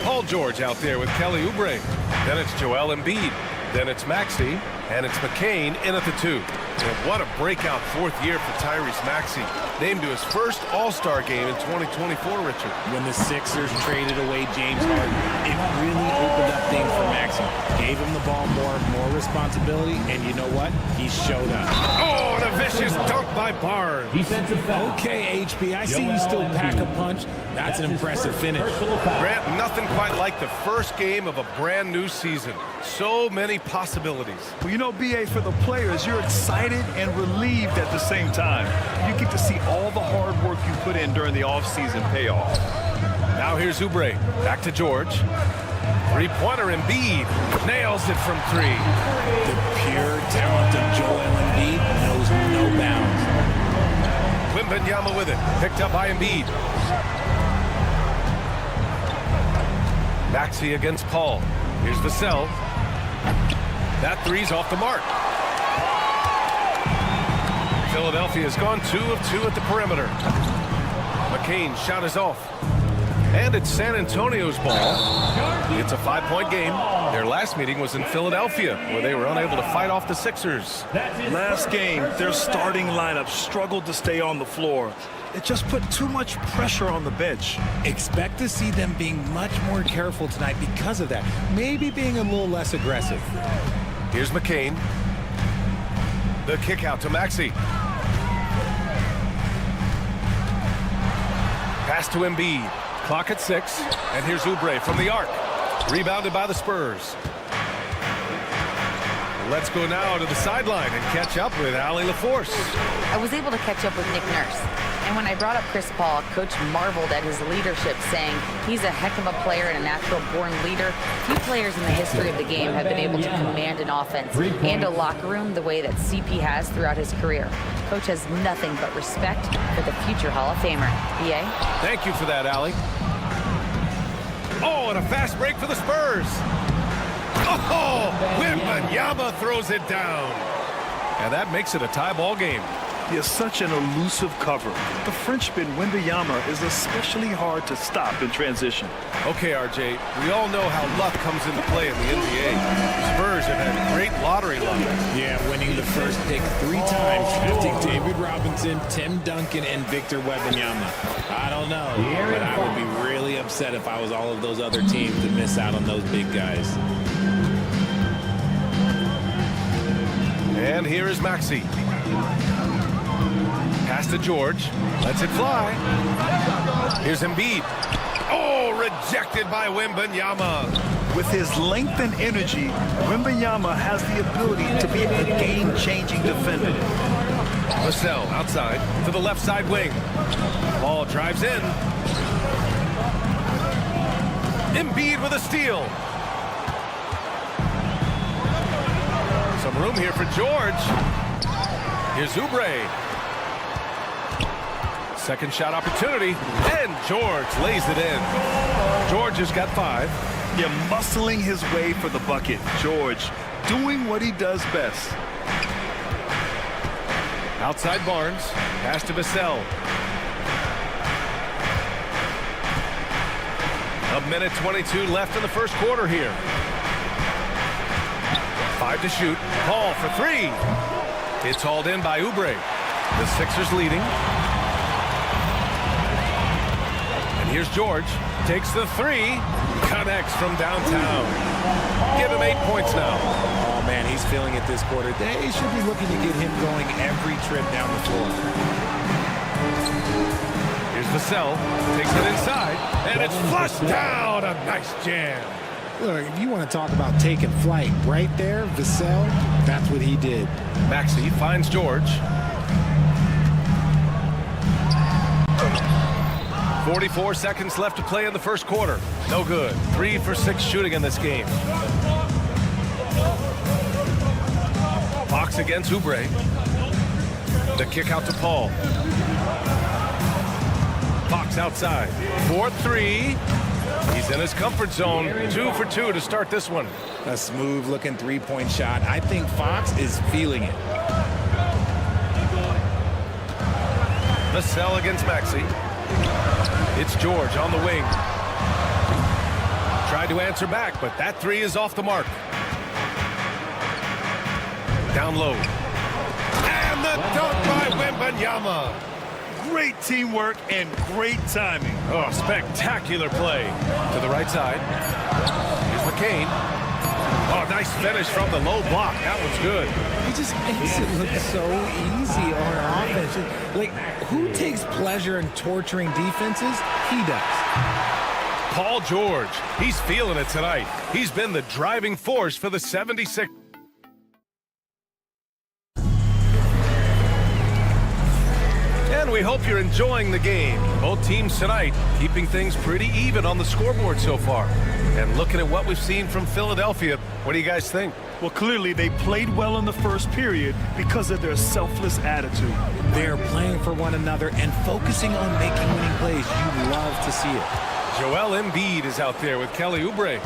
Paul George out there with Kelly Oubre. Then it's Joel Embiid. Then it's Maxey, and it's McCain in at the 2. And what a breakout fourth year for Tyrese Maxey. Named to his first All-Star game in 2024, Richard. When the Sixers traded away James Harden, it really opened up things for Maxey. Gave him the ball more responsibility, and you know what? He showed up. Oh, and a vicious dunk by Barnes. Defensive foul. Okay, HB, I see you still pack a punch. That's an impressive finish. Grant, nothing quite like the first game of a brand new season. So many possibilities. Well, you know, BA, for the players, you're excited and relieved at the same time. You get to see all the hard work you put in during the offseason pay off. Now here's Oubre. Back to George. Three-pointer Embiid. Nails it from 3. The pure talent of Joel Embiid knows no bounds. Wembanyama with it. Picked up by Embiid. Maxey against Paul. Here's Vassell. That three's off the mark. Philadelphia's gone 2 of 2 at the perimeter. McCain shot is off. And it's San Antonio's ball. It's a 5-point game. Their last meeting was in Philadelphia, where they were unable to fight off the Sixers. Last game, their starting lineup struggled to stay on the floor. It just put too much pressure on the bench. Expect to see them being much more careful tonight because of that. Maybe being a little less aggressive. Here's McCain. The kick out to Maxey. Pass to Embiid. Clock at 6. And here's Oubre from the arc. Rebounded by the Spurs. Let's go now to the sideline and catch up with Allie LaForce. I was able to catch up with Nick Nurse. And when I brought up Chris Paul, Coach marveled at his leadership, saying he's a heck of a player and a natural-born leader. Few players in the history of the game have been able to command an offense and a locker room the way that CP has throughout his career. Coach has nothing but respect for the future Hall of Famer. BA? Thank you for that, Allie. Oh, and a fast break for the Spurs. Oh, Wembanyama throws it down. And that makes it a tie ball game. He is such an elusive cover. The Frenchman, Wembanyama, is especially hard to stop in transition. Okay, RJ, we all know how luck comes into play in the NBA. Spurs have had great lottery luck. Yeah, winning the first pick 3 times, drafting David Robinson, Tim Duncan, and Victor Wembanyama. I don't know, but I would be really upset if I was all of those other teams to miss out on those big guys. And here is Maxey. Pass to George. Lets it fly. Here's Embiid. Oh, rejected by Wembanyama. With his length and energy, Wembanyama has the ability to be a game-changing defender. Vassell outside to the left side wing. Ball drives in. Embiid with a steal. Some room here for George. Here's Oubre. Second shot opportunity, and George lays it in. George has got 5. Yeah, muscling his way for the bucket. George doing what he does best. Outside Barnes, pass to Vassell. 1:22 left in the first quarter here. 5 to shoot. Paul for 3. It's hauled in by Oubre. The Sixers leading. Here's George, takes the 3, connects from downtown. Give him 8 points now. Oh, man, he's feeling it this quarter. They should be looking to get him going every trip down the floor. Here's Vassell, takes it inside, and it's flushed down. A nice jam. Look, if you want to talk about taking flight, right there, Vassell, that's what he did. Maxey finds George. 44 seconds left to play in the first quarter. No good. 3 for 6 shooting in this game. Fox against Oubre. The kick out to Paul. Fox outside. 4-3. He's in his comfort zone. 2 for 2 to start this one. A smooth-looking three-point shot. I think Fox is feeling it. Vassell against Maxey. It's George on the wing. Tried to answer back, but that three is off the mark. Down low. And the dunk by Wembanyama. Great teamwork and great timing. Oh, spectacular play. To the right side. Here's McCain. Oh, nice finish from the low block. That was good. He just makes it look so easy on offense. Like, who takes pleasure in torturing defenses? He does. Paul George. He's feeling it tonight. He's been the driving force for the 76. And we hope you're enjoying the game. Both teams tonight keeping things pretty even on the scoreboard so far. And looking at what we've seen from Philadelphia, what do you guys think? Well, clearly they played well in the first period because of their selfless attitude. They're playing for one another and focusing on making winning plays. You love to see it. Joel Embiid is out there with Kelly Oubre.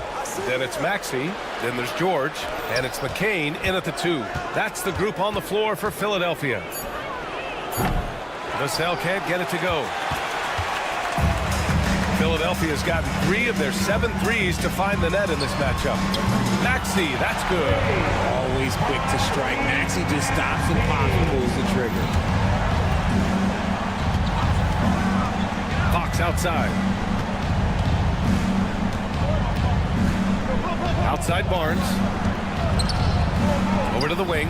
Then it's Maxey. Then there's George. And it's McCain in at the 2. That's the group on the floor for Philadelphia. Vassell can't get it to go. Philadelphia's gotten 3 of their 7 threes to find the net in this matchup. Maxey, that's good. Always quick to strike. Maxey just stops and pops and pulls the trigger. Fox outside. Outside Barnes. Over to the wing.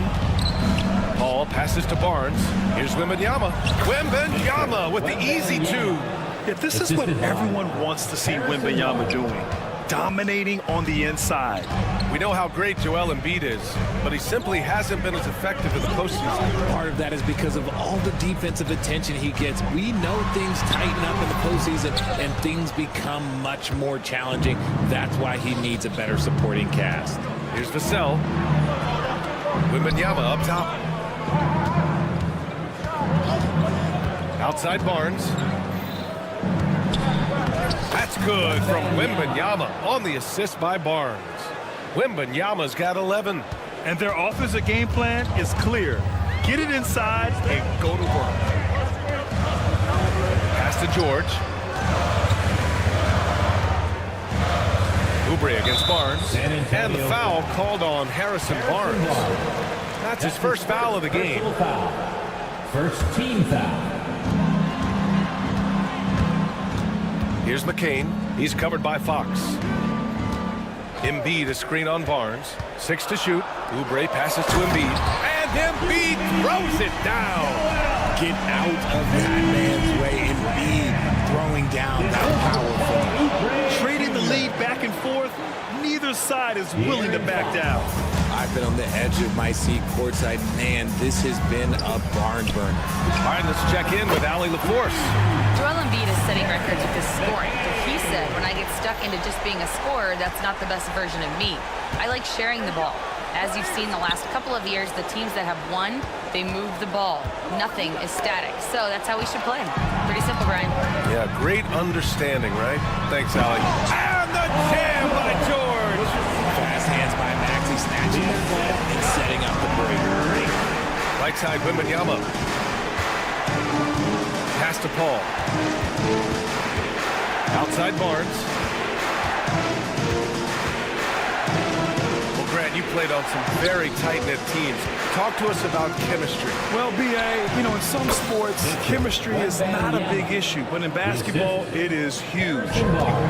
Paul passes to Barnes. Here's Wembanyama. Wembanyama with the easy 2. Yeah, this is what everyone wants to see Wembanyama doing. Dominating on the inside. We know how great Joel Embiid is, but he simply hasn't been as effective in the postseason. Part of that is because of all the defensive attention he gets. We know things tighten up in the postseason and things become much more challenging. That's why he needs a better supporting cast. Here's Vassell. Wembanyama up top. Outside Barnes. That's good from Wembanyama on the assist by Barnes. Wembanyama's got 11. And their offensive game plan is clear. Get it inside and go to work. Pass to George. Oubre against Barnes. And the foul called on Harrison Barnes. That's his first foul of the game. First team foul. Here's McCain. He's covered by Fox. Embiid a screen on Barnes. 6 to shoot. Oubre passes to Embiid. And Embiid throws it down. Get out of that man's way. Embiid throwing down that powerful. Trading the lead back and forth. Neither side is willing to back down. I've been on the edge of my seat courtside. Man, this has been a barn burner. All right, let's check in with Allie LaForce. Joel Embiid is setting records with his scoring. He said, when I get stuck into just being a scorer, that's not the best version of me. I like sharing the ball. As you've seen the last couple of years, the teams that have won, they move the ball. Nothing is static. So that's how we should play. Pretty simple, Brian. Yeah, great understanding, right? Thanks, Allie. And the jam by George. Fast hands by Maxey, snatching the ball and setting up the break. Right side, Wembanyama. Pass to Paul. Outside Barnes. Well, Grant, you played on some very tight-knit teams. Talk to us about chemistry. Well, B.A., in some sports, chemistry is not a big issue. But in basketball, it is huge. You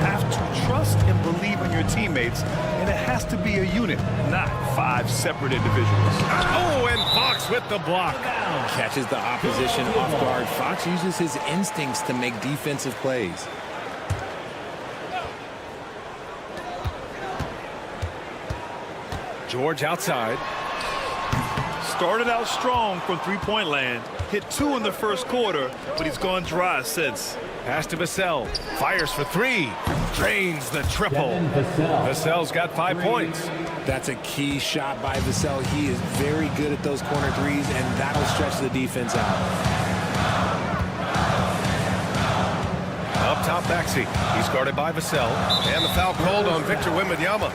have to trust and believe in your teammates, and it has to be a unit, not 5 separate individuals. Oh, and Fox with the block. Catches the opposition off guard. Fox uses his instincts to make defensive plays. George outside. Started out strong from three-point land. Hit 2 in the first quarter, but he's gone dry since. Pass to Vassell. Fires for three. Drains the triple. Vassell's got 5 points. That's a key shot by Vassell. He is very good at those corner threes, and that'll stretch the defense out. Up top, Maxey. He's guarded by Vassell. And the foul called on Victor Wembanyama.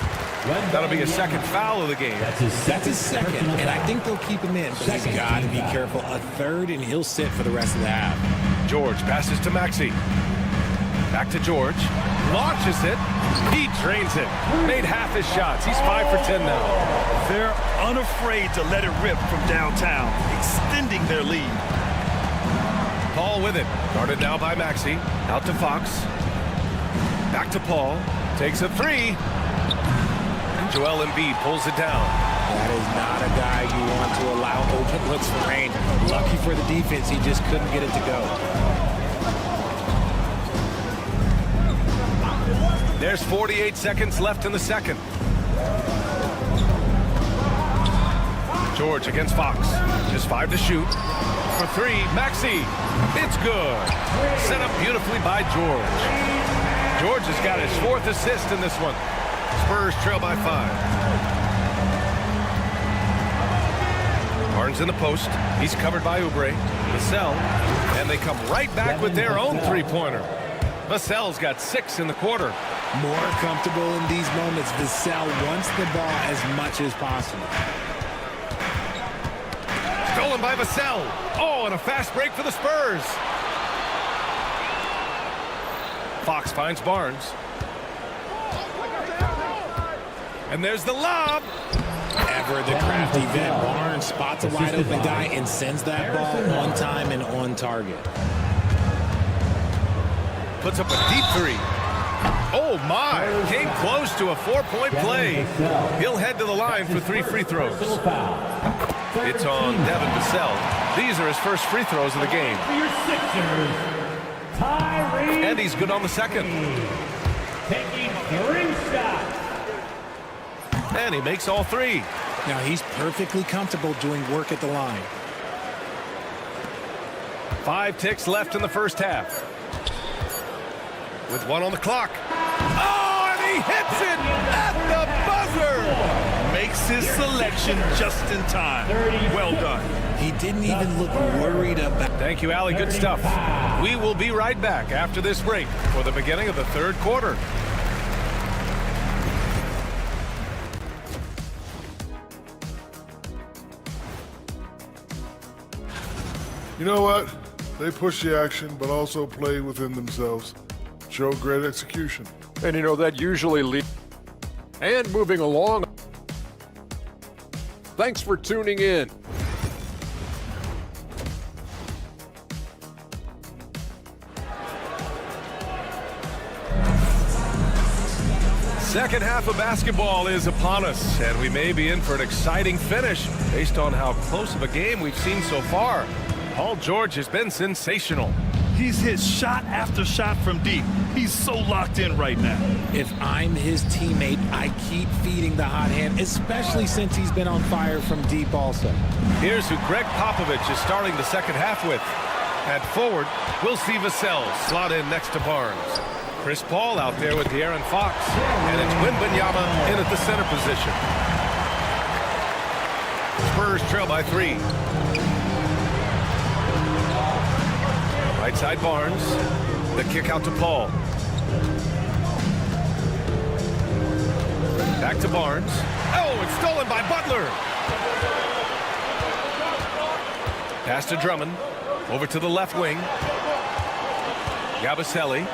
That'll be his second foul of the game. That's his second, and I think they'll keep him in. But he's got to be careful. A third, and he'll sit for the rest of the half. George passes to Maxey. Back to George. Launches it. He drains it. Made half his shots. He's 5 for 10 now. They're unafraid to let it rip from downtown, extending their lead. Paul with it. Guarded now by Maxey. Out to Fox. Back to Paul. Takes a three. Joel Embiid pulls it down. That is not a guy you want to allow open looks for range. Lucky for the defense, he just couldn't get it to go. There's 48 seconds left in the second. George against Fox. Just 5 to shoot. For three, Maxey. It's good. Set up beautifully by George. George has got his 4th assist in this one. Spurs trail by 5. Barnes in the post. He's covered by Oubre. Vassell. And they come right back with their own three-pointer. Vassell's got 6 in the quarter. More comfortable in these moments. Vassell wants the ball as much as possible. Stolen by Vassell. Oh, and a fast break for the Spurs. Fox finds Barnes. And there's the lob. Ever the crafty vet. Barnes spots a wide open guy and sends that ball on time and on target. Puts up a deep three. Oh, my. Came close to a 4-point play. He'll head to the line for 3 free throws. It's on Devin Vassell. These are his first free throws of the game. And he's good on the second. Taking 3 shots. And he makes all 3. Now he's perfectly comfortable doing work at the line. 5 ticks left in the first half. With 1 on the clock. Oh, and he hits it at the buzzer. Makes his selection just in time. Well done. He didn't even look worried about. Thank you, Allie. Good stuff. We will be right back after this break for the beginning of the third quarter. You know what? They push the action, but also play within themselves. Show great execution. And you know, that usually leads. And moving along. Thanks for tuning in. Second half of basketball is upon us, and we may be in for an exciting finish based on how close of a game we've seen so far. Paul George has been sensational. He's hit shot after shot from deep. He's so locked in right now. If I'm his teammate, I keep feeding the hot hand, especially since he's been on fire from deep also. Here's who Greg Popovich is starting the second half with. At forward, we'll see Vassell slot in next to Barnes. Chris Paul out there with De'Aaron Fox. And it's Wembanyama in at the center position. Spurs trail by 3. Right side Barnes. The kick out to Paul. Back to Barnes. Oh, it's stolen by Butler. Pass to Drummond. Over to the left wing. Yabusele.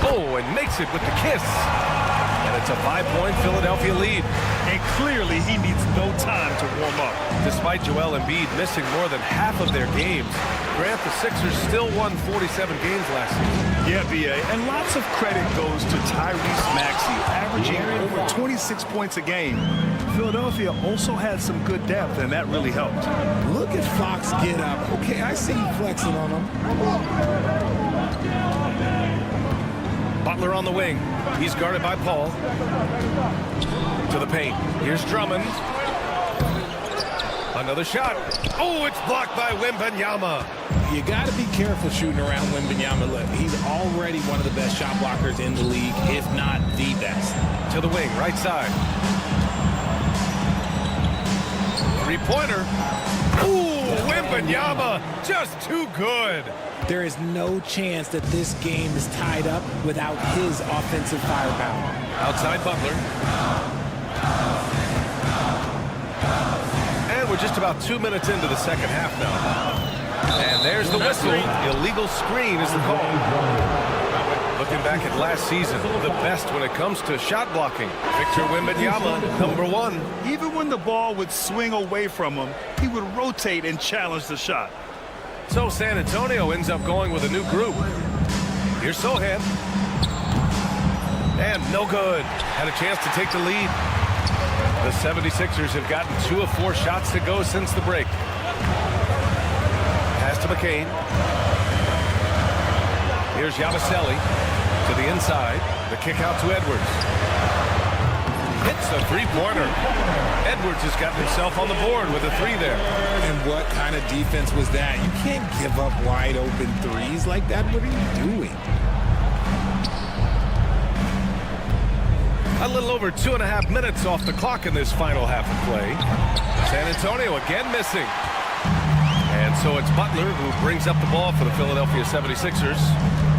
Oh, and makes it with the kiss. And it's a 5-point Philadelphia lead. And clearly he needs no time to warm up. Despite Joel Embiid missing more than half of their games, Grant, the Sixers still won 47 games last season. Yeah, B.A., and lots of credit goes to Tyrese Maxey, averaging over 26 points a game. Philadelphia also had some good depth, and that really helped. Look at Fox get up. Okay, I see you flexing on him. Butler on the wing. He's guarded by Paul. To the paint. Here's Drummond. Another shot. Oh, it's blocked by Wembanyama. You got to be careful shooting around Wembanyama. Look, he's already one of the best shot blockers in the league, if not the best. To the wing, right side. Three-pointer. Ooh, Wembanyama, just too good. There is no chance that this game is tied up without his offensive firepower. Outside Butler. And we're just about 2 minutes into the second half now. And there's the whistle. Illegal screen is the call. Looking back at last season, the best when it comes to shot blocking. Victor Wembanyama, #1. Even when the ball would swing away from him, he would rotate and challenge the shot. So San Antonio ends up going with a new group. Here's Sohan. And no good. Had a chance to take the lead. The 76ers have gotten 2 of 4 shots to go since the break. Pass to McCain. Here's Yabusele to the inside. The kick out to Edwards. Hits the three-pointer. Edwards has gotten himself on the board with a 3 there. And what kind of defense was that? You can't give up wide open threes like that. What are you doing? A little over 2.5 minutes off the clock in this final half of play. San Antonio again missing. And so it's Butler who brings up the ball for the Philadelphia 76ers.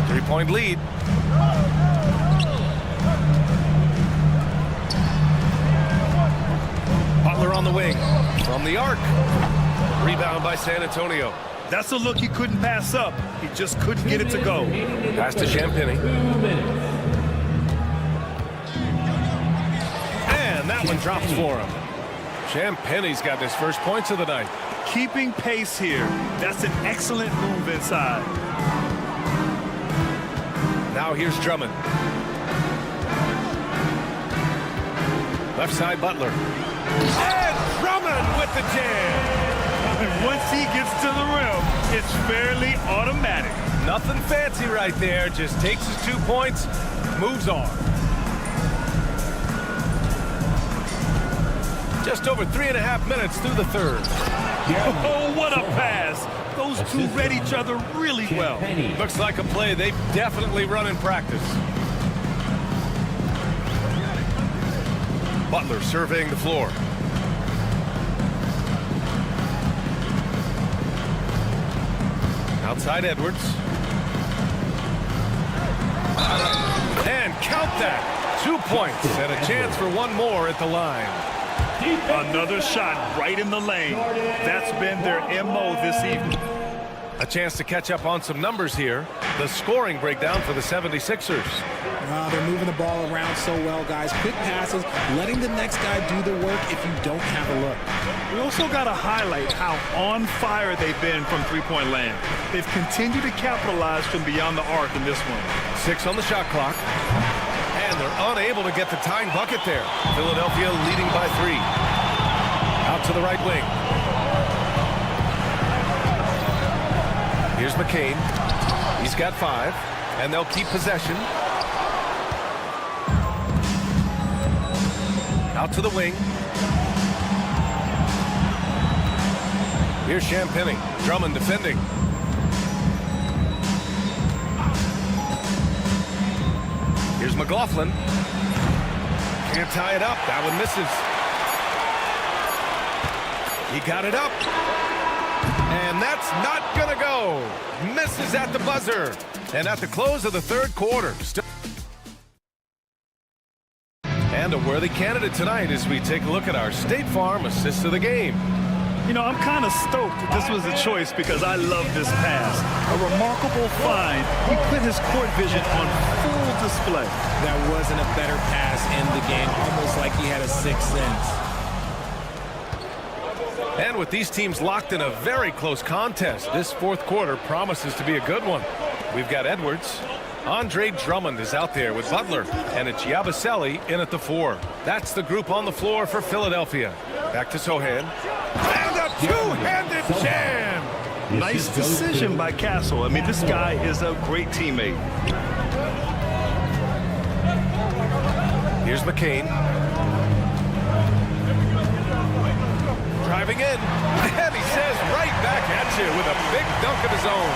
3-point lead. Butler on the wing. From the arc. Rebound by San Antonio. That's a look he couldn't pass up. He just couldn't get it to go. Pass to Champagny. And that one drops for him. Champagny's got his first points of the night. Keeping pace here. That's an excellent move inside. Now here's Drummond. Left side Butler. And Drummond with the jam. And once he gets to the rim, it's fairly automatic. Nothing fancy right there. Just takes his 2 points, moves on. Just over 3.5 minutes through the third. Oh, what a pass. Those two read each other really well. Looks like a play they've definitely run in practice. Butler surveying the floor. Outside Edwards. And count that. 2 points and a chance for one more at the line. Another shot right in the lane. That's been their MO this evening. A chance to catch up on some numbers here. The scoring breakdown for the 76ers. They're moving the ball around so well, guys. Quick passes, letting the next guy do the work if you don't have a look. We also got to highlight how on fire they've been from three-point land. They've continued to capitalize from beyond the arc in this one. 6 on the shot clock. And they're unable to get the tying bucket there. Philadelphia leading by 3. Out to the right wing. Here's McCain. He's got 5. And they'll keep possession. Out to the wing. Here's Champagny. Drummond defending. Here's McLaughlin. Can't tie it up. That one misses. He got it up. And that's not going to go. Misses at the buzzer. And at the close of the third quarter. And a worthy candidate tonight as we take a look at our State Farm assist of the game. You know, I'm kind of stoked that this was a choice because I love this pass. A remarkable find. He put his court vision on full display. That wasn't a better pass in the game, almost like he had a 6th sense. And with these teams locked in a very close contest, this fourth quarter promises to be a good one. We've got Edwards. Andre Drummond is out there with Butler, and it's Yabusele in at the 4. That's the group on the floor for Philadelphia. Back to Sohan. And a two-handed jam! Nice decision by Castle. I mean, this guy is a great teammate. Here's McCain. Driving in, and he says right back at you with a big dunk of his own.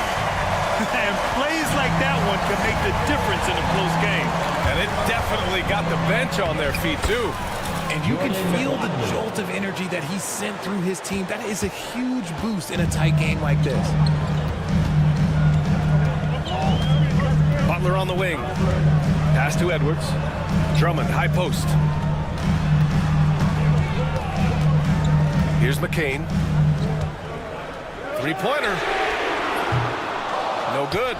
And plays like that one can make the difference in a close game. And it definitely got the bench on their feet, too. And you can feel the jolt of energy that he sent through his team. That is a huge boost in a tight game like this. Butler on the wing. Pass to Edwards. Drummond, high post. Here's McCain. Three-pointer. No good.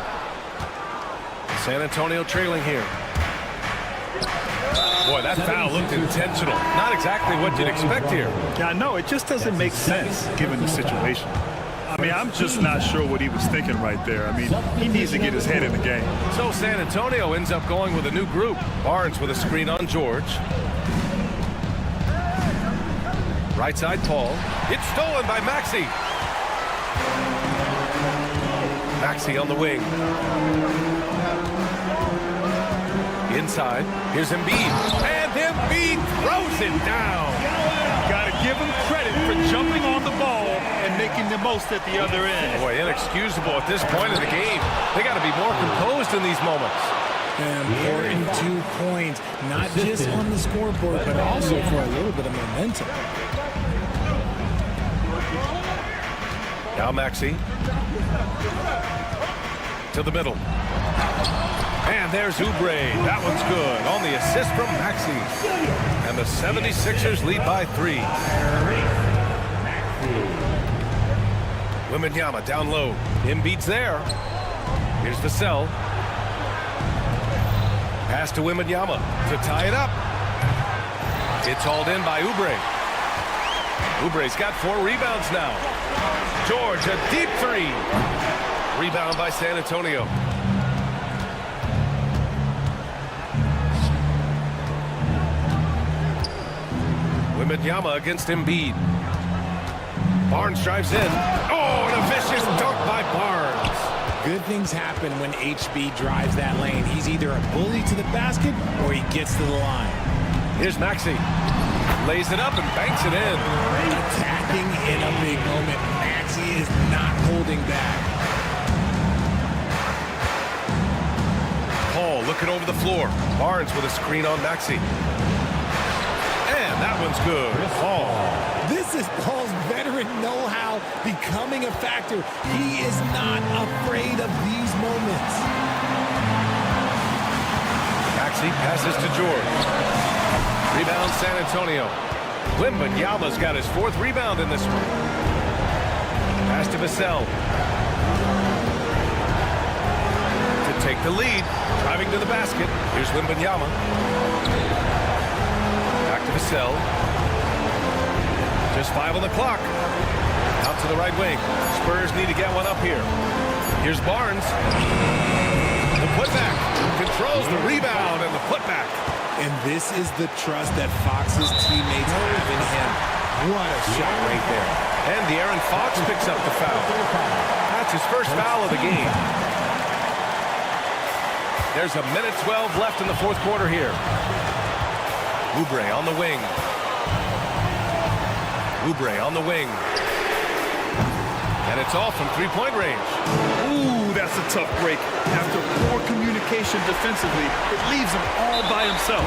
San Antonio trailing here. Boy, that foul looked intentional. Not exactly what you'd expect here. Yeah, I know. It just doesn't make sense given the situation. I mean, I'm just not sure what he was thinking right there. I mean, he needs to get his head in the game. So San Antonio ends up going with a new group. Barnes with a screen on George. Right side, Paul. It's stolen by Maxey. Maxey on the wing. Inside, here's Embiid. And Embiid throws it down. Got to give him credit for jumping on the ball and making the most at the other end. Boy, inexcusable at this point in the game. They got to be more composed in these moments. An important 2 points, not just on the scoreboard, but also for a little bit of momentum. Now Maxey. To the middle. And there's Oubre. That one's good on the assist from Maxey. And the 76ers lead by 3. Wembanyama down low. Embiid's there. Here's Vassell. Pass to Wembanyama to tie it up. It's hauled in by Oubre. Oubre's got 4 rebounds now. George, a deep 3. Rebound by San Antonio. Wembanyama against Embiid. Barnes drives in. Oh, and a vicious dunk by Barnes. Good things happen when HB drives that lane. He's either a bully to the basket or he gets to the line. Here's Maxey. Lays it up and banks it in. Attacking in a big moment. Maxey is not holding back. Paul looking over the floor. Barnes with a screen on Maxey. And that one's good. Paul. This is Paul's veteran know-how becoming a factor. He is not afraid of these moments. Maxey passes to George. Rebound San Antonio. Wembanyama's got his 4th rebound in this one. Pass to Vassell. To take the lead. Driving to the basket. Here's Wembanyama. Back to Vassell. Just 5 on the clock. Out to the right wing. Spurs need to get one up here. Here's Barnes. The putback. Controls the rebound and the putback. And this is the trust that Fox's teammates have in him. What a shot right there. And De'Aaron Fox picks up the foul. That's his first foul of the game. There's a minute 12 left in the 4th quarter here. Oubre on the wing. Oubre on the wing. And it's off from 3-point range. Ooh, that's a tough break. After poor communication defensively, it leaves him all by himself.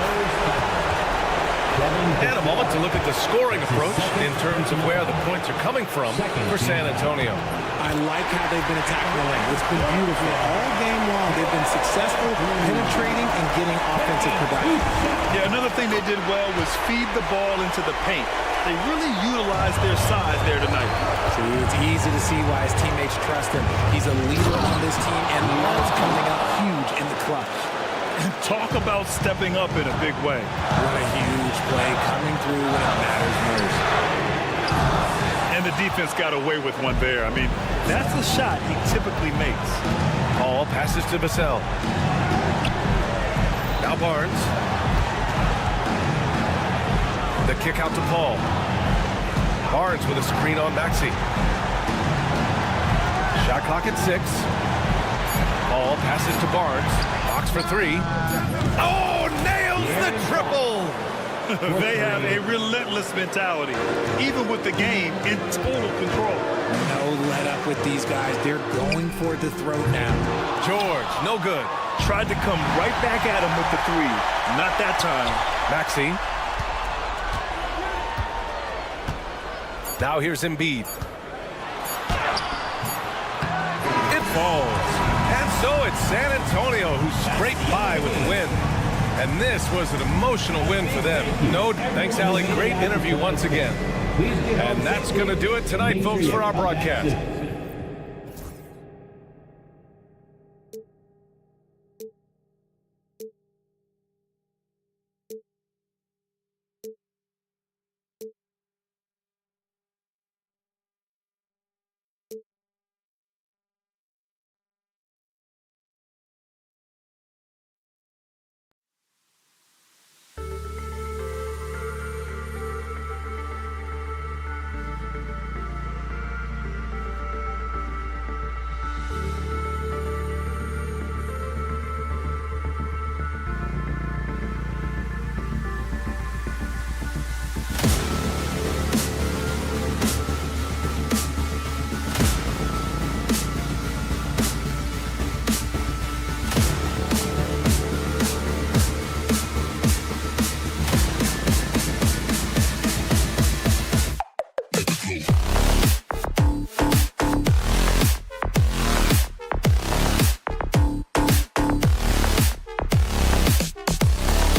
And a moment to look at the scoring approach in terms of where the points are coming from for San Antonio. I like how they've been attacking the lane. It's been beautiful. All game long, they've been successful penetrating and getting offensive production. Yeah, another thing they did well was feed the ball into the paint. They really utilized their size there tonight. See, it's easy to see why his teammates trust him. He's a leader on this team and loves coming up huge in the clutch. Talk about stepping up in a big way. What a huge play coming through when it matters most. And the defense got away with one there. I mean, that's a shot he typically makes. Paul passes to Vassell. Now Barnes. The kick out to Paul. Barnes with a screen on Maxey. Shot clock at 6. Paul passes to Barnes. Box for 3. Oh, nails the triple! They have a relentless mentality, even with the game in total control. No let up with these guys. They're going for the throat now. George, no good. Tried to come right back at him with the three. Not that time. Maxey. Now here's Embiid. It falls. And so it's San Antonio who scraped by with the win. And this was an emotional win for them. No, thanks, Allie. Great interview once again. And that's going to do it tonight, folks, for our broadcast.